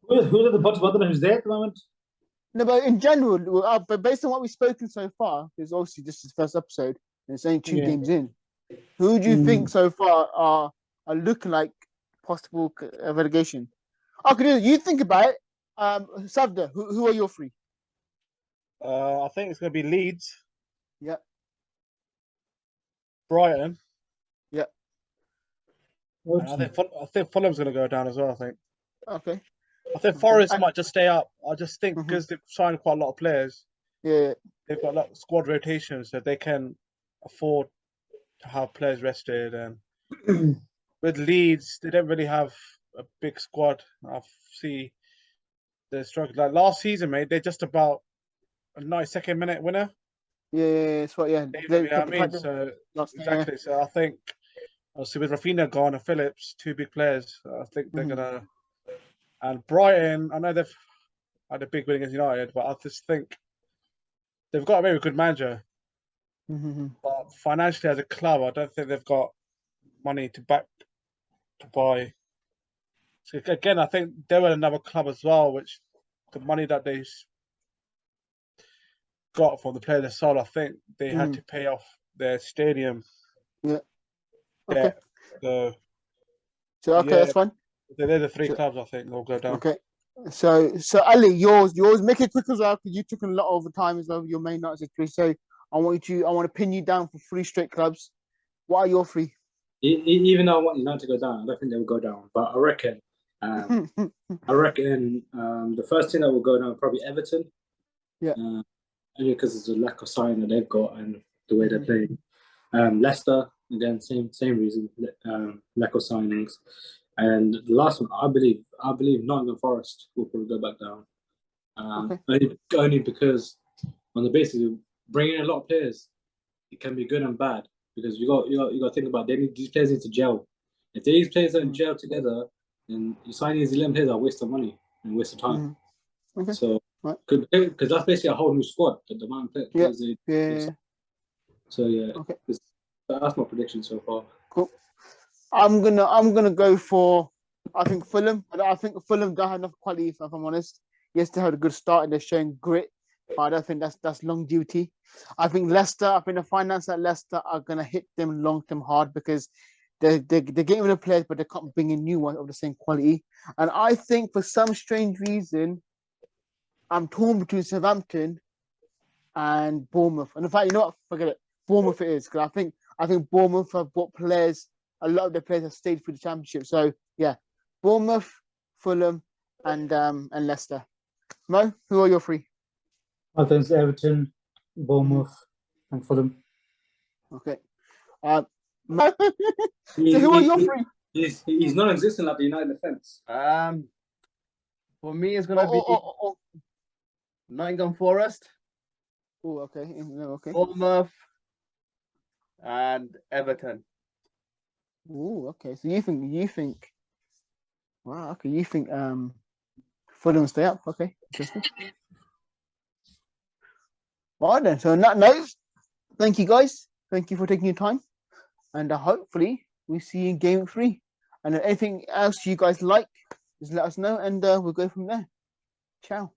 Who's at the bottom? I don't know who's there at the moment. No, but in general, but based on what we've spoken so far, because obviously this is the first episode, and it's only 2 games in. Who do you think so far are looking like possible relegation? Okay, you think about it. Safdar, who are your 3? I think it's going to be Leeds. Yeah. Brighton. Yeah. I think Fulham's going to go down as well. I think. Okay. I think Forest might just stay up. I just think because they've signed quite a lot of players. Yeah. They've got a lot of squad rotation, so they can afford to have players rested. And with Leeds, they don't really have a big squad. I see they're struggling. Like last season, mate, they're just about a 92nd minute winner. Yeah, that's what. Yeah, I mean, so exactly. So I think, obviously, with Rafinha gone and Phillips, 2 big players, I think they're gonna. And Brighton, I know they've had a big win against United, but I just think they've got a very good manager. But financially, as a club, I don't think they've got money to buy. So again, I think they were another club as well, which the money that they got from the player they sold, I think they had to pay off their stadium. Yeah. Okay. So that's fine. They're the 3 clubs I think will go down. Okay. So Ali, yours, make it quick as well because you took a lot over time as well. Your main night situation. So I want to pin you down for 3 straight clubs. What are your 3? Even though I want United to go down, I don't think they will go down. But I reckon, the first team that will go down probably Everton. Yeah. Only because of the lack of signing that they've got and the way they're playing. Leicester again, same reason, lack of signings. And the last one, I believe Nottingham Forest will probably go back down. Only because on the basis of bringing in a lot of players, it can be good and bad because you got to think about these players need to gel. If these players don't gel together, then you sign these 11 players are a waste of money and waste of time. Okay. So because that's basically a whole new squad. The amount of players. Yeah. So yeah, okay. That's my prediction so far. Cool. I'm gonna go for I think Fulham. I think Fulham don't have enough quality if I'm honest. Yes, they had a good start and they're showing grit. But I don't think that's long duty. I think the finance at Leicester are gonna hit them long term hard because they're getting rid of players, but they can't bring in new ones of the same quality. And I think for some strange reason, I'm torn between Southampton and Bournemouth. And in fact, you know what? Forget it. Bournemouth it is, because I think Bournemouth have got players. A lot of their players have stayed for the Championship. So yeah, Bournemouth, Fulham, and Leicester. Mo, who are your three? I think it's Everton, Bournemouth, and Fulham. Okay. Mo, so who are your three? He's non-existent at the United defense. For me, it's gonna be Nottingham Forest. Oh, okay. Okay. Bournemouth, and Everton. Oh, okay. So you think? Wow. Okay. You think Fulham stay up? Okay. Interesting. All right then. So on that note, thank you guys. Thank you for taking your time, and hopefully we see you in Game 3. And anything else you guys like, just let us know, and we'll go from there. Ciao.